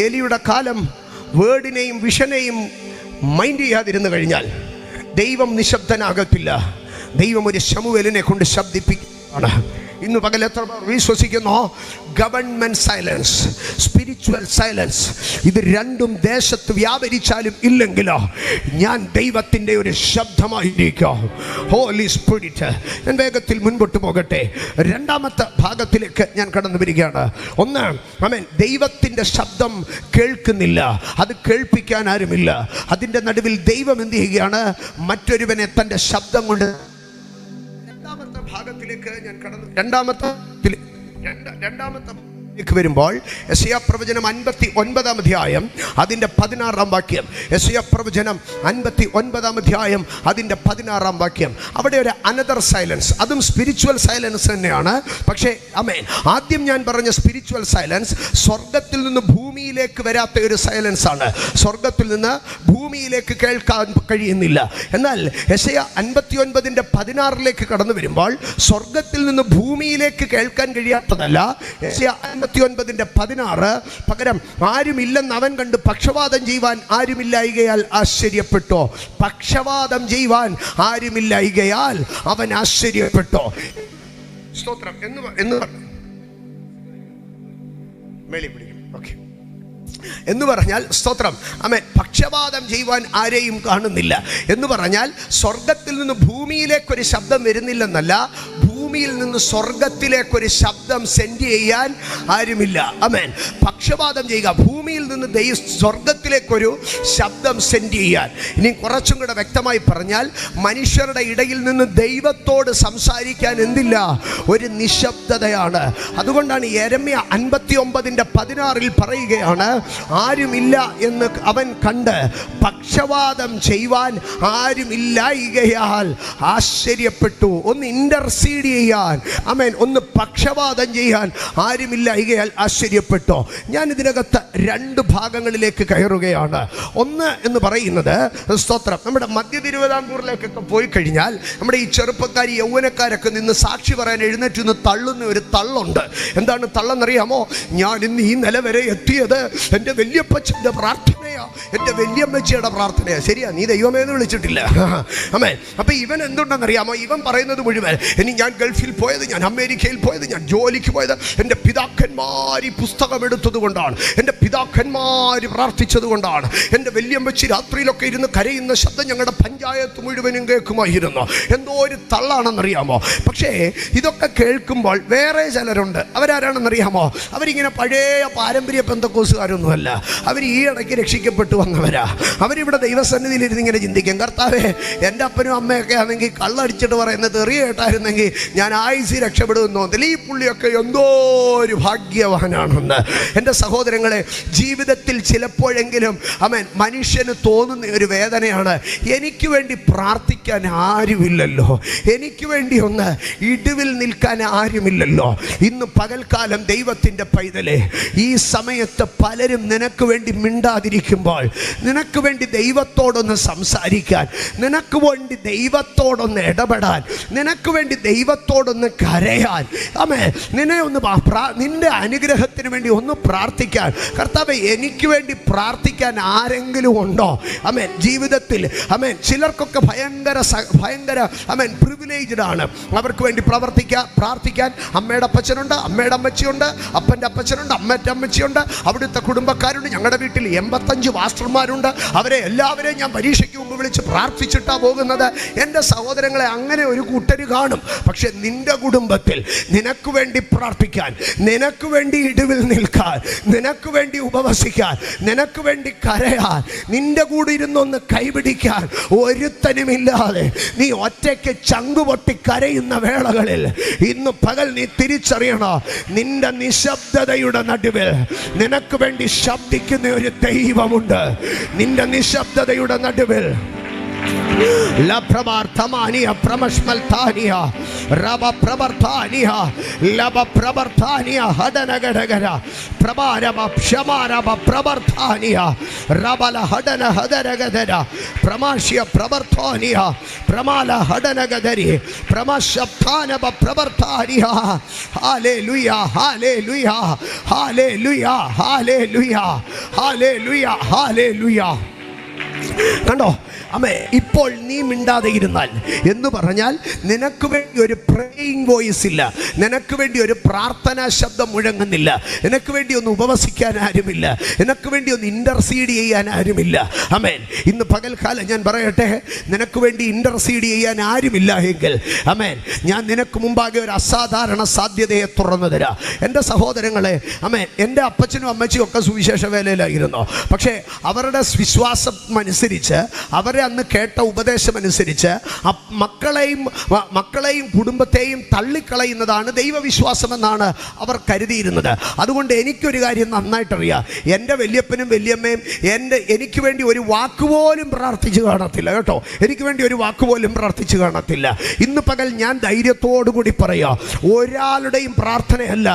ഏലിയുടെ കാലം വേർഡിനെയും വിഷനെയും മൈൻഡ് ചെയ്യാതിരുന്നു കഴിഞ്ഞാൽ ദൈവം നിശബ്ദനാകത്തില്ല. ദൈവം ഒരു ശമൂവേലിനെ കൊണ്ട് ശബ്ദിപ്പിക്കുകയാണ്. ഇന്ന് പകൽ എത്ര വിശ്വസിക്കുന്നു? ഗവൺമെന്റ് സൈലൻസ്, സ്പിരിച്വൽ സൈലൻസ്, ഇത് രണ്ടും ദേശത്ത് വ്യാപരിച്ചാലും ഇല്ലെങ്കിലോ ഞാൻ ദൈവത്തിൻ്റെ ഒരു ശബ്ദമായിരിക്കും. Holy spirit. ഞാൻ വേഗത്തിൽ മുൻപോട്ട് പോകട്ടെ. രണ്ടാമത്തെ ഭാഗത്തിലേക്ക് ഞാൻ കടന്നു വരികയാണ്. ഒന്ന്, ആമേൻ, ദൈവത്തിൻ്റെ ശബ്ദം കേൾക്കുന്നില്ല, അത് കേൾപ്പിക്കാൻ ആരുമില്ല. അതിൻ്റെ നടുവിൽ ദൈവം എന്ത് ചെയ്യുകയാണ്? മറ്റൊരുവനെ തൻ്റെ ശബ്ദം കൊണ്ട്. രണ്ടാമത്തെ ഭാഗത്തിലേക്ക് ഞാൻ കടന്നു. രണ്ടാമത്തെ വരുമ്പോൾ യെശയ്യാ പ്രവചനം 59-ാം അധ്യായം അതിൻ്റെ 16-ാം വാക്യം. യെശയ്യാ പ്രവചനം 59-ാം അധ്യായം അതിൻ്റെ 16-ാം വാക്യം. അവിടെ ഒരു അനദർ സൈലൻസ്, അതും സ്പിരിച്വൽ സൈലൻസ് തന്നെയാണ്. പക്ഷേ ആമേൻ, ആദ്യം ഞാൻ പറഞ്ഞ സ്പിരിച്വൽ സൈലൻസ് സ്വർഗത്തിൽ നിന്ന് ഭൂമിയിലേക്ക് വരാത്ത ഒരു സൈലൻസ് ആണ്. സ്വർഗത്തിൽ നിന്ന് ഭൂമിയിലേക്ക് കേൾക്കാൻ കഴിയുന്നില്ല. എന്നാൽ യെശയ്യാ 59-ന്റെ 16-ലേക്ക് കടന്നു വരുമ്പോൾ സ്വർഗത്തിൽ നിന്ന് ഭൂമിയിലേക്ക് കേൾക്കാൻ കഴിയാത്തതല്ല. യെശയ്യാ 59-ന്റെ 16 പകരം ആരുമില്ലെന്ന് അവൻ കണ്ട് പക്ഷവാദം ചെയ്യുവാൻ ആരുമില്ലായികയാൽ ആശ്ചര്യപ്പെട്ടോ. പക്ഷവാദം ചെയ്യുവാൻ ആരുമില്ലായികയാൽ അവൻ ആശ്ചര്യപ്പെട്ടോ. സ്തോത്രം എന്ന് മേളി പിടിക്കും. ഓക്കെ എന്ന് പറഞ്ഞാൽ സ്തോത്രം, ആമേൻ, പക്ഷപാതം ചെയ്യുവാൻ ആരെയും കാണുന്നില്ല എന്ന് പറഞ്ഞാൽ സ്വർഗത്തിൽ നിന്ന് ഭൂമിയിലേക്കൊരു ശബ്ദം വരുന്നില്ലെന്നല്ല, ഭൂമിയിൽ നിന്ന് സ്വർഗത്തിലേക്കൊരു ശബ്ദം സെൻഡ് ചെയ്യാൻ ആരുമില്ല. ആമേൻ. പക്ഷപാതം ചെയ്യുക, ഭൂമിയിൽ നിന്ന് സ്വർഗത്തിലേക്കൊരു ശബ്ദം സെൻഡ് ചെയ്യാൻ. ഇനി കുറച്ചും കൂടെ വ്യക്തമായി പറഞ്ഞാൽ മനുഷ്യരുടെ ഇടയിൽ നിന്ന് ദൈവത്തോട് സംസാരിക്കാൻ എന്തില്ല? ഒരു നിശബ്ദതയാണ്. അതുകൊണ്ടാണ് യെരമ്യാ 59-ന്റെ 16-ൽ പറയുകയാണ്, ആരുമില്ല എന്ന് അവൻ കണ്ട് പക്ഷവാദം ചെയ്യുവാൻ ആരുമില്ലായികയാൽ ആശ്ചര്യപ്പെട്ടു. ഒന്ന് ഇന്റർസീഡ് ചെയ്യാൻ, ആമേൻ, ഒന്ന് പക്ഷവാദം ചെയ്യാൻ ആരുമില്ലായികയാൽ ആശ്ചര്യപ്പെട്ടോ. ഞാൻ ഇതിനകത്ത് രണ്ട് ഭാഗങ്ങളിലേക്ക് കയറുകയാണ്. ഒന്ന് എന്ന് പറയുന്നത് സ്തോത്രം, നമ്മുടെ മധ്യ തിരുവിതാംകൂറിലേക്കൊക്കെ പോയി കഴിഞ്ഞാൽ നമ്മുടെ ഈ ചെറുപ്പക്കാർ യൗവനക്കാരൊക്കെ നിന്ന് സാക്ഷി പറയാൻ എഴുന്നേറ്റ് നിന്ന് തള്ളുന്ന ഒരു തള്ളുണ്ട്. എന്താണ് തള്ളെന്നറിയാമോ? ഞാൻ ഇന്ന് ഈ നില വരെ എത്തിയത് എൻ്റെ വല്യപ്പച്ചൻ്റെ പ്രാർത്ഥനയാ, എൻ്റെ വല്യമ്മച്ചിയുടെ പ്രാർത്ഥനയാ. ശരിയാ, നീ ദൈവമേന്ന് വിളിച്ചിട്ടില്ല. ആമേൻ. അപ്പം ഇവൻ എന്തുണ്ടെന്നറിയാമോ? ഇവൻ പറയുന്നത് മുഴുവൻ, ഇനി ഞാൻ ഗൾഫിൽ പോയത്, ഞാൻ അമേരിക്കയിൽ പോയത്, ഞാൻ ജോലിക്ക് പോയത് എൻ്റെ പിതാക്കന്മാർ ഈ പുസ്തകം എടുത്തത് കൊണ്ടാണ്, എൻ്റെ പിതാക്കന്മാർ പ്രാർത്ഥിച്ചത് കൊണ്ടാണ്, എൻ്റെ വല്യമ്മച്ചി രാത്രിയിലൊക്കെ ഇരുന്ന് കരയുന്ന ശബ്ദം ഞങ്ങളുടെ പഞ്ചായത്ത് മുഴുവനും കേൾക്കുമായിരുന്നു. എന്തോ ഒരു തള്ളാണെന്നറിയാമോ? പക്ഷേ ഇതൊക്കെ കേൾക്കുമ്പോൾ വേറെ ചിലരുണ്ട്. അവരാരാണെന്നറിയാമോ? അവരിങ്ങനെ പഴയ പാരമ്പര്യ പെന്തക്കോസുകാരൊന്നുമല്ല, അവർ ഈ ഇടയ്ക്ക് രക്ഷിക്കപ്പെട്ടു വന്നവരാ. അവരിവിടെ ദൈവസന്നിധിയിൽ ഇരുന്ന് ഇങ്ങനെ ചിന്തിക്കും, കർത്താവേ, എൻ്റെ അപ്പനും അമ്മയൊക്കെ ആണെങ്കിൽ കള്ളടിച്ചിട്ട് പറയുന്നത് തെറിയ കേട്ടായിരുന്നെങ്കിൽ ഞാൻ ആയുസ് രക്ഷപ്പെടുമെന്ന് തോന്നില്ല. ഈ പുള്ളിയൊക്കെ എന്തോ ഒരു ഭാഗ്യവാനാണെന്ന്. എൻ്റെ സഹോദരങ്ങളെ, ജീവിതത്തിൽ ചിലപ്പോഴെങ്കിലും ആമേൻ മനുഷ്യന് തോന്നുന്ന ഒരു വേദനയാണ്, എനിക്ക് വേണ്ടി പ്രാർത്ഥിക്കാൻ ആരുമില്ലല്ലോ, എനിക്ക് വേണ്ടി ഒന്ന് ഇടിവിൽ നിൽക്കാൻ ആരുമില്ലല്ലോ. ഇന്ന് പകൽക്കാലം ദൈവത്തിൻ്റെ പൈതലേ, ഈ സമയത്ത് പലരും നിനക്ക് വേണ്ടി മിണ്ടാതിരിക്കുമ്പോൾ, നിനക്ക് വേണ്ടി ദൈവത്തോടൊന്ന് സംസാരിക്കാൻ, നിനക്ക് വേണ്ടി ദൈവത്തോടൊന്ന് ഇടപെടാൻ, നിനക്ക് വേണ്ടി ദൈവത്തോടൊന്ന് കരയാൻ, ആമേൻ, നിന്നെ ഒന്ന് നിന്റെ അനുഗ്രഹത്തിന് വേണ്ടി ഒന്ന് പ്രാർത്ഥിക്കാൻ, കർത്താവേ എനിക്ക് വേണ്ടി പ്രാർത്ഥിക്കാൻ ആരെങ്കിലും ഉണ്ടോ? ആമേൻ. ജീവിതത്തിൽ ആമേൻ ചിലർക്കൊക്കെ ഭയങ്കര ആമേൻ പ്രിവിലേജ്ഡ് ആണ്. അവർക്ക് വേണ്ടി പ്രാർത്ഥിക്കാൻ അമ്മയുടെ അപ്പച്ചനുണ്ട്, അമ്മയുടെ അമ്മച്ചിയുണ്ട്, അപ്പൻ്റെ അപ്പച്ചനുണ്ട്, അമ്മയുടെ അമ്മച്ചിയുണ്ട്, അവിടുത്തെ കുടുംബക്കാരുണ്ട്. ഞങ്ങളുടെ വീട്ടിൽ 85 പാസ്റ്റർമാരുണ്ട്. അവരെ എല്ലാവരെയും ഞാൻ പരീക്ഷയ്ക്ക് മുമ്പ് വിളിച്ച് പ്രാർത്ഥിച്ചിട്ടാണ് പോകുന്നത്. എൻ്റെ സഹോദരങ്ങളെ, അങ്ങനെ ഒരു കൂട്ടർ കാണും. പക്ഷെ നിന്റെ കുടുംബത്തിൽ നിനക്ക് വേണ്ടി പ്രാർത്ഥിക്കാൻ, നിനക്ക് വേണ്ടി ഇടിവിൽ നിൽക്കാൻ, നിനക്ക് വേണ്ടി ഉപവസിക്കാൻ, നിനക്ക് വേണ്ടി കരയാൻ, നിന്റെ കൂടെ ഇരുന്നൊന്ന് കൈപിടിക്കാൻ ഒരുത്തനുമില്ലാതെ നീ ഒറ്റയ്ക്ക് ചങ്കുപൊട്ടി കരയുന്ന വേളകളിൽ ഇന്ന് പകൽ നീ തിരിച്ചറിയണോ, നിന്റെ നിശബ്ദതയുടെ നടുവിൽ നിനക്ക് വേണ്ടി ശബ്ദിക്കുന്ന ഒരു ദൈവമുണ്ട്. നിന്റെ നിശബ്ദതയുടെ നടുവിൽ La prabarthamania pramashmalthania raba prabarthania laba prabarthania hadanagadagara prabaraba shamaraba prabarthania rabala hadana hadanagadara pramashya prabarthania pramala hadanagadari pramashapthanaba prabarthania. Hallelujah, hallelujah, hallelujah, hallelujah, hallelujah, hallelujah. കണ്ടോ അമ്മേ, ഇപ്പോൾ നീ മിണ്ടാതെ ഇരുന്നാൽ എന്ന് പറഞ്ഞാൽ നിനക്ക് വേണ്ടി ഒരു പ്രേയിങ് വോയിസ് ഇല്ല, നിനക്ക് വേണ്ടി ഒരു പ്രാർത്ഥനാ ശബ്ദം മുഴങ്ങുന്നില്ല, നിനക്ക് വേണ്ടി ഒന്ന് ഉപവസിക്കാൻ ആരുമില്ല, നിനക്ക് വേണ്ടി ഒന്ന് ഇന്റർസീഡ് ചെയ്യാൻ ആരുമില്ല. അമേൻ. ഇന്ന് പകൽക്കാലം ഞാൻ പറയട്ടെ, നിനക്ക് വേണ്ടി ഇന്റർസീഡ് ചെയ്യാൻ ആരുമില്ല എങ്കിൽ അമേൻ, ഞാൻ നിനക്ക് മുമ്പാകെ ഒരു അസാധാരണ സാധ്യതയെ തുറന്നു തരാം. എൻ്റെ സഹോദരങ്ങളെ, അമേൻ, എൻ്റെ അപ്പച്ചനും അമ്മച്ചിയും ഒക്കെ സുവിശേഷ വേലയിലായിരുന്നു. പക്ഷേ അവരുടെ വിശ്വാസം അനുസരിച്ച്, അവരെ അന്ന് കേട്ട ഉപദേശമനുസരിച്ച് മക്കളെയും കുടുംബത്തെയും തള്ളിക്കളയുന്നതാണ് ദൈവവിശ്വാസമെന്നാണ് അവർ കരുതിയിരുന്നത്. അതുകൊണ്ട് എനിക്കൊരു കാര്യം നന്നായിട്ടറിയാം, എൻ്റെ വല്യപ്പനും വല്യമ്മയും എനിക്ക് വേണ്ടി ഒരു വാക്കുപോലും പ്രാർത്ഥിച്ചു കാണത്തില്ല കേട്ടോ, എനിക്ക് വേണ്ടി ഒരു വാക്കുപോലും പ്രാർത്ഥിച്ചു കാണത്തില്ല. ഇന്ന് പകൽ ഞാൻ ധൈര്യത്തോടു കൂടി പറയാം, ഒരാളുടെയും പ്രാർത്ഥനയല്ല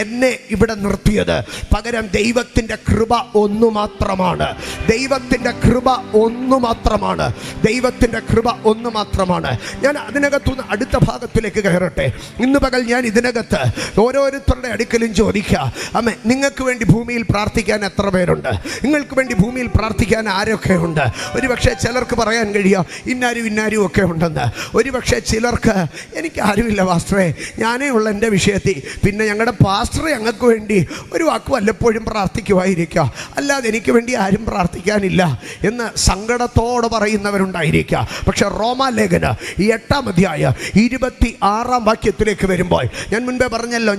എന്നെ ഇവിടെ നിർത്തിയത്, പകരം ദൈവത്തിൻ്റെ കൃപ ഒന്നു മാത്രമാണ്. ദൈവത്തിൻ്റെ കൃപ ഒന്നു മാത്രമാണ്. ദൈവത്തിൻ്റെ കൃപ ഒന്ന് മാത്രമാണ്. ഞാൻ അതിനകത്തുനിന്ന് അടുത്ത ഭാഗത്തിലേക്ക് കയറട്ടെ. ഇന്ന് പകൽ ഞാൻ ഇതിനകത്ത് ഓരോരുത്തരുടെ അടുക്കലും ചോദിക്കാം, അമ്മേ, നിങ്ങൾക്ക് വേണ്ടി ഭൂമിയിൽ പ്രാർത്ഥിക്കാൻ എത്ര പേരുണ്ട്? നിങ്ങൾക്ക് വേണ്ടി ഭൂമിയിൽ പ്രാർത്ഥിക്കാൻ ആരൊക്കെ ഉണ്ട്? ഒരുപക്ഷെ ചിലർക്ക് പറയാൻ കഴിയാം ഇന്നാരും ഒക്കെ ഉണ്ടെന്ന്. ഒരുപക്ഷെ ചിലർക്ക് എനിക്ക് ആരുമില്ല പാസ്റ്ററേ, ഞാനേ ഉള്ള എൻ്റെ വിഷയത്തിൽ, പിന്നെ ഞങ്ങളുടെ പാസ്റ്റർ ഞങ്ങൾക്ക് വേണ്ടി ഒരു വാക്ക് വല്ലപ്പോഴും പ്രാർത്ഥിക്കുമായിരിക്കാം, അല്ലാതെ എനിക്ക് വേണ്ടി ആരും പ്രാർത്ഥിക്കാനില്ല എന്ന് സങ്കടത്തോടെ പറയുന്നവരുണ്ടായിരിക്കാം. പക്ഷെ റോമാലേഖന 8-ാം അധ്യായം 26-ാം വാക്യത്തിലേക്ക് വരുമ്പോൾ, ഞാൻ മുൻപേ പറഞ്ഞല്ലോ,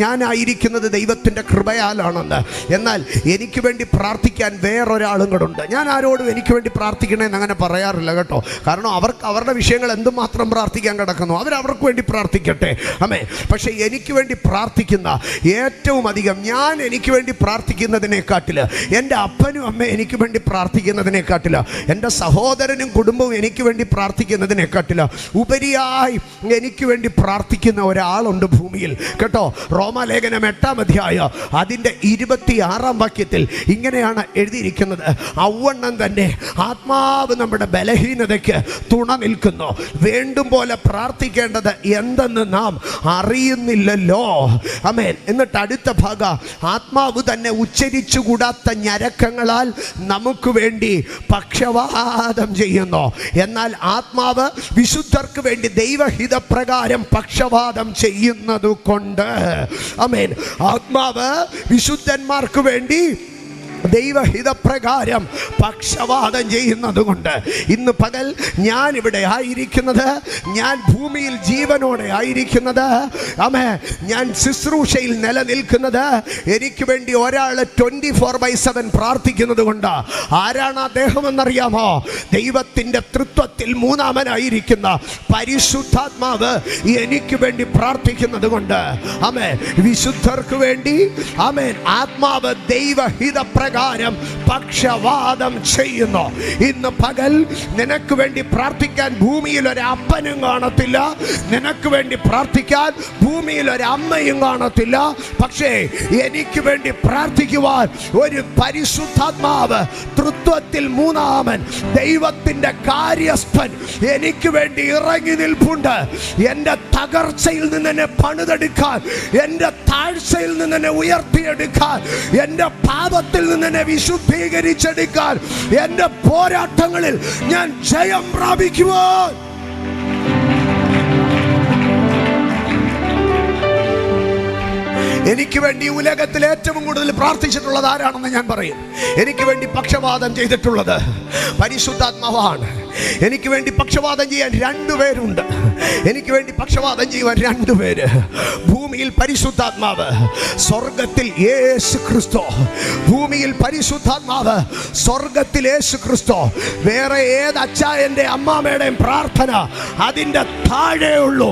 ഞാനായിരിക്കുന്നത് ദൈവത്തിൻ്റെ കൃപയാലാണെന്ന്. എന്നാൽ എനിക്ക് വേണ്ടി പ്രാർത്ഥിക്കാൻ വേറൊരാളും കൂടെ ഉണ്ട്. ഞാൻ ആരോടും എനിക്ക് വേണ്ടി പ്രാർത്ഥിക്കണമെന്ന് അങ്ങനെ പറയാറില്ല കേട്ടോ, കാരണം അവരുടെ വിഷയങ്ങൾ എന്തുമാത്രം പ്രാർത്ഥിക്കാൻ കിടക്കുന്നു, അവർക്ക് വേണ്ടി പ്രാർത്ഥിക്കട്ടെ. അമ്മേ, പക്ഷേ എനിക്ക് വേണ്ടി പ്രാർത്ഥിക്കുന്ന ഏറ്റവും അധികം, ഞാൻ എനിക്ക് വേണ്ടി പ്രാർത്ഥിക്കുന്നതിനെക്കാട്ടിൽ, എൻ്റെ അപ്പനും അമ്മ എനിക്ക് വേണ്ടി പ്രാർത്ഥിക്കുന്നതിനെക്കാട്ടിൽ, എൻ്റെ സഹോദരനും കുടുംബവും എനിക്ക് വേണ്ടി പ്രാർത്ഥിക്കുന്നതിനെക്കാട്ടിൽ ഉപരിയായി എനിക്ക് വേണ്ടി പ്രാർത്ഥിക്കുന്ന ഒരാളുണ്ട് ഭൂമിയിൽ കേട്ടോ. റോമാലേഖനം 8-ാം അധ്യായം അതിൻ്റെ 26-ാം വാക്യത്തിൽ ഇങ്ങനെയാണ് എഴുതിയിരിക്കുന്നത്, ഔവണ്ണം തന്നെ ആത്മാവ് നമ്മുടെ ബലഹീനതയ്ക്ക് തുണ നിൽക്കുന്നു, വേണ്ടും പോലെ പ്രാർത്ഥിക്കേണ്ടത് എന്തെന്ന് നാം അറിയുന്നില്ലല്ലോ. ആമേൻ. എന്നിട്ട് അടുത്ത ഭാഗം, ആത്മാവ് തന്നെ ഉച്ചരിച്ചുകൂടാത്ത ഞരക്കങ്ങളാൽ നമുക്ക് വേണ്ടി പക്ഷവാദം ചെയ്യുന്നു. എന്നാൽ ആത്മാവ് വിശുദ്ധർക്ക് വേണ്ടി ദൈവഹിതപ്രകാരം പക്ഷവാദം ചെയ്യുന്നത് കൊണ്ട്, ആമേൻ, ആത്മാവ് വിശുദ്ധന്മാർക്ക് വേണ്ടി ദൈവഹിതപ്രകാരം പക്ഷവാദം ചെയ്യുന്നത് കൊണ്ട് ഇന്ന് പകൽ ഞാനിവിടെ ആയിരിക്കുന്നത്, ഞാൻ ഭൂമിയിൽ ജീവനോടെ ആയിരിക്കുന്നത്, ആമേ, ഞാൻ ശുശ്രൂഷയിൽ നിലനിൽക്കുന്നത് എനിക്ക് വേണ്ടി ഒരാൾ 24/7 പ്രാർത്ഥിക്കുന്നത് കൊണ്ട്. ആരാണ് അദ്ദേഹം എന്നറിയാമോ? ദൈവത്തിൻ്റെ തൃത്വത്തിൽ മൂന്നാമനായിരിക്കുന്ന പരിശുദ്ധാത്മാവ് എനിക്ക് വേണ്ടി പ്രാർത്ഥിക്കുന്നത് കൊണ്ട്. ആമേ, വിശുദ്ധർക്ക് വേണ്ടി, ആമേൻ, ആത്മാവ് ദൈവഹിതപ്രകാരം പക്ഷവാദം ചെയ്യുന്നു. ഇന്ന് പകൽ നിനക്ക് വേണ്ടി പ്രാർത്ഥിക്കാൻ ഭൂമിയിൽ ഒരു അപ്പനും കാണത്തില്ല, നിനക്ക് വേണ്ടി പ്രാർത്ഥിക്കാൻ ഭൂമിയിൽ ഒരു അമ്മയും കാണത്തില്ല. പക്ഷേ എനിക്ക് വേണ്ടി പ്രാർത്ഥിക്കുവാൻ ഒരു പരിശുദ്ധാത്മാവ്, തൃത്വത്തിൽ മൂന്നാമൻ, ദൈവത്തിൻ്റെ കാര്യസ്ഥൻ എനിക്ക് വേണ്ടി ഇറങ്ങി നിൽപ്പുണ്ട്. എൻ്റെ തകർച്ചയിൽ നിന്ന് എന്നെ പണിതെടുക്കാൻ, എൻ്റെ താഴ്ചയിൽ നിന്ന് എന്നെ ഉയർത്തിയെടുക്കാൻ, എൻ്റെ പാപത്തിൽ നിന്ന് എന്നെ വിശുദ്ധീകരിച്ചെടുക്കാൻ, എൻ്റെ പോരാട്ടങ്ങളിൽ ഞാൻ ജയം പ്രാപിക്കുവാൻ. എനിക്ക് വേണ്ടി ഉലകത്തിൽ ഏറ്റവും കൂടുതൽ പ്രാർത്ഥിച്ചിട്ടുള്ളത് ആരാണെന്ന് ഞാൻ പറയും. എനിക്ക് വേണ്ടി പക്ഷവാദം ചെയ്തിട്ടുള്ളത് പരിശുദ്ധാത്മാവാണ്. എനിക്ക് വേണ്ടി പക്ഷവാദം ചെയ്യാൻ 2 പേരുണ്ട്. എനിക്ക് വേണ്ടി പക്ഷവാദം ചെയ്യുവാൻ 2 പേര്. ഭൂമിയിൽ പരിശുദ്ധാത്മാവ്, സ്വർഗത്തിൽ യേശു ക്രിസ്തു. ഭൂമിയിൽ പരിശുദ്ധാത്മാവ്, സ്വർഗത്തിൽ യേശു ക്രിസ്തു. വേറെ ഏത് അച്ചായൻ്റെ അമ്മാമ്മയുടെയും പ്രാർത്ഥന അതിൻ്റെ താഴെ ഉള്ളൂ.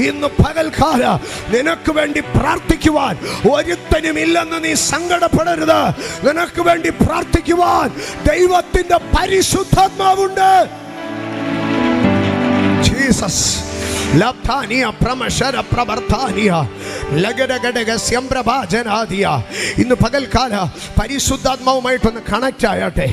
ഇന്ന് പകൽക്കാലം നിനക്ക് വേണ്ടി പ്രാർത്ഥിക്കുവാൻ ഒരുത്തനും ഇല്ലെന്ന് നീ സങ്കടപ്പെടരുത്. നിനക്ക് വേണ്ടി പ്രാർത്ഥിക്കുവാൻ ദൈവത്തിൻ്റെ പരിശുദ്ധാത്മാവുണ്ട്. ജീസസ് ഇന്ന് പകൽക്കാല പരിശുദ്ധാത്മാവുമായിട്ടൊന്ന് കണക്റ്റ് ആയാട്ടെ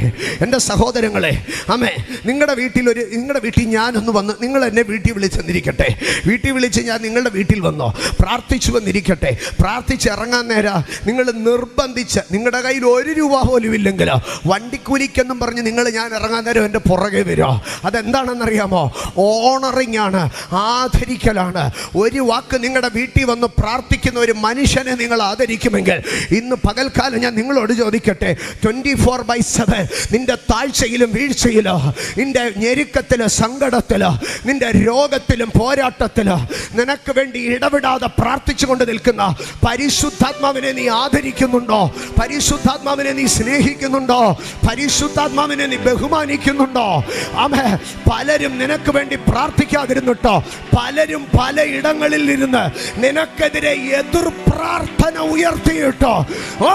എൻ്റെ സഹോദരങ്ങളെ. ആമേ, നിങ്ങളുടെ വീട്ടിൽ ഞാനൊന്ന് വന്ന്, നിങ്ങൾ എന്നെ വീട്ടിൽ വിളിച്ചെന്നിരിക്കട്ടെ. വീട്ടിൽ വിളിച്ച് ഞാൻ നിങ്ങളുടെ വീട്ടിൽ വന്നോ, പ്രാർത്ഥിച്ചു വന്നിരിക്കട്ടെ. പ്രാർത്ഥിച്ച് ഇറങ്ങാൻ നേരം നിങ്ങൾ നിർബന്ധിച്ച്, നിങ്ങളുടെ കയ്യിൽ 1 രൂപ പോലും ഇല്ലെങ്കിലോ വണ്ടിക്കൂലിക്കെന്നും പറഞ്ഞ് ഞാൻ ഇറങ്ങാൻ നേരം എൻ്റെ പുറകെ വരുമോ? അതെന്താണെന്നറിയാമോ? ഓണറിങ് ആണ്, ആദരിക്കലാണ്. ഒരു വാക്ക് നിങ്ങളുടെ വീട്ടിൽ വന്ന് പ്രാർത്ഥിക്കുന്ന ഒരു മനുഷ്യനെ നിങ്ങൾ ആദരിക്കുമെങ്കിൽ ഇന്ന് പകൽക്കാലം ഞാൻ നിങ്ങളോട് ചോദിക്കട്ടെ, 24/7 നിന്റെ താഴ്ചയിലും വീഴ്ചയിലോ, നിന്റെ ഞെരുക്കത്തിലോ സങ്കടത്തിലോ, നിന്റെ രോഗത്തിലും പോരാട്ടത്തിലോ നിനക്ക് വേണ്ടി ഇടപെടാതെ പ്രാർത്ഥിച്ചുകൊണ്ട് നിൽക്കുന്ന പരിശുദ്ധാത്മാവിനെ നീ ആദരിക്കുന്നുണ്ടോ? പരിശുദ്ധാത്മാവിനെ നീ സ്നേഹിക്കുന്നുണ്ടോ? പരിശുദ്ധാത്മാവിനെ നീ ബഹുമാനിക്കുന്നുണ്ടോ? ആമേ, പലരും നിനക്ക് വേണ്ടി പ്രാർത്ഥിക്കാതിരുന്നിട്ടോ, പലരും പല ഇടങ്ങളിൽ ഇരുന്ന് നിനക്കെതിരെ എതിർ പ്രാർത്ഥന ഉയർത്തിയിട്ടോ. ഓ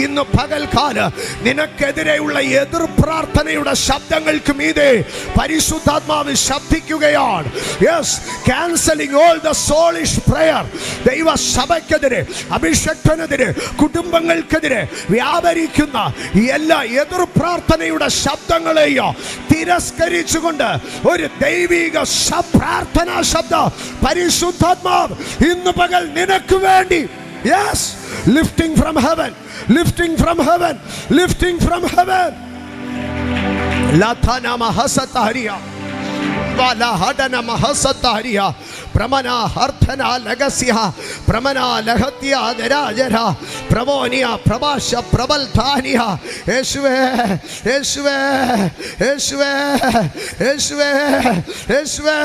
ഇന്ന് പകൽക്കാല നിനക്കെതിരെയുള്ള എതിർ പ്രാർത്ഥനയുടെ ശബ്ദങ്ങൾക്ക് മീതെ പരിശുദ്ധാത്മാവ് ശബ്ദിക്കുകയാണ്. Yes, cancelling all the soulish prayer. ദൈവ സഭയ്ക്കെതിരെ, അഭിഷക്തനെതിരെ, കുടുംബങ്ങൾക്കെതിരെ വ്യാപരിക്കുന്ന എല്ലാ എതിർ പ്രാർത്ഥനയുടെ ശബ്ദങ്ങളെയോ തിരസ്കരിച്ചുകൊണ്ട് ഒരു ദൈവിക പ്രാർത്ഥനാ ശബ്ദം പരിശുദ്ധാത്മാവ് ഇന്ന് പകൽ നിനക്ക് വേണ്ടി, yes, lifting from heaven, lifting from heaven, lifting from heaven. ലഥനമ ഹസതഹരിയ വലഹദന മഹസതഹരിയ പ്രമന ഹർധന ലഗസ്യ പ്രമന ലഹത്യ ദരാജര പ്രവോനിയ പ്രഭാഷ പ്രബൽധാനിയ. യേശുവേ, യേശുവേ, യേശുവേ, യേശുവേ, യേശുവേ.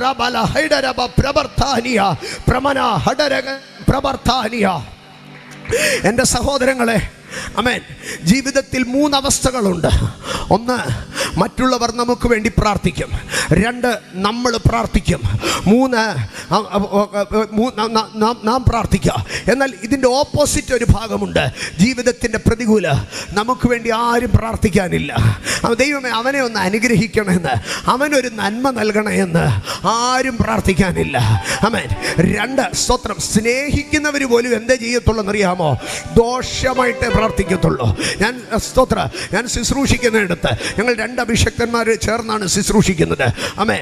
റബല ഹൈഡരബ പ്രബർധാനിയ പ്രമന ഹഡരഗ പ്രബർധാനിയ. എൻ്റെ സഹോദരങ്ങളെ, ആമേൻ, ജീവിതത്തിൽ 3 അവസ്ഥകളുണ്ട്. 1, മറ്റുള്ളവർ നമുക്ക് വേണ്ടി പ്രാർത്ഥിക്കും. 2, നമ്മൾ പ്രാർത്ഥിക്കും. 3, നാം പ്രാർത്ഥിക്കുക. എന്നാൽ ഇതിൻ്റെ ഓപ്പോസിറ്റ് ഒരു ഭാഗമുണ്ട്. ജീവിതത്തിൻ്റെ പ്രതികൂല, നമുക്ക് വേണ്ടി ആരും പ്രാർത്ഥിക്കാനില്ല. ദൈവമേ, അവനെ ഒന്ന് അനുഗ്രഹിക്കണമെന്ന്, അവനൊരു നന്മ നൽകണമെന്ന് ആരും പ്രാർത്ഥിക്കാനില്ല. ആമേൻ. 2, സ്തോത്രം, സ്നേഹിക്കുന്നവർ പോലും എന്തേ ചെയ്യത്തുള്ളൂ എന്നറിയാമോ? ദോഷമായിട്ട് പ്രാർത്ഥിക്കത്തുള്ളൂ. ഞാൻ ശുശ്രൂഷിക്കുന്നിടത്ത് ഞങ്ങൾ 2 അഭിഷക്തന്മാർ ചേർന്നാണ് ശുശ്രൂഷിക്കുന്നത്. ആമേ,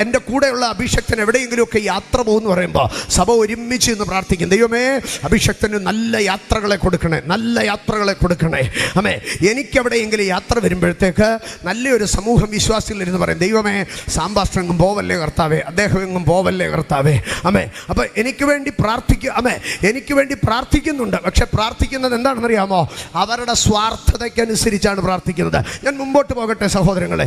എൻ്റെ കൂടെയുള്ള അഭിഷക്തൻ എവിടെയെങ്കിലുമൊക്കെ യാത്ര പോകുമെന്ന് പറയുമ്പോൾ സഭ ഒരുമിച്ച് ഇന്ന് പ്രാർത്ഥിക്കും. ദൈവമേ, അഭിഷക്തന് നല്ല യാത്രകളെ കൊടുക്കണേ, നല്ല യാത്രകളെ കൊടുക്കണേ. ആമേ, എനിക്കെവിടെയെങ്കിലും യാത്ര വരുമ്പോഴത്തേക്ക് നല്ലൊരു സമൂഹം വിശ്വാസികളിരുന്ന് പറയും, ദൈവമേ, സാമ്പാസ്റ്റർ എങ്ങും പോവല്ലേ കർത്താവേ, അദ്ദേഹം എങ്ങും പോവല്ലേ കർത്താവേ. ആമേ, അപ്പോൾ എനിക്ക് വേണ്ടി പ്രാർത്ഥിക്കുക. ആമേ, എനിക്ക് വേണ്ടി പ്രാർത്ഥിക്കുന്നുണ്ട്. പക്ഷെ പ്രാർത്ഥിക്കുന്നത് എന്താണെന്നറിയാമോ? അവരുടെ സ്വാർത്ഥതയ്ക്കനുസരിച്ചാണ് പ്രാർത്ഥിക്കുന്നത്. ഞാൻ മുമ്പോട്ട് പോകട്ടെ സഹോദരങ്ങളെ.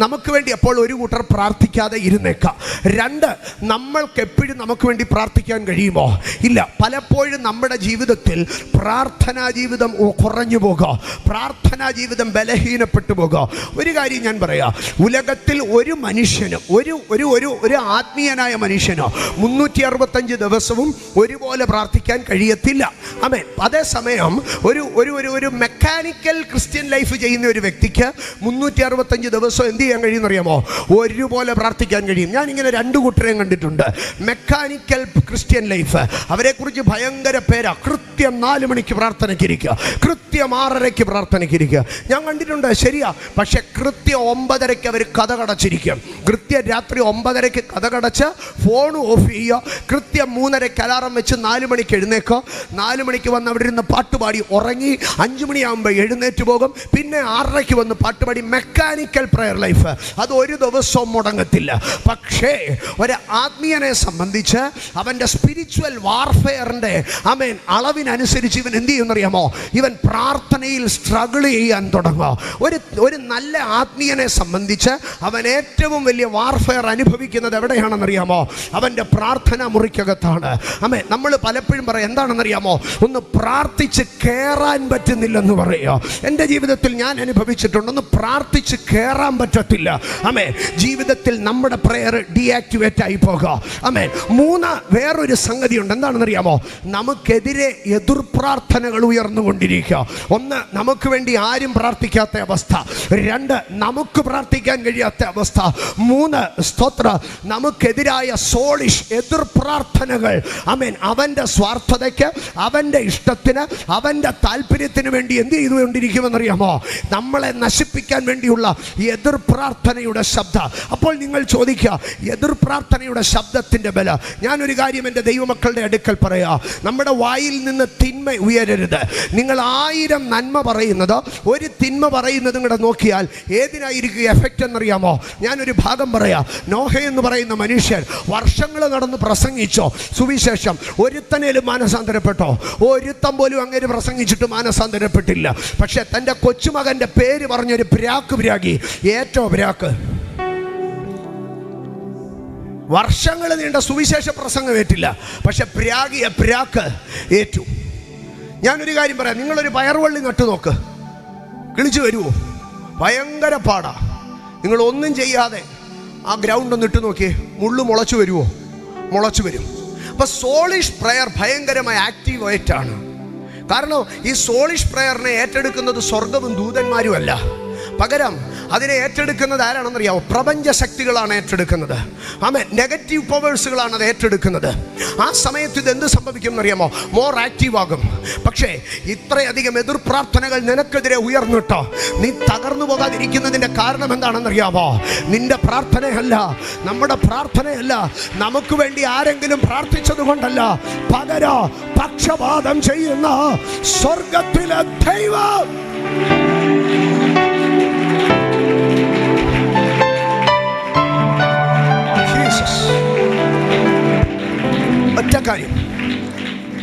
നമുക്ക് വേണ്ടി അപ്പോൾ ഒരു കൂട്ടർ പ്രാർത്ഥിക്കാതെ ഇരുന്നേക്കാം. 2, നമ്മൾക്ക് എപ്പോഴും നമുക്ക് വേണ്ടി പ്രാർത്ഥിക്കാൻ കഴിയുമോ? ഇല്ല. പലപ്പോഴും നമ്മുടെ ജീവിതത്തിൽ പ്രാർത്ഥനാ ജീവിതം കുറഞ്ഞു പോകുക, പ്രാർത്ഥനാ ജീവിതം ബലഹീനപ്പെട്ടു പോകുക. ഒരു കാര്യം ഞാൻ പറയാം, ഉലകത്തിൽ ഒരു മനുഷ്യനും, ഒരു ആത്മീയനായ മനുഷ്യനോ 365 ദിവസവും ഒരുപോലെ പ്രാർത്ഥിക്കാൻ കഴിയത്തില്ല. ആമേൻ. അതേസമയം ഒരു മെക്കാനിക്കൽ ക്രിസ്ത്യൻ ലൈഫ് ചെയ്യുന്ന ഒരു വ്യക്തിക്ക് 365 ദിവസം എന്ത് ചെയ്യാൻ കഴിയുമെന്നറിയാമോ? ഒരുപോലെ പ്രാർത്ഥിക്കാൻ കഴിയും. ഞാനിങ്ങനെ 2 കൂട്ടരെയും കണ്ടിട്ടുണ്ട്. മെക്കാനിക്കൽ ക്രിസ്ത്യൻ ലൈഫ്, അവരെക്കുറിച്ച് ഭയങ്കര പേരാ. കൃത്യം 4 മണിക്ക് പ്രാർത്ഥനയ്ക്കിരിക്കുക, കൃത്യം 6:30 പ്രാർത്ഥനയ്ക്കിരിക്കുക. ഞാൻ കണ്ടിട്ടുണ്ട്, ശരിയാ. പക്ഷെ കൃത്യം 9:30 അവർ കഥകടച്ചിരിക്കും. കൃത്യം രാത്രി 9:30 കഥകടച്ച് ഫോൺ ഓഫ് ചെയ്യുക. കൃത്യം 3:30 അലാറം വെച്ച് 4 മണിക്ക് എഴുന്നേക്കുക. 4 മണിക്ക് വന്ന് അവിടെ ഇരുന്ന് പാട്ടുപാടി ഉറങ്ങി 5 മണിയാകുമ്പോൾ എഴുന്നേറ്റ് പോകും. പിന്നെ 6:30 വന്ന് പാട്ടുപാടി. മെക്കാനിക്കൽ പ്രയർ ലൈഫ്, അത് ഒരു ദിവസവും മുടങ്ങത്തില്ല. പക്ഷേ ഒരു ആത്മീയനെ സംബന്ധിച്ച് അവൻ്റെ സ്പിരിച്വൽ വാർഫെയറിൻ്റെ അളവിനനുസരിച്ച് ഇവൻ എന്ത് ചെയ്യുമെന്നറിയാമോ? ഇവൻ പ്രാർത്ഥനയിൽ സ്ട്രഗിൾ ചെയ്യാൻ തുടങ്ങുക. ഒരു നല്ല ആത്മീയനെ സംബന്ധിച്ച് അവൻ ഏറ്റവും വലിയ വാർഫെയർ അനുഭവിക്കുന്നത് എവിടെയാണെന്നറിയാമോ? അവൻ്റെ പ്രാർത്ഥന മുറിക്കകത്താണ്. നമ്മൾ പലപ്പോഴും പറയാം, എന്താണെന്നറിയാമോ? ഒന്ന് പ്രാർത്ഥിച്ച് കയറാൻ പറ്റുന്നില്ലെന്ന് പറയുക. എൻ്റെ ജീവിതത്തിൽ ഞാൻ അനുഭവിച്ചിട്ടുണ്ട്. ഒന്ന് പ്രാർത്ഥിച്ച് കയറാൻ പറ്റത്തില്ല. ആമേൻ. ജീവിതത്തിൽ നമ്മുടെ പ്രയർ ഡീആക്ടിവേറ്റ് ആയി പോകാം. ആമേൻ. വേറൊരു സംഗതിയുണ്ട്. എന്താണെന്നറിയാമോ? നമുക്കെതിരെ എതിർ പ്രാർത്ഥനകൾ ഉയർന്നുകൊണ്ടിരിക്കുക. ഒന്ന്, നമുക്ക് വേണ്ടി ആരും പ്രാർത്ഥിക്കാത്ത അവസ്ഥ. രണ്ട്, നമുക്ക് പ്രാർത്ഥിക്കാൻ കഴിയാത്ത അവസ്ഥ. മൂന്ന്, സ്തോത്ര, നമുക്കെതിരായ സോളിഷ് എതിർ പ്രാർത്ഥനകൾ. ആമേൻ. അവൻ്റെ സ്വാർത്ഥതയ്ക്ക്, അവൻ്റെ ഇഷ്ടത്തിന്, അവൻ്റെ താല്പര്യത്തിന് വേണ്ടി എന്ത് ചെയ്തുകൊണ്ടിരിക്കുമെന്നറിയാമോ? നമ്മളെ നശിപ്പിക്കാൻ വേണ്ടിയുള്ള എതിർ പ്രാർത്ഥനയുടെ ശബ്ദം. അപ്പോൾ നിങ്ങൾ ചോദിക്കുക, എതിർ പ്രാർത്ഥനയുടെ ശബ്ദത്തിൻ്റെ ബല. ഞാനൊരു കാര്യം എൻ്റെ ദൈവമക്കളുടെ അടുക്കൽ പറയാ, നമ്മുടെ വായിൽ നിന്ന് തിന്മ ഉയരരുത്. നിങ്ങൾ 1000 നന്മ പറയുന്നത്, ഒരു തിന്മ പറയുന്നത് കൂടെ നോക്കിയാൽ ഏതിനായിരിക്കും എഫക്റ്റ് എന്നറിയാമോ? ഞാനൊരു ഭാഗം പറയാം. നോഹ എന്ന് പറയുന്ന മനുഷ്യൻ വർഷങ്ങൾ നടന്ന് പ്രസംഗിച്ചോ സുവിശേഷം? ഒരുത്തനേലും മാനസാന്തരപ്പെട്ടോ? ഒരുത്തം പോലും അങ്ങനെ പ്രസംഗിച്ചിട്ട് മാനസാന്തരപ്പെട്ടില്ല. പക്ഷെ തൻ്റെ കൊച്ചുമകൻ്റെ പേര് പറഞ്ഞൊരു പ്രാഗി, ഏറ്റവും പ്രാക്ക്, വർഷങ്ങൾ നീണ്ട സുവിശേഷ പ്രസംഗം ഏറ്റില്ല, പക്ഷെ പ്രാക്ക് ഏറ്റു. ഞാനൊരു കാര്യം പറയാം, നിങ്ങളൊരു പയർവള്ളി നട്ടു നോക്ക്, കിളിച്ചു വരുമോ? ഭയങ്കര പാടാ. നിങ്ങൾ ഒന്നും ചെയ്യാതെ ആ ഗ്രൗണ്ട് ഒന്ന് ഇട്ട് നോക്കിയേ, മുള്ളു മുളച്ചു വരുമോ? മുളച്ചു വരും. അപ്പം സോളിഷ് പ്രയർ ഭയങ്കരമായി ആക്റ്റീവായിട്ടാണ്. കാരണം ഈ സോളിഷ് പ്രയറിനെ ഏറ്റെടുക്കുന്നത് സ്വർഗവും ദൂതന്മാരും അല്ല. പകരം അതിനെ ഏറ്റെടുക്കുന്നത് ആരാണെന്നറിയാമോ? പ്രപഞ്ച ശക്തികളാണ് ഏറ്റെടുക്കുന്നത്. ആമേൻ. നെഗറ്റീവ് പവേഴ്സുകളാണ് അത് ഏറ്റെടുക്കുന്നത്. ആ സമയത്ത് ഇത് എന്ത് സംഭവിക്കും എന്നറിയാമോ? മോർ ആക്റ്റീവ് ആകും. പക്ഷേ ഇത്രയധികം എതിർ പ്രാർത്ഥനകൾ നിനക്കെതിരെ ഉയർന്നിട്ടോ നീ തകർന്നു പോകാതിരിക്കുന്നതിൻ്റെ കാരണം എന്താണെന്നറിയാമോ? നിന്റെ പ്രാർത്ഥനയല്ല, നമ്മുടെ പ്രാർത്ഥനയല്ല, നമുക്ക് വേണ്ടി ആരെങ്കിലും പ്രാർത്ഥിച്ചത് കൊണ്ടല്ല, പകരം പക്ഷപാതം ചെയ്യുന്ന സ്വർഗത്തിലെ ദൈവം. ഒറ്റ കാര്യം,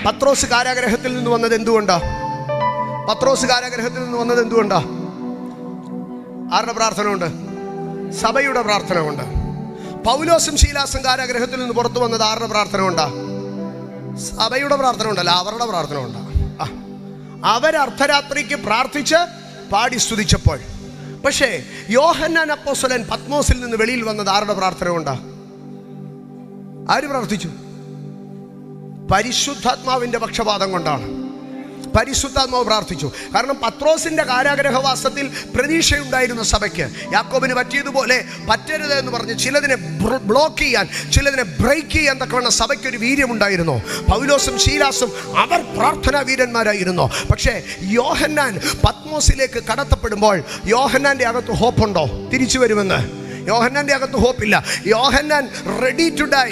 പത്രോസ് കാരാഗ്രഹത്തിൽ നിന്ന് വന്നത് എന്തുകൊണ്ടാ? പത്രോസ് കാരാഗ്രഹത്തിൽ നിന്ന് വന്നത് എന്തുകൊണ്ടാ? ആരുടെ പ്രാർത്ഥന കൊണ്ട്? സഭയുടെ പ്രാർത്ഥന കൊണ്ട്. പൗലോസും ശീലാസും കാരാഗ്രഹത്തിൽ നിന്ന് പുറത്തു വന്നത് ആരുടെ പ്രാർത്ഥന കൊണ്ടാ? സഭയുടെ പ്രാർത്ഥന കൊണ്ടല്ല, അവരുടെ പ്രാർത്ഥന കൊണ്ടാ. അവരർദ്ധരാത്രിക്ക് പ്രാർത്ഥിച്ച് പാടി സ്തുതിച്ചപ്പോൾ. പക്ഷേ യോഹന്നാൻ അപ്പോസ്തലൻ പത്മോസിൽ നിന്ന് വെളിയിൽ വന്നത് ആരുടെ പ്രാർത്ഥന കൊണ്ടാ? ആര് പ്രാർത്ഥിച്ചു? പരിശുദ്ധാത്മാവിൻ്റെ പക്ഷപാതം കൊണ്ടാണ്. പരിശുദ്ധാത്മാവ് പ്രാർത്ഥിച്ചു. കാരണം പത്രോസിന്റെ കാരാഗ്രഹവാസത്തിൽ പ്രതീക്ഷയുണ്ടായിരുന്ന സഭയ്ക്ക് യാക്കോബിന് പറ്റിയതുപോലെ പറ്റരുത് എന്ന് പറഞ്ഞ് ചിലതിനെ ബ്ലോക്ക് ചെയ്യാൻ, ചിലതിനെ ബ്രേക്ക് ചെയ്യാൻ തക്കവണ്ണം സഭയ്ക്കൊരു വീര്യമുണ്ടായിരുന്നു. പൗലോസും ശീലാസും അവർ പ്രാർത്ഥനാ വീരന്മാരായിരുന്നു. പക്ഷേ യോഹന്നാൻ പത്മോസിലേക്ക് കടത്തപ്പെടുമ്പോൾ യോഹന്നാൻ്റെ അകത്ത് ഹോപ്പുണ്ടോ തിരിച്ചു വരുമെന്ന്? യോഹന്നാൻ്റെ അകത്ത് ഹോപ്പില്ല. Yohannan ready to die,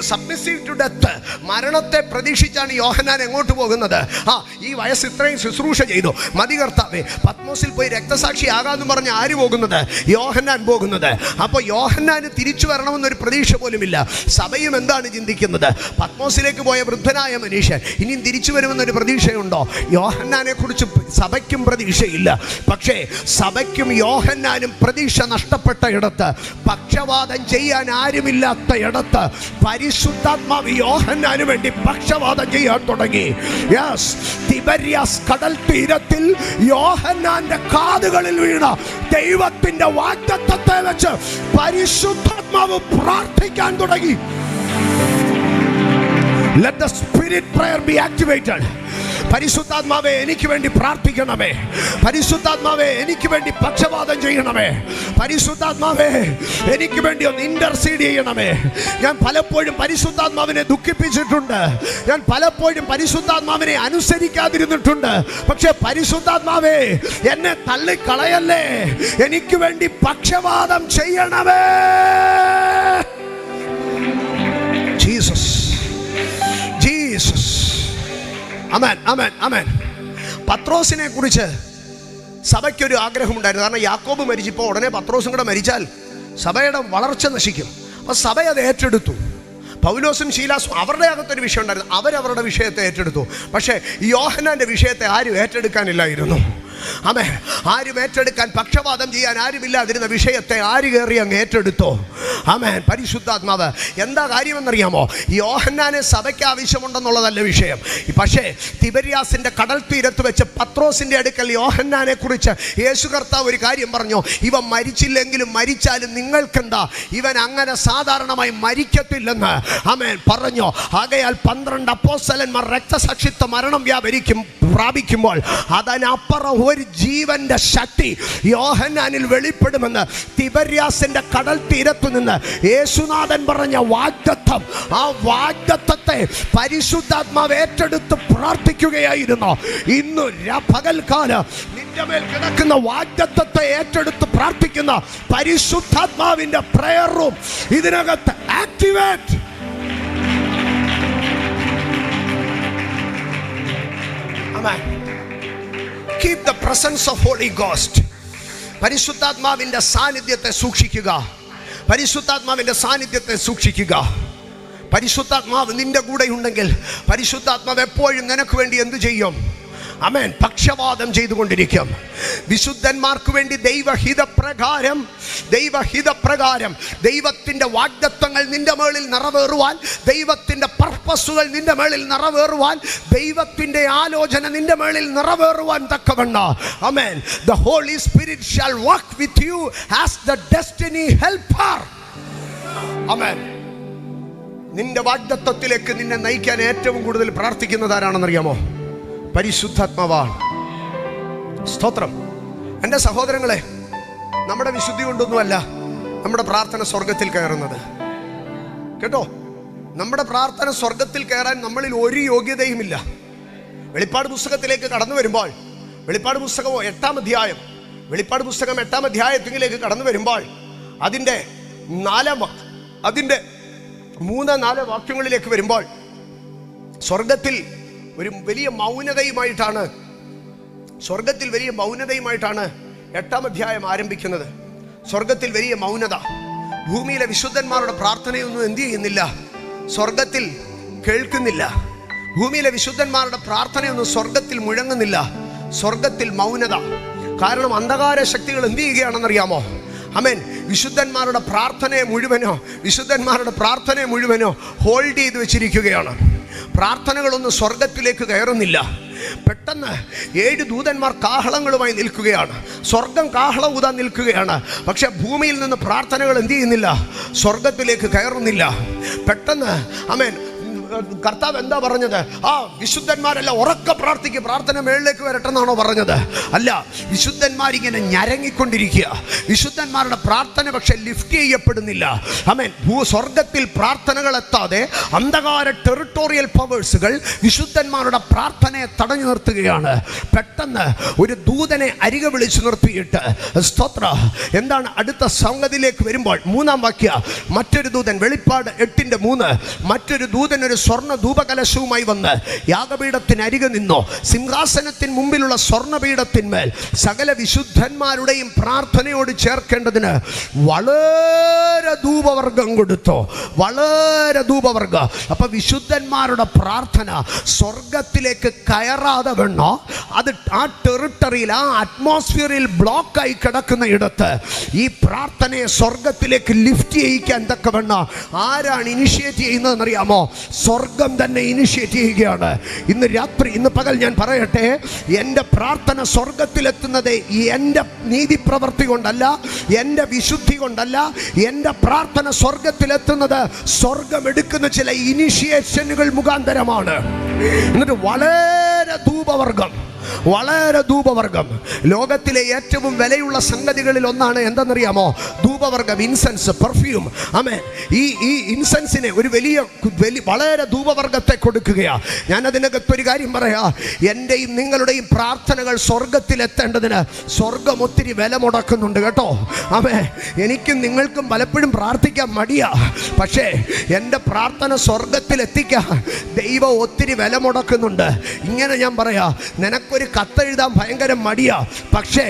submissive to death, മരണത്തെ പ്രതീക്ഷിച്ചാണ് യോഹന്നാൻ എങ്ങോട്ട് പോകുന്നത്? ഈ വയസ്സ് ഇത്രയും ശുശ്രൂഷ ചെയ്തു, മതി കർത്താവേ, പത്മോസിൽ പോയി രക്തസാക്ഷി ആകാമെന്ന് പറഞ്ഞ് ആര് പോകുന്നത്? യോഹന്നാൻ പോകുന്നത്. അപ്പോൾ യോഹന്നാന് തിരിച്ചു വരണമെന്നൊരു പ്രതീക്ഷ പോലുമില്ല. സഭയും എന്താണ് ചിന്തിക്കുന്നത്? പത്മോസിലേക്ക് പോയ വൃദ്ധനായ മനുഷ്യൻ ഇനിയും തിരിച്ചു വരുമെന്നൊരു പ്രതീക്ഷയുണ്ടോ? യോഹന്നാനെ കുറിച്ച് സഭയ്ക്കും പ്രതീക്ഷയില്ല. പക്ഷേ സഭയ്ക്കും യോഹന്നാനും പ്രതീക്ഷ നഷ്ടപ്പെട്ട ഇടത്ത്, പക്ഷവാദം ചെയ്യാൻ ആരുമില്ലാത്ത ഇടത്ത് പരിശുദ്ധാത്മാവ് യോഹന്നാന് വേണ്ടി പക്ഷവാദം ചെയ്യാൻ തുടങ്ങി. തിബര്യാസ് കടൽ തീരത്തിൽ യോഹന്നാന്റെ കാതുകളിൽ വീണ ദൈവത്തിന്റെ വാഗ്ദത്തത്തെ വെച്ച് പരിശുദ്ധാത്മാവ് പ്രാർത്ഥിക്കാൻ തുടങ്ങി. Let the spirit prayer be activated. പരിശുദ്ധാത്മാവേ എനിക്ക് വേണ്ടി പ്രാർത്ഥിക്കണമേ. പരിശുദ്ധാത്മാവേ എനിക്ക് വേണ്ടി പക്ഷപാതം ചെയ്യണമേ. പരിശുദ്ധാത്മാവേ എനിക്ക് വേണ്ടി ഒന്ന് ഇന്റർസീഡ് ചെയ്യണമേ. ഞാൻ പലപ്പോഴും പരിശുദ്ധാത്മാവിനെ ദുഃഖിപ്പിച്ചിട്ടുണ്ട്. ഞാൻ പലപ്പോഴും പരിശുദ്ധാത്മാവിനെ അനുസരിക്കാതിരുന്നിട്ടുണ്ട്. പക്ഷെ പരിശുദ്ധാത്മാവേ എന്നെ തള്ളിക്കളയല്ലേ, എനിക്ക് വേണ്ടി പക്ഷപാതം ചെയ്യണമേ. Jesus, Jesus. ആമേൻ, ആമേൻ, ആമേൻ. പത്രോസിനെ കുറിച്ച് സഭയ്ക്കൊരു ആഗ്രഹമുണ്ടായിരുന്നു. കാരണം യാക്കോബ് മരിച്ചപ്പോൾ ഉടനെ പത്രോസും കൂടെ മരിച്ചാൽ സഭയുടെ വളർച്ച നശിക്കും. അപ്പോൾ സഭ അത് ഏറ്റെടുത്തു. പൗലോസും ശീലാസും അവരുടെ അകത്തൊരു വിഷയം ഉണ്ടായിരുന്നു, അവരവരുടെ വിഷയത്തെ ഏറ്റെടുത്തു. പക്ഷേ യോഹന്നാൻ്റെ വിഷയത്തെ ആരും ഏറ്റെടുക്കാനില്ലായിരുന്നു. ആമേൻ. ആരും ഏറ്റെടുക്കാൻ പക്ഷപാതം ചെയ്യാൻ ആരുമില്ലാതിരുന്ന വിഷയത്തെ ആര് കയറി അങ്ങ് ഏറ്റെടുത്തോ? ആമേൻ. പരിശുദ്ധാത്മാവ് എന്താ കാര്യമെന്നറിയാമോ? യോഹന്നാനെ സഭയ്ക്ക് ആവശ്യമുണ്ടെന്നുള്ളതല്ല വിഷയം. പക്ഷേ തിബര്യാസിന്റെ കടൽ തീരത്ത് വെച്ച് പത്രോസിന്റെ അടുക്കൽ യോഹന്നാനെ കുറിച്ച് യേശു കർത്താവ് ഒരു കാര്യം പറഞ്ഞു. ഇവൻ മരിച്ചില്ലെങ്കിലും മരിച്ചാലും നിങ്ങൾക്കെന്താ, ഇവൻ അങ്ങനെ സാധാരണമായി മരിക്കത്തില്ലെന്ന് ആമേൻ പറഞ്ഞു. ആകയാൽ 12 അപ്പോസ്തലന്മാർ രക്തസാക്ഷിത്വ മരണം പ്രാപിക്കുമ്പോൾ അതിനപ്പുറം ഒരു ജീവന്റെ ശക്തി യോഹന്നാനിൽ വെളിപ്പെടുമെന്ന് തിബര്യാസിന്റെ കടൽ തീരത്തു നിന്ന് യേശുനാഥൻ പറഞ്ഞ വാഗ്ദത്തം, ആ വാഗ്ദത്തത്തെ പരിശുദ്ധാത്മാവ് ഏറ്റെടുത്ത് പ്രാർത്ഥിക്കുകയായിരുന്നു. ഇന്ന് പകൽക്കാലം നിന്റെ മേൽ കിടക്കുന്ന വാഗ്ദത്തത്തെ ഏറ്റെടുത്ത് പ്രാർത്ഥിക്കുന്ന പരിശുദ്ധാത്മാവിന്റെ പ്രയർ റൂം ഇതിനകത്ത് activate. Keep the presence of Holy Ghost. പരിശുദ്ധാത്മാവിന്റെ സാന്നിധ്യത്തെ സൂക്ഷിക്കുക. പരിശുദ്ധാത്മാവിന്റെ സാന്നിധ്യത്തെ സൂക്ഷിക്കുക. പരിശുദ്ധാത്മാവ് നിന്റെ കൂടെ ഉണ്ടെങ്കിൽ പരിശുദ്ധാത്മാവ് എപ്പോഴും നിനക്ക് വേണ്ടി എന്ത് ചെയ്യും? ആമേൻ. പക്ഷപാതം ചെയ്തുകൊണ്ടിരിക്കും. വിശുദ്ധന്മാർക്ക് വേണ്ടി ദൈവഹിതപ്രകാരം ദൈവത്തിന്റെ വാഗ്ദത്തങ്ങൾ നിന്റെ മേളിൽ നിറവേറുവാൻ, ദൈവത്തിന്റെ പർപ്പസുകൾ നിന്റെ മേളിൽ നിറവേറുവാൻ, ദൈവത്തിന്റെ ആലോചന നിന്റെ മേളിൽ നിറവേറുവാൻ തക്കവണ്ണം ആമേൻ, the Holy Spirit shall walk with you as the destiny helper. ആമേൻ. നിന്റെ വാഗ്ദത്തത്തിലേക്ക് നിന്നെ നയിക്കാൻ ഏറ്റവും കൂടുതൽ പ്രാർത്ഥിക്കുന്നത് ആരാണെന്നറിയാമോ? പരിശുദ്ധാത്മാവാണ്. സ്തോത്രം. എൻ്റെ സഹോദരങ്ങളെ, നമ്മുടെ വിശുദ്ധി കൊണ്ടൊന്നുമല്ല നമ്മുടെ പ്രാർത്ഥന സ്വർഗത്തിൽ കയറുന്നത് കേട്ടോ. നമ്മുടെ പ്രാർത്ഥന സ്വർഗത്തിൽ കയറാൻ നമ്മളിൽ ഒരു യോഗ്യതയുമില്ല. വെളിപ്പാട് പുസ്തകത്തിലേക്ക് കടന്നു വരുമ്പോൾ, വെളിപ്പാട് പുസ്തകം 8-ാം അധ്യായം, വെളിപ്പാട് പുസ്തകം 8-ാം അധ്യായത്തിലേക്ക് കടന്നു വരുമ്പോൾ അതിൻ്റെ 3-4 വാക്യങ്ങളിലേക്ക് വരുമ്പോൾ സ്വർഗത്തിൽ ഒരു വലിയ മൗനതയുമായിട്ടാണ് 8-ാം അധ്യായം ആരംഭിക്കുന്നത്. സ്വർഗത്തിൽ വലിയ മൗനത. ഭൂമിയിലെ വിശുദ്ധന്മാരുടെ പ്രാർത്ഥനയൊന്നും എന്ത് ചെയ്യുന്നില്ല? സ്വർഗത്തിൽ കേൾക്കുന്നില്ല. ഭൂമിയിലെ വിശുദ്ധന്മാരുടെ പ്രാർത്ഥനയൊന്നും സ്വർഗത്തിൽ മുഴങ്ങുന്നില്ല. സ്വർഗത്തിൽ മൗനത. കാരണം അന്ധകാര ശക്തികൾ എന്ത് ചെയ്യുകയാണെന്നറിയാമോ? ആമേൻ. വിശുദ്ധന്മാരുടെ പ്രാർത്ഥനയെ മുഴുവനോ ഹോൾഡ് ചെയ്ത് വെച്ചിരിക്കുകയാണ്. പ്രാർത്ഥനകളൊന്നും സ്വർഗത്തിലേക്ക് കയറുന്നില്ല. പെട്ടെന്ന് 7 ദൂതന്മാർ കാഹളങ്ങളുമായി നിൽക്കുകയാണ്. സ്വർഗം കാഹളം ഊതാൻ നിൽക്കുകയാണ്. പക്ഷെ ഭൂമിയിൽ നിന്ന് പ്രാർത്ഥനകൾ എന്ത് ചെയ്യുന്നില്ല? സ്വർഗത്തിലേക്ക് കയറുന്നില്ല. പെട്ടെന്ന് ആമേൻ, കർത്താവ് എന്താ പറഞ്ഞത്? ആ വിശുദ്ധന്മാരെല്ലാം ഉറക്കെ പ്രാർത്ഥിക്കുക, പ്രാർത്ഥന മേളിലേക്ക് വരട്ടെന്നാണോ പറഞ്ഞത്? അല്ല, വിശുദ്ധന്മാരിങ്ങനെ ഞരങ്ങിക്കൊണ്ടിരിക്കുക. വിശുദ്ധന്മാരുടെ പ്രാർത്ഥന പക്ഷെ ലിഫ്റ്റ് ചെയ്യപ്പെടുന്നില്ല. ആമേൻ. സ്വർഗത്തിൽ പ്രാർത്ഥനകൾ എത്താതെ അന്ധകാര ടെറിട്ടോറിയൽ പവേഴ്സുകൾ വിശുദ്ധന്മാരുടെ പ്രാർത്ഥനയെ തടഞ്ഞു നിർത്തുകയാണ്. പെട്ടെന്ന് ഒരു ദൂതനെ അരികെ വിളിച്ചു നിർത്തിയിട്ട് സ്തോത്ര എന്താണ് അടുത്ത സംഗതിയിലേക്ക് വരുമ്പോൾ 3-ാം വാക്യ, മറ്റൊരു ദൂതൻ, വെളിപ്പാട് 8:3, മറ്റൊരു ദൂതൻ ഒരു സ്വർണ്ണ ധൂപകലശവുമായി വന്ന് യാഗപീഠത്തിന് അരികെ നിന്നു. സിംഹാസനത്തിന് മുമ്പിലുള്ള സ്വർണ്ണപീഠത്തിന്മേൽ സകല വിശുദ്ധന്മാരുടെയും പ്രാർത്ഥനയോട് ചേർക്കേണ്ടതിന് വളരെ ധൂപവർഗം കൊടുത്തു. വളരെ ധൂപവർഗം. അപ്പൊ വിശുദ്ധന്മാരുടെ പ്രാർത്ഥന സ്വർഗത്തിലേക്ക് കയറാതെ വേണോ? അത് ആ ടെറിട്ടറിയിൽ, ആ അറ്റ്മോസ്ഫിയറിൽ ബ്ലോക്കായി കിടക്കുന്ന ഇടത്ത് ഈ പ്രാർത്ഥനയെ സ്വർഗത്തിലേക്ക് ലിഫ്റ്റ് ചെയ്യിക്കാൻ തക്കവണ്ണം ആരാണ് ഇനിഷ്യേറ്റ് ചെയ്യുന്നതെന്നറിയാമോ? സ്വർഗം തന്നെ ഇനിഷ്യേറ്റ് ചെയ്യുകയാണ്. ഇന്ന് പകൽ ഞാൻ പറയട്ടെ, എൻ്റെ പ്രാർത്ഥന സ്വർഗത്തിലെത്തുന്നത് എൻ്റെ നീതിപ്രവൃത്തി കൊണ്ടല്ല, എൻ്റെ വിശുദ്ധി കൊണ്ടല്ല. എൻ്റെ പ്രാർത്ഥന സ്വർഗത്തിലെത്തുന്നത് സ്വർഗം എടുക്കുന്ന ചില ഇനിഷ്യേഷനുകൾ മുഖാന്തരമാണ്. എന്നിട്ട് വളരെ ധൂപവർഗം. ലോകത്തിലെ ഏറ്റവും വിലയുള്ള സംഗതികളിൽ ഒന്നാണ് എന്തെന്നറിയാമോ? ധൂപവർഗം, ഇൻസെൻസ്, പെർഫ്യൂം. ആമേൻ. ഈ ഇൻസെൻസിനെ ഒരു വളരെ ധൂപവർഗത്തെ കൊടുക്കുകയാണ്. ഞാൻ അതിനകത്തൊരു കാര്യം പറയാ, എൻ്റെയും നിങ്ങളുടെയും പ്രാർത്ഥനകൾ സ്വർഗത്തിലെത്തേണ്ടതിന് സ്വർഗം ഒത്തിരി വില മുടക്കുന്നുണ്ട് കേട്ടോ. ആമേൻ. എനിക്കും നിങ്ങൾക്കും പലപ്പോഴും പ്രാർത്ഥിക്കാൻ മടിയാ. പക്ഷേ എൻ്റെ പ്രാർത്ഥന സ്വർഗത്തിലെത്തിക്കാൻ ദൈവം ഒത്തിരി വില മുടക്കുന്നുണ്ട്. ഇങ്ങനെ ഞാൻ പറയാ, നിനക്കൊരു ഒരു കത്തെഴുതാൻ ഭയങ്കര മടിയാ. പക്ഷേ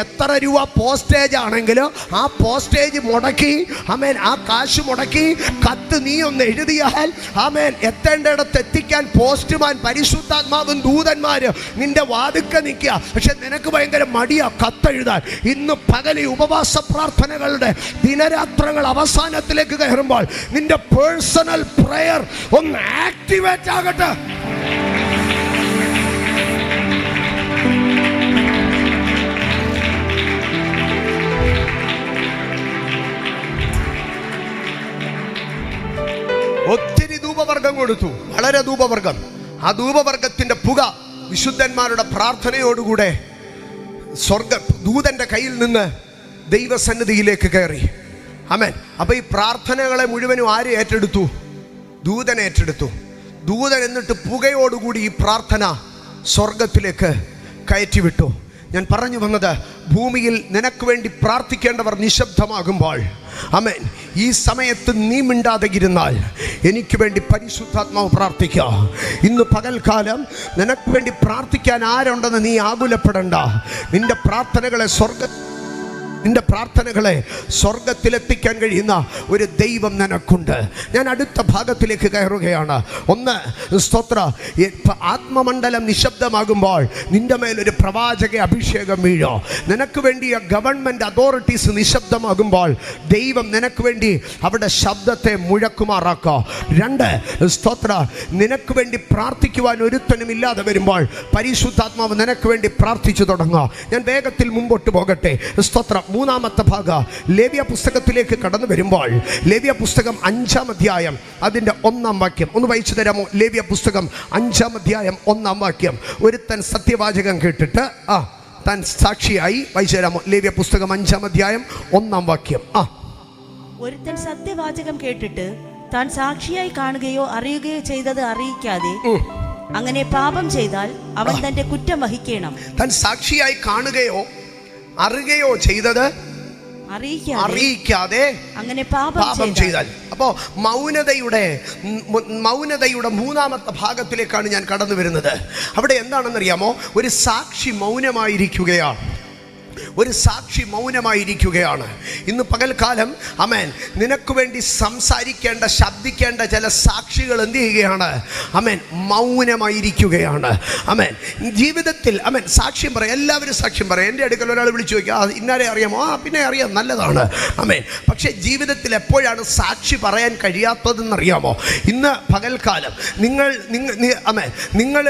എത്ര രൂപ പോസ്റ്റേജ് ആണെങ്കിലും ആ പോസ്റ്റേജ് മുടക്കി, ആമേൻ, ആ കാശ് മുടക്കി കത്ത് നീ ഒന്ന് എഴുതിയാൽ, ആമേൻ, എത്തേണ്ടിടത്ത് എത്തിക്കാൻ പോസ്റ്റ്മാൻ, പരിശുദ്ധാത്മാവും ദൂതന്മാര് നിന്റെ വാതുക്ക നിൽക്കുക. പക്ഷെ നിനക്ക് ഭയങ്കര മടിയാ കത്തെഴുതാൻ. ഇന്ന് പകൽ ഉപവാസ പ്രാർത്ഥനകളുടെ ദിനരാത്രങ്ങൾ അവസാനത്തിലേക്ക് കയറുമ്പോൾ നിന്റെ പേഴ്സണൽ പ്രയർ ഒന്ന് ആക്ടിവേറ്റ് ആകട്ടെ. ഒത്തിരി ധൂപവർഗം കൊടുത്തു, വളരെ ധൂപവർഗം. ആ ധൂപവർഗത്തിന്റെ പുക വിശുദ്ധന്മാരുടെ പ്രാർത്ഥനയോടുകൂടെ ദൂതന്റെ കയ്യിൽ നിന്ന് ദൈവസന്നിധിയിലേക്ക് കയറി. ആമേൻ. അപ്പൊ ഈ പ്രാർത്ഥനകളെ മുഴുവനും ആര് ഏറ്റെടുത്തു? ദൂതൻ ഏറ്റെടുത്തു. ദൂതൻ എന്നിട്ട് പുകയോടുകൂടി ഈ പ്രാർത്ഥന സ്വർഗത്തിലേക്ക് കയറ്റിവിട്ടു. ഞാൻ പറഞ്ഞു വന്നത്, ഭൂമിയിൽ നിനക്ക് വേണ്ടി പ്രാർത്ഥിക്കേണ്ടവർ നിശബ്ദമാകുമ്പോൾ, ആമേൻ, ഈ സമയത്ത് നീ മിണ്ടാതെ ഇരുന്നാൽ എനിക്ക് വേണ്ടി പരിശുദ്ധാത്മാവ് പ്രാർത്ഥിക്കുക. ഇന്ന് പകൽക്കാലം നിനക്ക് വേണ്ടി പ്രാർത്ഥിക്കാൻ ആരുണ്ടെന്ന് നീ ആകുലപ്പെടണ്ട. നിന്റെ പ്രാർത്ഥനകളെ സ്വർഗത്തിലെത്തിക്കാൻ കഴിയുന്ന ഒരു ദൈവം നിനക്കുണ്ട്. ഞാൻ അടുത്ത ഭാഗത്തിലേക്ക് കയറുകയാണ്. ഒന്ന്, സ്തോത്ര, ആത്മമണ്ഡലം നിശബ്ദമാകുമ്പോൾ നിന്റെ മേലൊരു പ്രവാചക അഭിഷേകം വീഴോ. നിനക്ക് വേണ്ടി ഗവൺമെൻറ് അതോറിറ്റീസ് നിശബ്ദമാകുമ്പോൾ ദൈവം നിനക്ക് വേണ്ടി അവിടെ ശബ്ദത്തെ മുഴക്കുമാറാക്കോ. രണ്ട്, സ്തോത്ര, നിനക്ക് വേണ്ടി പ്രാർത്ഥിക്കുവാൻ ഒരുത്തനും ഇല്ലാതെ വരുമ്പോൾ പരിശുദ്ധാത്മാവ് നിനക്ക് വേണ്ടി പ്രാർത്ഥിച്ചു തുടങ്ങുക. ഞാൻ വേഗത്തിൽ മുമ്പോട്ട് പോകട്ടെ. സ്തോത്രം. മൂന്നാമത്തെ ഭാഗ ലേവ്യ പുസ്തകത്തിലേക്ക് കടന്നു വരുമ്പോൾ, ലേവ്യ പുസ്തകം 5-ാം അധ്യായം അതിൻ്റെ 1-ാം വാക്യം ഒന്ന് വായിച്ചു തരാമോ? ലേവ്യ പുസ്തകം 5-ാം അധ്യായം 1-ാം വാക്യം. ഒരുത്തൻ സത്യവാചകം കേട്ടിട്ട് താൻ സാക്ഷിയായി. വായിച്ചു തരാമോ? ലേവ്യ പുസ്തകം 5-ാം അധ്യായം 1-ാം വാക്യം. ഒരുത്തൻ സത്യവാചകം കേട്ടിട്ട് താൻ സാക്ഷിയായി കാണുകയോ അറിയുകയോ ചെയ്തത് അറിയിക്കാതെ അങ്ങനെ പാപം ചെയ്താൽ അവൻ തന്റെ കുറ്റം വഹിക്കണം. താൻ സാക്ഷിയായി കാണുകയോ അറിയുകയോ ചെയ്തത് അറിയിക്കാതെ അങ്ങനെ പാപം ചെയ്താൽ. അപ്പോ മൗനതയുടെ മൂന്നാമത്തെ ഭാഗത്തിലേക്കാണ് ഞാൻ കടന്നു വരുന്നത്. അവിടെ എന്താണെന്നറിയാമോ? ഒരു സാക്ഷി മൗനമായിരിക്കുകയാണ്. ഒരു സാക്ഷി മൗനമായിരിക്കുകയാണ്. ഇന്ന് പകൽക്കാലം, ആമേൻ, നിനക്ക് വേണ്ടി സംസാരിക്കേണ്ട, ശബ്ദിക്കേണ്ട ചില സാക്ഷികൾ എന്ത് ചെയ്യുകയാണ്? ആമേൻ, മൗനമായിരിക്കുകയാണ്. ആമേൻ. ജീവിതത്തിൽ, ആമേൻ, സാക്ഷ്യം പറയാം. എല്ലാവരും സാക്ഷ്യം പറയാം. എൻ്റെ അടുക്കൽ ഒരാൾ വിളിച്ചു ചോദിക്കുക, ഇന്നാരെ അറിയാമോ? പിന്നെ അറിയാം, നല്ലതാണ്. ആമേൻ. പക്ഷേ ജീവിതത്തിൽ എപ്പോഴാണ് സാക്ഷി പറയാൻ കഴിയാത്തതെന്നറിയാമോ? ഇന്ന് പകൽക്കാലം നിങ്ങൾ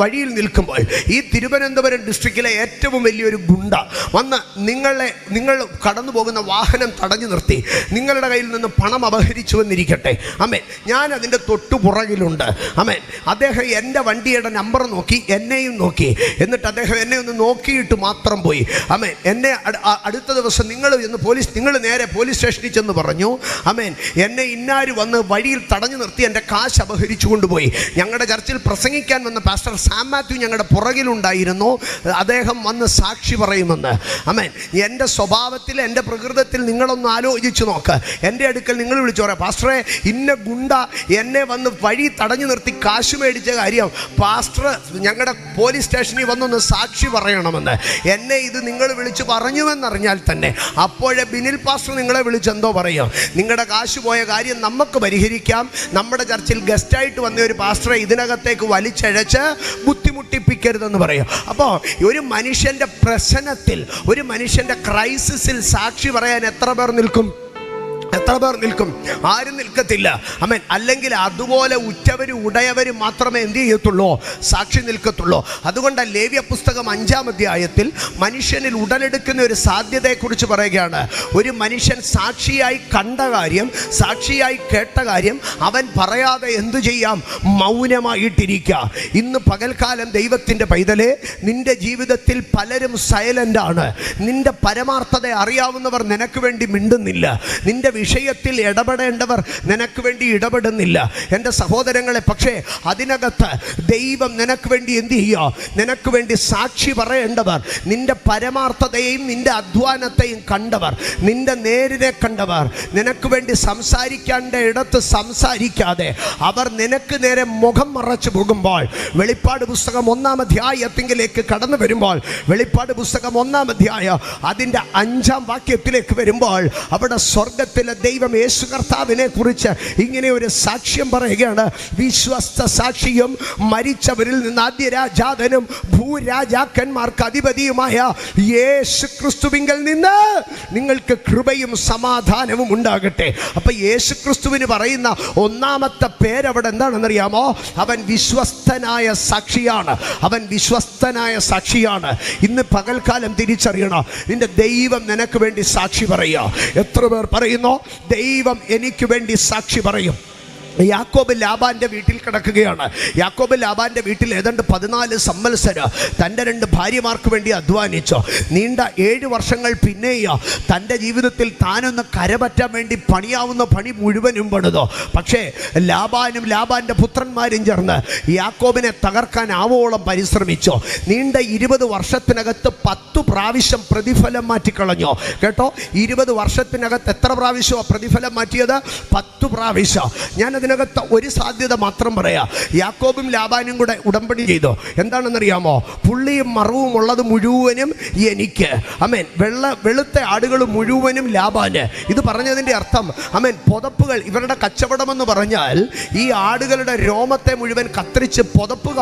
വഴിയിൽ നിൽക്കുമ്പോൾ ഈ തിരുവനന്തപുരം ഡിസ്ട്രിക്റ്റിലെ ഏറ്റവും വലിയൊരു ഗുണ്ട വന്ന് നിങ്ങൾ കടന്നു പോകുന്ന വാഹനം തടഞ്ഞു നിർത്തി നിങ്ങളുടെ കയ്യിൽ നിന്ന് പണം അപഹരിച്ചു വന്നിരിക്കട്ടെ. ആമേൻ. ഞാൻ അതിൻ്റെ തൊട്ടു പുറകിലുണ്ട്. ആമേൻ. അദ്ദേഹം എൻ്റെ വണ്ടിയുടെ നമ്പർ നോക്കി, എന്നെയും നോക്കി. എന്നിട്ട് അദ്ദേഹം എന്നെ ഒന്ന് നോക്കിയിട്ട് മാത്രം പോയി. ആമേൻ. എന്നെ അടുത്ത ദിവസം നിങ്ങൾ നേരെ പോലീസ് സ്റ്റേഷനിൽ ചെന്ന് പറഞ്ഞു, ആമേൻ, എന്നെ ഇന്നാര് വന്ന് വഴിയിൽ തടഞ്ഞു നിർത്തി എൻ്റെ കാശ് അപഹരിച്ചു കൊണ്ടുപോയി. ഞങ്ങളുടെ ചർച്ചിൽ പ്രസംഗിക്കാൻ വന്ന പാസ്റ്റർ സാം മാത്യു ഞങ്ങളുടെ പുറകിലുണ്ടായിരുന്നു. അദ്ദേഹം വന്ന് സാക്ഷി പറയുമെന്ന്. ആമേൻ. എൻ്റെ സ്വഭാവത്തിൽ, എൻ്റെ പ്രകൃതത്തിൽ നിങ്ങളൊന്ന് ആലോചിച്ച് നോക്ക്. എൻ്റെ അടുക്കൽ നിങ്ങൾ വിളിച്ചു പറയാം, പാസ്റ്ററെ, ഇന്ന ഗുണ്ട എന്നെ വന്ന് വഴി തടഞ്ഞു നിർത്തി കാശ് മേടിച്ച കാര്യം പാസ്റ്റർ ഞങ്ങളുടെ പോലീസ് സ്റ്റേഷനിൽ വന്നൊന്ന് സാക്ഷി പറയണമെന്ന്. എന്നെ ഇത് നിങ്ങൾ വിളിച്ച് പറഞ്ഞുവെന്നറിഞ്ഞാൽ തന്നെ അപ്പോഴേ ബിനിൽ പാസ്റ്റർ നിങ്ങളെ വിളിച്ചെന്തോ പറയും, നിങ്ങളുടെ കാശ് പോയ കാര്യം നമുക്ക് പരിഹരിക്കാം, നമ്മുടെ ചർച്ചിൽ ഗസ്റ്റായിട്ട് വന്ന ഒരു പാസ്റ്ററെ ഇതിനകത്തേക്ക് വലിച്ചഴച്ച് ബുദ്ധിമുട്ടിപ്പിക്കരുതെന്ന് പറയും. അപ്പോൾ ഒരു മനുഷ്യൻ്റെ പ്രശ്നത്തിൽ, ഒരു മനുഷ്യൻ്റെ ക്രൈസിസിൽ സാക്ഷി പറയാൻ എത്ര പേർ നിൽക്കും? ആരും നിൽക്കത്തില്ല. ആമേൻ. അല്ലെങ്കിൽ അതുപോലെ ഉറ്റവരും ഉടയവരും മാത്രമേ എന്ത് ചെയ്യത്തുള്ളൂ? സാക്ഷി നിൽക്കത്തുള്ളൂ. അതുകൊണ്ട് ലേവ്യ പുസ്തകം 5-ാം അധ്യായത്തിൽ മനുഷ്യനിൽ ഉടലെടുക്കുന്ന ഒരു സാധ്യതയെക്കുറിച്ച് പറയുകയാണ്. ഒരു മനുഷ്യൻ സാക്ഷിയായി കണ്ട കാര്യം, സാക്ഷിയായി കേട്ട കാര്യം അവൻ പറയാതെ എന്തു ചെയ്യാം? മൗനമായിട്ടിരിക്കുക. ഇന്ന് പകൽക്കാലം ദൈവത്തിൻ്റെ പൈതലേ, നിന്റെ ജീവിതത്തിൽ പലരും സൈലൻ്റാണ്. നിന്റെ പരമാർത്ഥത അറിയാവുന്നവർ നിനക്ക് വേണ്ടി മിണ്ടുന്നില്ല. നിന്റെ വിഷയത്തിൽ ഇടപെടേണ്ടവർ നിനക്ക് വേണ്ടി ഇടപെടുന്നില്ല എൻ്റെ സഹോദരങ്ങളെ. പക്ഷേ അതിനകത്ത് ദൈവം നിനക്ക് വേണ്ടി എന്ത് ചെയ്യുക? നിനക്ക് വേണ്ടി സാക്ഷി പറയേണ്ടവർ, നിന്റെ പരമാർത്ഥതയെയും നിന്റെ അധ്വാനത്തെയും കണ്ടവർ, നിന്റെ നേരിനെ കണ്ടവർ, നിനക്ക് വേണ്ടി സംസാരിക്കേണ്ട ഇടത്ത് സംസാരിക്കാതെ അവർ നിനക്ക് നേരെ മുഖം മറച്ചു പോകുമ്പോൾ, വെളിപ്പാട് പുസ്തകം 1-ാം അധ്യായത്തിലേക്ക് കടന്നു വരുമ്പോൾ, വെളിപ്പാട് പുസ്തകം 1-ാം അധ്യായം അതിൻ്റെ 5-ാം വാക്യത്തിലേക്ക് വരുമ്പോൾ, അവിടെ സ്വർഗത്തിലെ ദൈവം യേശു കർത്താവിനെ കുറിച്ച് ഇങ്ങനെ ഒരു സാക്ഷ്യം പറയുകയാണ്. വിശ്വസ്ത സാക്ഷിയും മരിച്ചവരിൽ നിന്ന് ആദ്യരാജാതനും ഭൂരാജാക്കന്മാർക്ക് അധിപതിയുമായ യേശു ക്രിസ്തുവിങ്കൽ നിന്ന് നിങ്ങൾക്ക് കൃപയും സമാധാനവും ഉണ്ടാകട്ടെ. അപ്പൊ യേശു ക്രിസ്തുവിന് പറയുന്ന 1-ാമത്തെ പേരവിടെ എന്താണെന്നറിയാമോ? അവൻ വിശ്വസ്തനായ സാക്ഷിയാണ്. അവൻ വിശ്വസ്തനായ സാക്ഷിയാണ്. ഇന്ന് പകൽക്കാലം തിരിച്ചറിയണം, നിന്റെ ദൈവം നിനക്ക് വേണ്ടി സാക്ഷി പറയുക. എത്ര പേർ പറയുന്നു ദൈവം എനിക്ക് വേണ്ടി സാക്ഷി പറയും? യാക്കോബ് ലാബാന്റെ വീട്ടിൽ കിടക്കുകയാണ്. യാക്കോബ് ലാബാന്റെ വീട്ടിൽ ഏതാണ്ട് 14 സംവത്സരം തൻ്റെ 2 ഭാര്യമാർക്ക് വേണ്ടി അധ്വാനിച്ചു. നീണ്ട 7 വർഷങ്ങൾ പിന്നെയോ തൻ്റെ ജീവിതത്തിൽ താനൊന്ന് കരപറ്റാൻ വേണ്ടി പണിയാവുന്ന പണി മുഴുവനും പണിതോ. പക്ഷേ ലാബാനും ലാബാന്റെ പുത്രന്മാരും ചേർന്ന് യാക്കോബിനെ തകർക്കാൻ ആവോളം പരിശ്രമിച്ചു. നീണ്ട 20 വർഷത്തിനകത്ത് 10 പ്രാവശ്യം പ്രതിഫലം മാറ്റിക്കളഞ്ഞു. കേട്ടോ, 20 വർഷത്തിനകത്ത് എത്ര പ്രാവശ്യമാണ് പ്രതിഫലം മാറ്റിയത്? 10 പ്രാവശ്യം. ഞാൻ അതിനകത്ത് ഒരു സാധ്യത മാത്രം പറയാം. യാക്കോബും ലാബാനും കൂടെ ഉടമ്പടി ചെയ്തു. എന്താണെന്നറിയാമോ? പുള്ളിയും മറവും ഉള്ളത് മുഴുവനും എനിക്ക്, അമേൻ, വെളുത്ത ആടുകൾ മുഴുവനും ലാബാന്. ഇത് പറഞ്ഞതിൻ്റെ അർത്ഥം, അമേൻ, പുതപ്പുകൾ, ഇവരുടെ കച്ചവടമെന്ന് പറഞ്ഞാൽ ഈ ആടുകളുടെ രോമത്തെ മുഴുവൻ കത്തിരിച്ച് പുതപ്പ്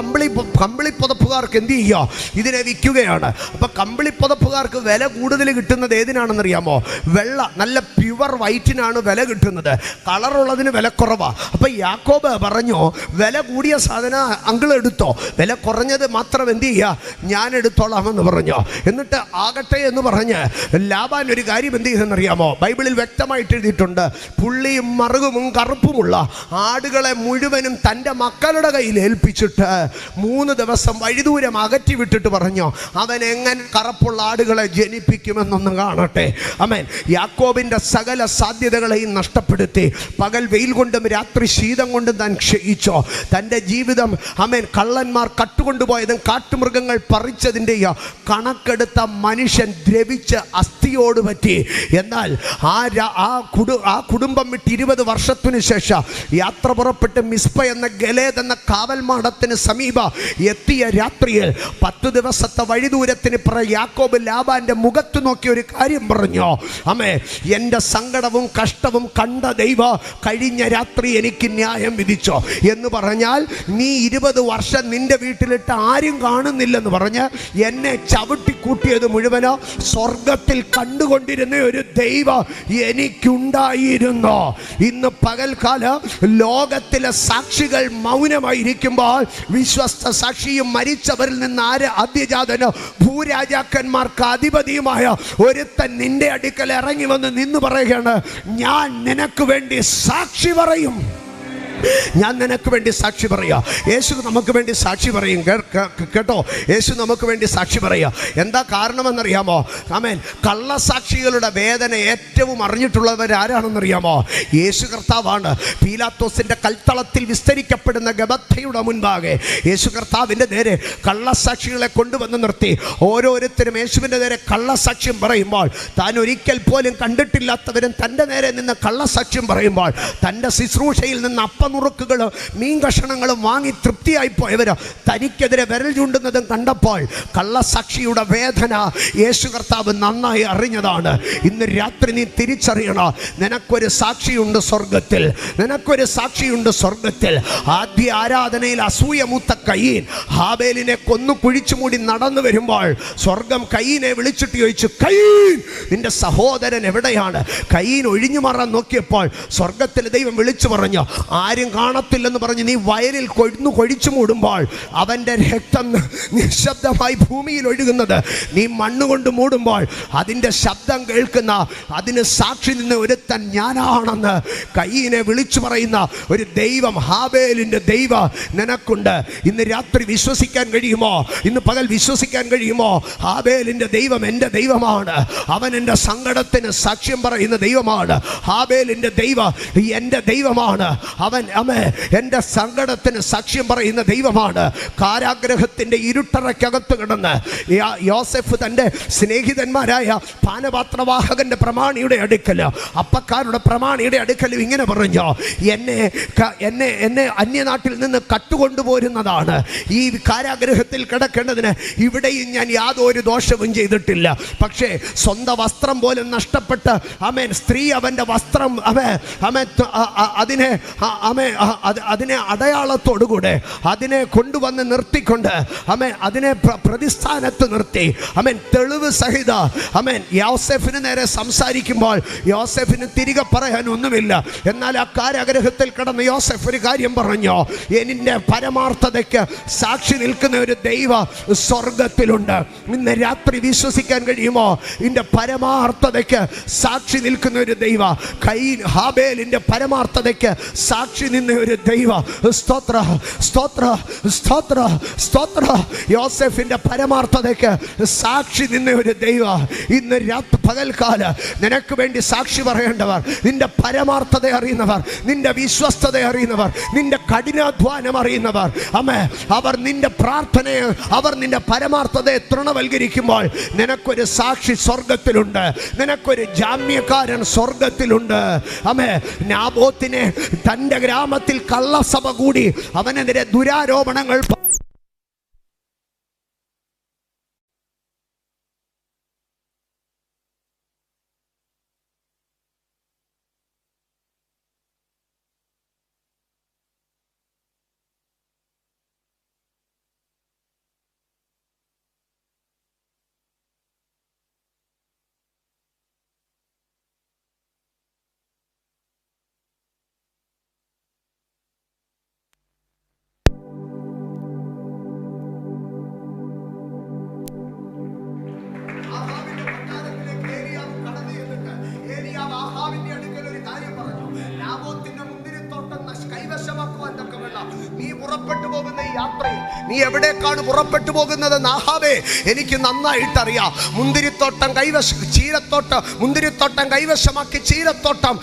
കമ്പിളി പുതപ്പുകാർക്ക് എന്ത് ചെയ്യുക? ഇതിനെ വിൽക്കുകയാണ്. അപ്പം കമ്പിളി പുതപ്പുകാർക്ക് വില കൂടുതൽ കിട്ടുന്നത് ഏതിനാണെന്നറിയാമോ? വെള്ള നല്ല പ്യുവർ വൈറ്റിനാണ് വില കിട്ടുന്നത്, കളറുള്ളതിന് വില കുറവാണ്. അപ്പൊ യാക്കോബ് പറഞ്ഞു, വില കൂടിയ സാധനം അങ്കിൾ എടുത്തോ, വില കുറഞ്ഞത് മാത്രം എന്ത് ചെയ്യുക? ഞാൻ എടുത്തോളാമെന്ന് പറഞ്ഞു. എന്നിട്ട് ആകട്ടെ എന്ന് പറഞ്ഞ് ലാബാൻ ഒരു കാര്യം എന്ത് ചെയ്തെന്നറിയാമോ? ബൈബിളിൽ വ്യക്തമായിട്ട് എഴുതിയിട്ടുണ്ട്. പുള്ളിയും മറുകും കറുപ്പുമുള്ള ആടുകളെ മുഴുവനും തൻ്റെ മക്കളുടെ കയ്യിൽ ഏൽപ്പിച്ചിട്ട് 3 ദിവസം വഴിദൂരം അകറ്റി വിട്ടിട്ട് പറഞ്ഞു, അവൻ എങ്ങനെ കറുപ്പുള്ള ആടുകളെ ജനിപ്പിക്കുമെന്നൊന്ന് കാണട്ടെ. അമേൻ. യാക്കോബിൻ്റെ സകല സാധ്യതകളെയും നഷ്ടപ്പെടുത്തി. പകൽ വെയിൽ കൊണ്ടും രാത്രി ശീതം കൊണ്ടും താൻ ക്ഷയിച്ചോ. തൻ്റെ ജീവിതം, അമേൻ, കള്ളന്മാർ കട്ടുകൊണ്ടുപോയതും കാട്ടുമൃഗങ്ങൾ പറിച്ചതിൻ്റെ കണക്കെടുത്ത മനുഷ്യൻ ദ്രവിച്ച് അസ്ഥിയോട് പറ്റി. എന്നാൽ ആ കുടുംബം വിട്ട് 20 വർഷത്തിനു ശേഷം യാത്ര പുറപ്പെട്ട് മിസ്പ എന്ന ഗലേദ് എന്ന കാവൽമാടത്തിന് സമീപം എത്തിയ രാത്രിയിൽ 10 ദിവസത്തെ വഴിദൂരത്തിന് യാക്കോബ് ലാബാന്റെ മുഖത്ത് നോക്കി ഒരു കാര്യം പറഞ്ഞു. അമേ, എൻ്റെ സങ്കടവും കഷ്ടവും കണ്ട ദൈവം കഴിഞ്ഞ രാത്രി എനിക്ക് ന്യായം വിധിച്ചോ എന്ന് പറഞ്ഞാൽ, നീ 20 വർഷം നിന്റെ വീട്ടിലിട്ട് ആരും കാണുന്നില്ലെന്ന് പറഞ്ഞ് എന്നെ ചവിട്ടിക്കൂട്ടിയത് മുഴുവനോ സ്വർഗത്തിൽ കണ്ടുകൊണ്ടിരുന്ന ഒരു ദൈവം എനിക്കുണ്ടായിരുന്നു. ഇന്ന് പകൽക്കാലം ലോകത്തിലെ സാക്ഷികൾ മൗനമായിരിക്കുമ്പോൾ, വിശ്വസ്ത സാക്ഷിയും മരിച്ചവരിൽ നിന്ന് ആദ്യജാതനോ ഭൂരാജാക്കന്മാർക്ക് അധിപതിയുമായ ഒരുത്തൻ നിന്റെ അടുക്കൽ ഇറങ്ങി വന്ന് നിന്ന് പറയുകയാണ്, ഞാൻ നിനക്ക് വേണ്ടി സാക്ഷി പറയും. ഞാൻ നിനക്ക് വേണ്ടി സാക്ഷി പറയാം. യേശു നമുക്ക് വേണ്ടി സാക്ഷി പറയും. കേട്ടോ, യേശു നമുക്ക് വേണ്ടി സാക്ഷി പറയാം. എന്താ കാരണമെന്നറിയാമോ? ആമേൻ. കള്ളസാക്ഷികളുടെ വേദന ഏറ്റവും അറിഞ്ഞിട്ടുള്ളവർ ആരാണെന്നറിയാമോ? യേശു കർത്താവാണ്. പീലാത്തോസിൻ്റെ കൽത്തളത്തിൽ വിസ്തരിക്കപ്പെടുന്ന ഗബത്തയുടെ മുൻപാകെ യേശു കർത്താവിൻ്റെ നേരെ കള്ളസാക്ഷികളെ കൊണ്ടുവന്ന് നിർത്തി. ഓരോരുത്തരും യേശുവിൻ്റെ നേരെ കള്ളസാക്ഷ്യം പറയുമ്പോൾ, താൻ ഒരിക്കൽ പോലും കണ്ടിട്ടില്ലാത്തവരും തൻ്റെ നേരെ നിന്ന് കള്ളസാക്ഷ്യം പറയുമ്പോൾ, തൻ്റെ ശുശ്രൂഷയിൽ നിന്ന് നുറുക്കുകളും മീൻ കഷണങ്ങളും വാങ്ങി തൃപ്തിയായി പോയവരോ തനിക്കെതിരെ വിരൽ ചൂണ്ടുന്നതും കണ്ടപ്പോൾ കള്ളസാക്ഷിയുടെ വേദന യേശു കർത്താവ് നന്നായി അറിഞ്ഞതാണ്. ഇന്ന് രാത്രി നീ തിരിച്ചറിയണം, നിനക്കൊരു സാക്ഷിയുണ്ട് സ്വർഗത്തിൽ. നിനക്കൊരു സാക്ഷിയുണ്ട് സ്വർഗത്തിൽ. ആദ്യ ആരാധനയിൽ അസൂയ മൂത്ത കയീൻ ഹാബേലിനെ കൊന്നു കുഴിച്ചു മൂടി നടന്നു വരുമ്പോൾ സ്വർഗം കയീനെ വിളിച്ചിട്ട് ചോദിച്ചു, കയീൻ, നിന്റെ സഹോദരൻ എവിടെയാണ്? കയീൻ ഒഴിഞ്ഞു മാറാൻ നോക്കിയപ്പോൾ സ്വർഗത്തിൽ ദൈവം വിളിച്ചു പറഞ്ഞു, ആര് ആരും കാണത്തില്ലെന്ന് പറഞ്ഞ് നീ വയലിൽ കൊഴിച്ചു മൂടുമ്പോൾ അവൻ്റെ രക്തം നിശബ്ദമായി ഭൂമിയിൽ ഒഴുകുന്നത് നീ മണ്ണുകൊണ്ട് മൂടുമ്പോൾ അതിൻ്റെ ശബ്ദം കേൾക്കുന്ന, അതിന് സാക്ഷി നിന്ന് ഒരുത്തൻ ഞാനാണെന്ന് കയ്യിനെ വിളിച്ചു പറയുന്ന ഒരു ദൈവം, ഹാബേലിൻ്റെ ദൈവം നിനക്കുണ്ട്. ഇന്ന് രാത്രി വിശ്വസിക്കാൻ കഴിയുമോ? ഇന്ന് പകൽ വിശ്വസിക്കാൻ കഴിയുമോ? ഹാബേലിൻ്റെ ദൈവം എൻ്റെ ദൈവമാണ്. അവൻ എൻ്റെ സങ്കടത്തിന് സാക്ഷ്യം പറയുന്ന ദൈവമാണ്. ഹാബേലിൻ്റെ ദൈവം എൻ്റെ ദൈവമാണ്. അവൻ എൻ്റെ സങ്കടത്തിന് സാക്ഷ്യം പറയുന്ന ദൈവമാണ്. കാരാഗ്രഹത്തിൻ്റെ ഇരുട്ടറയ്ക്കകത്ത് കിടന്ന് യോസെഫ് തൻ്റെ സ്നേഹിതന്മാരായ പാനപാത്രവാഹകന്റെ പ്രമാണിയുടെ അടുക്കൽ, അപ്പക്കാരുടെ പ്രമാണിയുടെ അടുക്കൽ ഇങ്ങനെ പറഞ്ഞു, എന്നെ അന്യനാട്ടിൽ നിന്ന് കട്ടുകൊണ്ടുപോരുന്നതാണ്. ഈ കാരാഗ്രഹത്തിൽ കിടക്കേണ്ടതിന് ഇവിടെയും ഞാൻ യാതൊരു ദോഷവും ചെയ്തിട്ടില്ല. പക്ഷേ സ്വന്തം വസ്ത്രം പോലും നഷ്ടപ്പെട്ട് സ്ത്രീ അവൻ്റെ വസ്ത്രം അതിനെ അടയാളത്തോടുകൂടെ അതിനെ കൊണ്ടുവന്ന് നിർത്തിക്കൊണ്ട് അതിനെ പ്രതിസ്ഥാനത്ത് നിർത്തി തെളിവ് സഹിത യോസെഫിന് നേരെ സംസാരിക്കുമ്പോൾ യോസെഫിന് തിരികെ പറയാൻ ഒന്നുമില്ല. എന്നാൽ ആ കാരാഗ്രഹത്തിൽ കിടന്ന് യോസെഫ് ഒരു കാര്യം പറഞ്ഞു, എൻ്റെ പരമാർത്ഥതയ്ക്ക് സാക്ഷി നിൽക്കുന്ന ഒരു ദൈവ സ്വർഗത്തിലുണ്ട്. ഇന്ന് രാത്രി വിശ്വസിക്കാൻ കഴിയുമോ? ഇതിൻ്റെ പരമാർത്ഥതയ്ക്ക് സാക്ഷി നിൽക്കുന്ന ഒരു ദൈവ, ഹാബേലിൻ്റെ പരമാർത്ഥതയ്ക്ക് സാക്ഷി നിന്ന ഒരു ദൈവ. സ്തോത്ര സ്തോത്ര സ്തോത്ര സ്തോത്ര. യോസെഫിൻ്റെ പരമാർത്ഥതയ്ക്ക് സാക്ഷി നിന്ന ഒരു ദൈവ. ഇന്ന് പകൽക്കാല നിനക്ക് വേണ്ടി സാക്ഷി പറയേണ്ടവർ, നിന്റെ പരമാർത്ഥത അറിയുന്നവർ, നിന്റെ വിശ്വസ്തത അറിയുന്നവർ, നിന്റെ കഠിനാധ്വാനം അറിയുന്നവർ, അവർ നിന്റെ പ്രാർത്ഥനയെ, അവർ നിന്റെ പരമാർത്ഥതയെ തൃണവൽക്കരിക്കുമ്പോൾ നിനക്കൊരു സാക്ഷി സ്വർഗത്തിലുണ്ട്, നിനക്കൊരു ജാമ്യക്കാരൻ സ്വർഗത്തിലുണ്ട്. നാബോത്തിനെ തൻ്റെ ഗ്രാമത്തിൽ കള്ളസഭ കൂടി അവനെതിരെ ദുരാരോപണങ്ങൾ നീ പുറപ്പെട്ടു പോകുന്ന ഈ യാത്രയിൽ നീ എവിടേക്കാണ് പുറപ്പെട്ടു പോകുന്നത്? നാഹാബേ, എനിക്ക് നന്നായിട്ടറിയാം. മുന്തിരിത്തോട്ടം മുന്തിരിത്തോട്ടം കൈവശമാക്കി ചീരത്തോട്ടം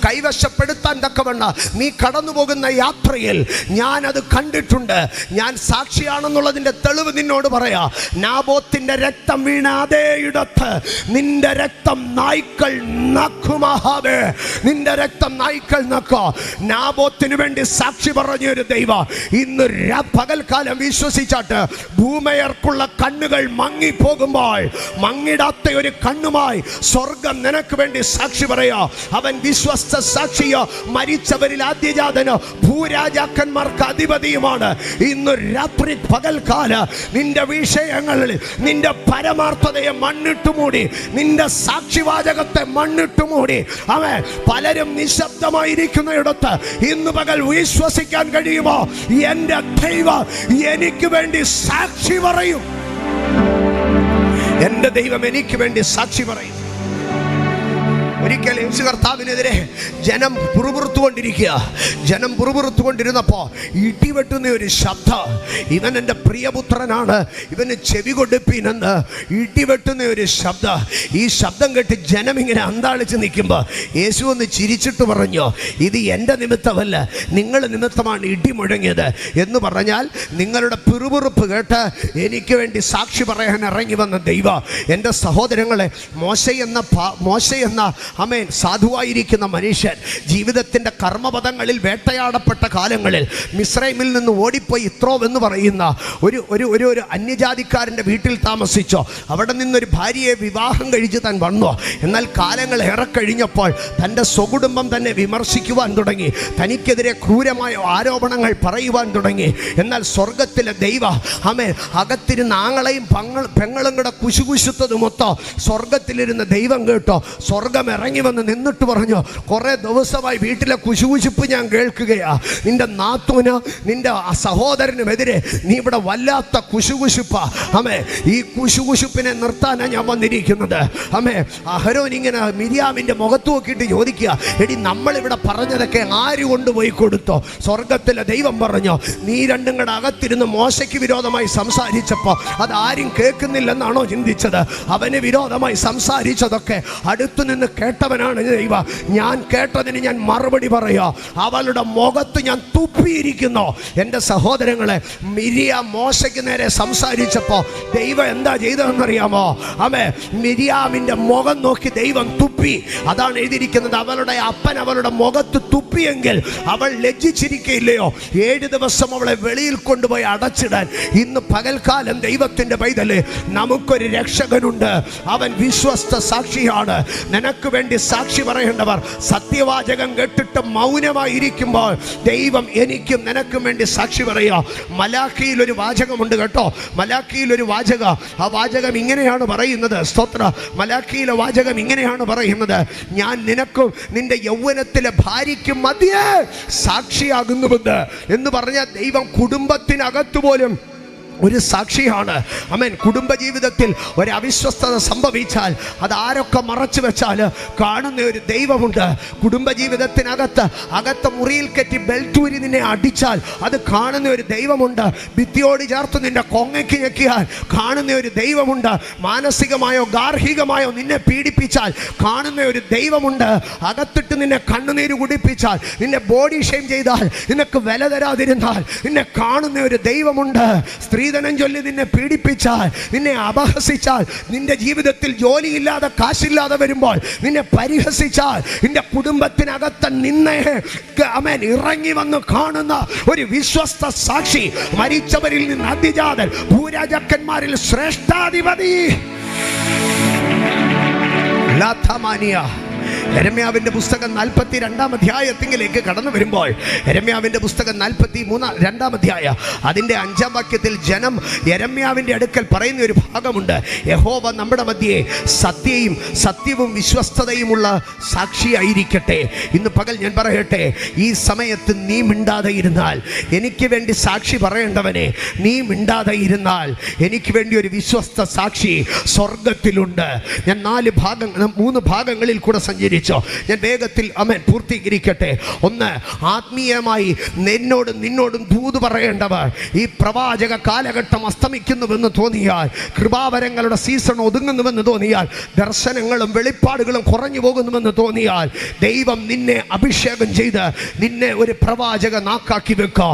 കൈവശപ്പെടുത്താൻ തക്കവണ്ണം നീ കടന്നു പോകുന്ന യാത്രയിൽ ഞാനത് കണ്ടിട്ടുണ്ട്. ഞാൻ സാക്ഷിയാണെന്നുള്ളതിൻ്റെ തെളിവ് നിന്നോട് പറയാ. നാബോത്തിന്റെ രക്തം വീണ അതേ ഇടത്ത് നിന്റെ രക്തം നായ്ക്കൾ നക്കുമാഹാബേ, നിന്റെ രക്തം നായ്ക്കൾ നക്കോ. നാബോത്തിന് വേണ്ടി സാക്ഷി പറഞ്ഞൊരു ദൈവം ഇന്ന് പകൽക്കാലം വിശ്വസിച്ചാട്ട് ഭൂമയർക്കുള്ള കണ്ണുകൾ മങ്ങിപ്പോകുമ്പോൾ മങ്ങിടാത്ത ഒരു കണ്ണുമായി സ്വർഗം നിനക്ക് വേണ്ടി സാക്ഷി പറയാ. അവൻ വിശ്വസ്ത സാക്ഷിയോ, മരിച്ചവരിൽ ആദ്യജാതനോ, ഭൂരാജാക്കന്മാർക്ക് അധിപതിയുമാണ്. ഇന്ന് രാത്രി പകൽക്കാല നിന്റെ വിഷയങ്ങളിൽ നിന്റെ പരമാർത്ഥതയെ മണ്ണിട്ടുമൂടി, നിന്റെ സാക്ഷിവാചകത്തെ മണ്ണിട്ടുമൂടി പലരും നിശബ്ദമായിരിക്കുന്നയിടത്ത് ഇന്ന് പകൽ വിശ്വസിക്കാൻ കഴിയുമോ? എന്റെ ദൈവം എനിക്ക് വേണ്ടി സാക്ഷി പറയും. എന്റെ ദൈവം എനിക്ക് വേണ്ടി സാക്ഷി പറയും. ഒരിക്കൽ യേശു കർത്താവിനെതിരെ ജനം പുറപുറത്തുകൊണ്ടിരുന്നപ്പോൾ ഇടിവെട്ടുന്ന ഒരു ശബ്ദം, ഇവൻ എൻ്റെ പ്രിയപുത്രനാണ്, ഇവന് ചെവി കൊടുപ്പീനെന്ന് ഇടിവെട്ടുന്ന ഒരു ശബ്ദം. ഈ ശബ്ദം കേട്ട് ജനം ഇങ്ങനെ അന്താളിച്ച് നിൽക്കുമ്പോൾ യേശു ഒന്ന് ചിരിച്ചിട്ട് പറഞ്ഞു, ഇത് എൻ്റെ നിമിത്തമല്ല, നിങ്ങൾ നിമിത്തമാണ് ഇടി മുഴങ്ങിയത് എന്ന് പറഞ്ഞാൽ നിങ്ങളുടെ പിറുപിറുപ്പ് കേട്ട് എനിക്ക് വേണ്ടി സാക്ഷി പറയാൻ ഇറങ്ങി വന്ന ദൈവം. എൻ്റെ സഹോദരങ്ങളെ, മോശ എന്ന സാധുവായിരിക്കുന്ന മനുഷ്യൻ ജീവിതത്തിൻ്റെ കർമ്മപദങ്ങളിൽ വേട്ടയാടപ്പെട്ട കാലങ്ങളിൽ മിസ്രൈമിൽ നിന്ന് ഓടിപ്പോയി ഇത്രോ എന്ന് പറയുന്ന ഒരു അന്യജാതിക്കാരൻ്റെ വീട്ടിൽ താമസിച്ചോ. അവിടെ നിന്നൊരു ഭാര്യയെ വിവാഹം കഴിച്ച് താൻ വന്നു. എന്നാൽ കാലങ്ങൾ ഏറെ കഴിഞ്ഞപ്പോൾ തൻ്റെ സ്വകുടുംബം തന്നെ വിമർശിക്കുവാൻ തുടങ്ങി, തനിക്കെതിരെ ക്രൂരമായ ആരോപണങ്ങൾ പറയുവാൻ തുടങ്ങി. എന്നാൽ സ്വർഗത്തിലെ ദൈവം അകത്തിരുന്ന് ആങ്ങളെയും പെങ്ങളും കൂടെ കുശുകുശുത്തത് മൊത്തം സ്വർഗത്തിലിരുന്ന് ദൈവം കേട്ടോ. സ്വർഗം ഇറങ്ങി വന്ന് നിന്നിട്ട് പറഞ്ഞു, കുറേ ദിവസമായി വീട്ടിലെ കുശുകുശുപ്പ് ഞാൻ കേൾക്കുകയാ. നിന്റെ നാത്തൂന് നിന്റെ സഹോദരനുമെതിരെ നീ ഇവിടെ വല്ലാത്ത കുശുകുശുപ്പാ. അമ്മേ, ഈ കുശുകുശുപ്പിനെ നിർത്താനാണ് ഞാൻ വന്നിരിക്കുന്നത്. അമ്മേ, അഹരോൻ ഇങ്ങനെ മിരിയാമിൻ്റെ മുഖത്ത് നോക്കിയിട്ട് ചോദിക്കുക, എടി നമ്മളിവിടെ പറഞ്ഞതൊക്കെ ആര് കൊണ്ടുപോയി കൊടുത്തോ? സ്വർഗത്തിലെ ദൈവം പറഞ്ഞു, നീ രണ്ടും കൂടെ അകത്തിരുന്ന് മോശയ്ക്ക് വിരോധമായി സംസാരിച്ചപ്പോൾ അത് ആരും കേൾക്കുന്നില്ലെന്നാണോ ചിന്തിച്ചത്? അവന് വിരോധമായി സംസാരിച്ചതൊക്കെ അടുത്തു നിന്ന് കേട്ടവനാണ് ദൈവം. ഞാൻ കേട്ടതിന് ഞാൻ മറുപടി പറയാ. അവളുടെ മുഖത്ത് ഞാൻ തുപ്പിയിരിക്കുന്നു. എൻ്റെ സഹോദരങ്ങളെ, മിരിയാം മോശയ്ക്ക് നേരെ സംസാരിച്ചപ്പോൾ ദൈവം എന്താ ചെയ്തതെന്നറിയാമോ? അവൻ മിരിയാമിൻ്റെ മുഖം നോക്കി ദൈവം തുപ്പി. അതാണ് എഴുതിയിരിക്കുന്നത്, അവളുടെ അപ്പൻ അവളുടെ മുഖത്ത് തുപ്പിയെങ്കിൽ അവൾ ലജ്ജിച്ചിരിക്കയില്ലയോ? 7 ദിവസം അവളെ വെളിയിൽ കൊണ്ടുപോയി അടച്ചിടാൻ. ഇന്ന് പകൽക്കാലം ദൈവത്തിൻ്റെ പൈതലേ, നമുക്കൊരു രക്ഷകനുണ്ട്. അവൻ വിശ്വസ്ത സാക്ഷിയാണ്. നിനക്ക് വേണ്ടി സാക്ഷി പറയേണ്ടവർ സത്യവാചകം കേട്ടിട്ട് മൗനമായിരിക്കുമ്പോൾ ദൈവം എനിക്കും നിനക്കും വേണ്ടി സാക്ഷി പറയുക. മലാഖിയിൽ ഒരു വാചകമുണ്ട് കേട്ടോ. മലാഖിയിൽ ഒരു വാചകം, ആ വാചകം ഇങ്ങനെയാണ് പറയുന്നത്. സ്തോത്ര. മലാഖിയിലെ വാചകം ഇങ്ങനെയാണ് പറയുന്നത്, ഞാൻ നിനക്കും നിന്റെ യൗവനത്തിലെ ഭാര്യയ്ക്കും മധ്യേ സാക്ഷിയാകുന്നുവെന്ന് എന്ന് പറഞ്ഞ ദൈവം കുടുംബത്തിനകത്ത് പോലും ഒരു സാക്ഷിയാണ്. ആമേൻ. കുടുംബജീവിതത്തിൽ ഒരു അവിശ്വസ്തത സംഭവിച്ചാൽ അത് ആരൊക്കെ മറച്ചു വെച്ചാൽ കാണുന്ന ഒരു ദൈവമുണ്ട്. കുടുംബജീവിതത്തിനകത്ത് മുറിയിൽ കെറ്റി ബെൽറ്റൂരി നിന്നെ അടിച്ചാൽ അത് കാണുന്ന ഒരു ദൈവമുണ്ട്. ഭിത്തിയോട് ചേർത്ത് നിന്റെ കൊങ്ങയ്ക്ക് ഞെക്കിയാൽ കാണുന്ന ഒരു ദൈവമുണ്ട്. മാനസികമായോ ഗാർഹികമായോ നിന്നെ പീഡിപ്പിച്ചാൽ കാണുന്ന ഒരു ദൈവമുണ്ട്. അകത്തിട്ട് നിന്നെ കണ്ണുനീര് കുടിപ്പിച്ചാൽ, നിന്നെ ബോഡി ഷെയിം ചെയ്താൽ, നിനക്ക് വില തരാതിരുന്നാൽ നിന്നെ കാണുന്ന ഒരു ദൈവമുണ്ട്. സ്ത്രീധനം ചൊല്ലി നിന്നെ പീഡിപ്പിച്ചാൽ, നിന്നെ അപഹസിച്ചാൽ, നിന്റെ ജീവിതത്തിൽ ജോലിയില്ലാതെ കാശില്ലാതെ വരുമ്പോൾ നിന്നെ പരിഹസിച്ചാൽ, നിന്റെ കുടുംബത്തിനകത്ത് നിന്നെ അവൻ ഇറങ്ങി വന്ന് കാണുന്ന ഒരു വിശ്വസ്ത സാക്ഷി, മരിച്ചവരിൽ നിന്ന് അതിജാതൻ, ഭൂരാജാക്കന്മാരിൽ ശ്രേഷ്ഠാധിപതി. യെരമ്യാവിന്റെ പുസ്തകം 42 അധ്യായത്തിലേക്ക് കടന്നു വരുമ്പോൾ, യെരമ്യാവിന്റെ പുസ്തകം 42 അധ്യായം അതിൻ്റെ 5-ാം വാക്യത്തിൽ ജനം യെരമ്യാവിന്റെ അടുക്കൽ പറയുന്ന ഒരു ഭാഗമുണ്ട്. യഹോവ നമ്മുടെ മധ്യേ സത്യവും വിശ്വസ്തതയുമുള്ള സാക്ഷിയായിരിക്കട്ടെ. ഇന്ന് പകൽ ഞാൻ പറയട്ടെ, ഈ സമയത്ത് നീ മിണ്ടാതെ ഇരുന്നാൽ, എനിക്ക് വേണ്ടി സാക്ഷി പറയേണ്ടവനെ നീ മിണ്ടാതെ ഇരുന്നാൽ, എനിക്ക് വേണ്ടി ഒരു വിശ്വസ്ത സാക്ഷി സ്വർഗത്തിലുണ്ട്. ഞാൻ 3 ഭാഗങ്ങളിൽ കൂടെ സഞ്ചരിച്ചു. ഞാൻ വേഗത്തിൽ പൂർത്തീകരിക്കട്ടെ. 1, ആത്മീയമായി നിന്നോടും ദൂത് പറയേണ്ടവർ, ഈ പ്രവാചക കാലഘട്ടം അസ്തമിക്കുന്നുവെന്ന് തോന്നിയാൽ, കൃപാവരങ്ങളുടെ സീസൺ ഒതുങ്ങുന്നുവെന്ന് തോന്നിയാൽ, ദർശനങ്ങളും വെളിപ്പാടുകളും കുറഞ്ഞു പോകുന്നുവെന്ന് തോന്നിയാൽ, ദൈവം നിന്നെ അഭിഷേകം ചെയ്ത് നിന്നെ ഒരു പ്രവാചക നാക്കാക്കി വെക്കുക.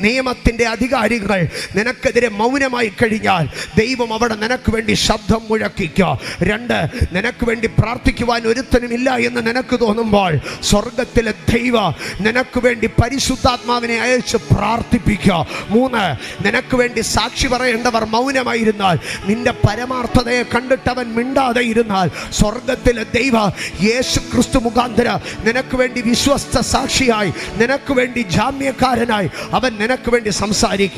നിയമത്തിൻ്റെ അധികാരികൾ നിനക്കെതിരെ മൗനമായി കഴിഞ്ഞാൽ ദൈവം അവിടെ നിനക്ക് വേണ്ടി ശബ്ദം മുഴക്കിക്കുക. 2, നിനക്ക് വേണ്ടി പ്രാർത്ഥിക്കുവാൻ ഒരുത്തനുമില്ല എന്ന് നിനക്ക് തോന്നുമ്പോൾ സ്വർഗത്തിലെ ദൈവം നിനക്ക് വേണ്ടി പരിശുദ്ധാത്മാവിനെ അയച്ച് പ്രാർത്ഥിപ്പിക്കുക. 3, നിനക്ക് വേണ്ടി സാക്ഷി പറയേണ്ടവർ മൗനമായിരുന്നാൽ, നിന്റെ പരമാർത്ഥതയെ കണ്ടിട്ടവൻ മിണ്ടാതെ ഇരുന്നാൽ, സ്വർഗത്തിലെ ദൈവം യേശു ക്രിസ്തു മുഖാന്തരം നിനക്ക് വേണ്ടി വിശ്വസ്ത സാക്ഷിയായി, നിനക്ക് വേണ്ടി ജാമ്യക്കാരനായി അവൻ നിനക്ക് വേണ്ടി സംസാരിക്കുക.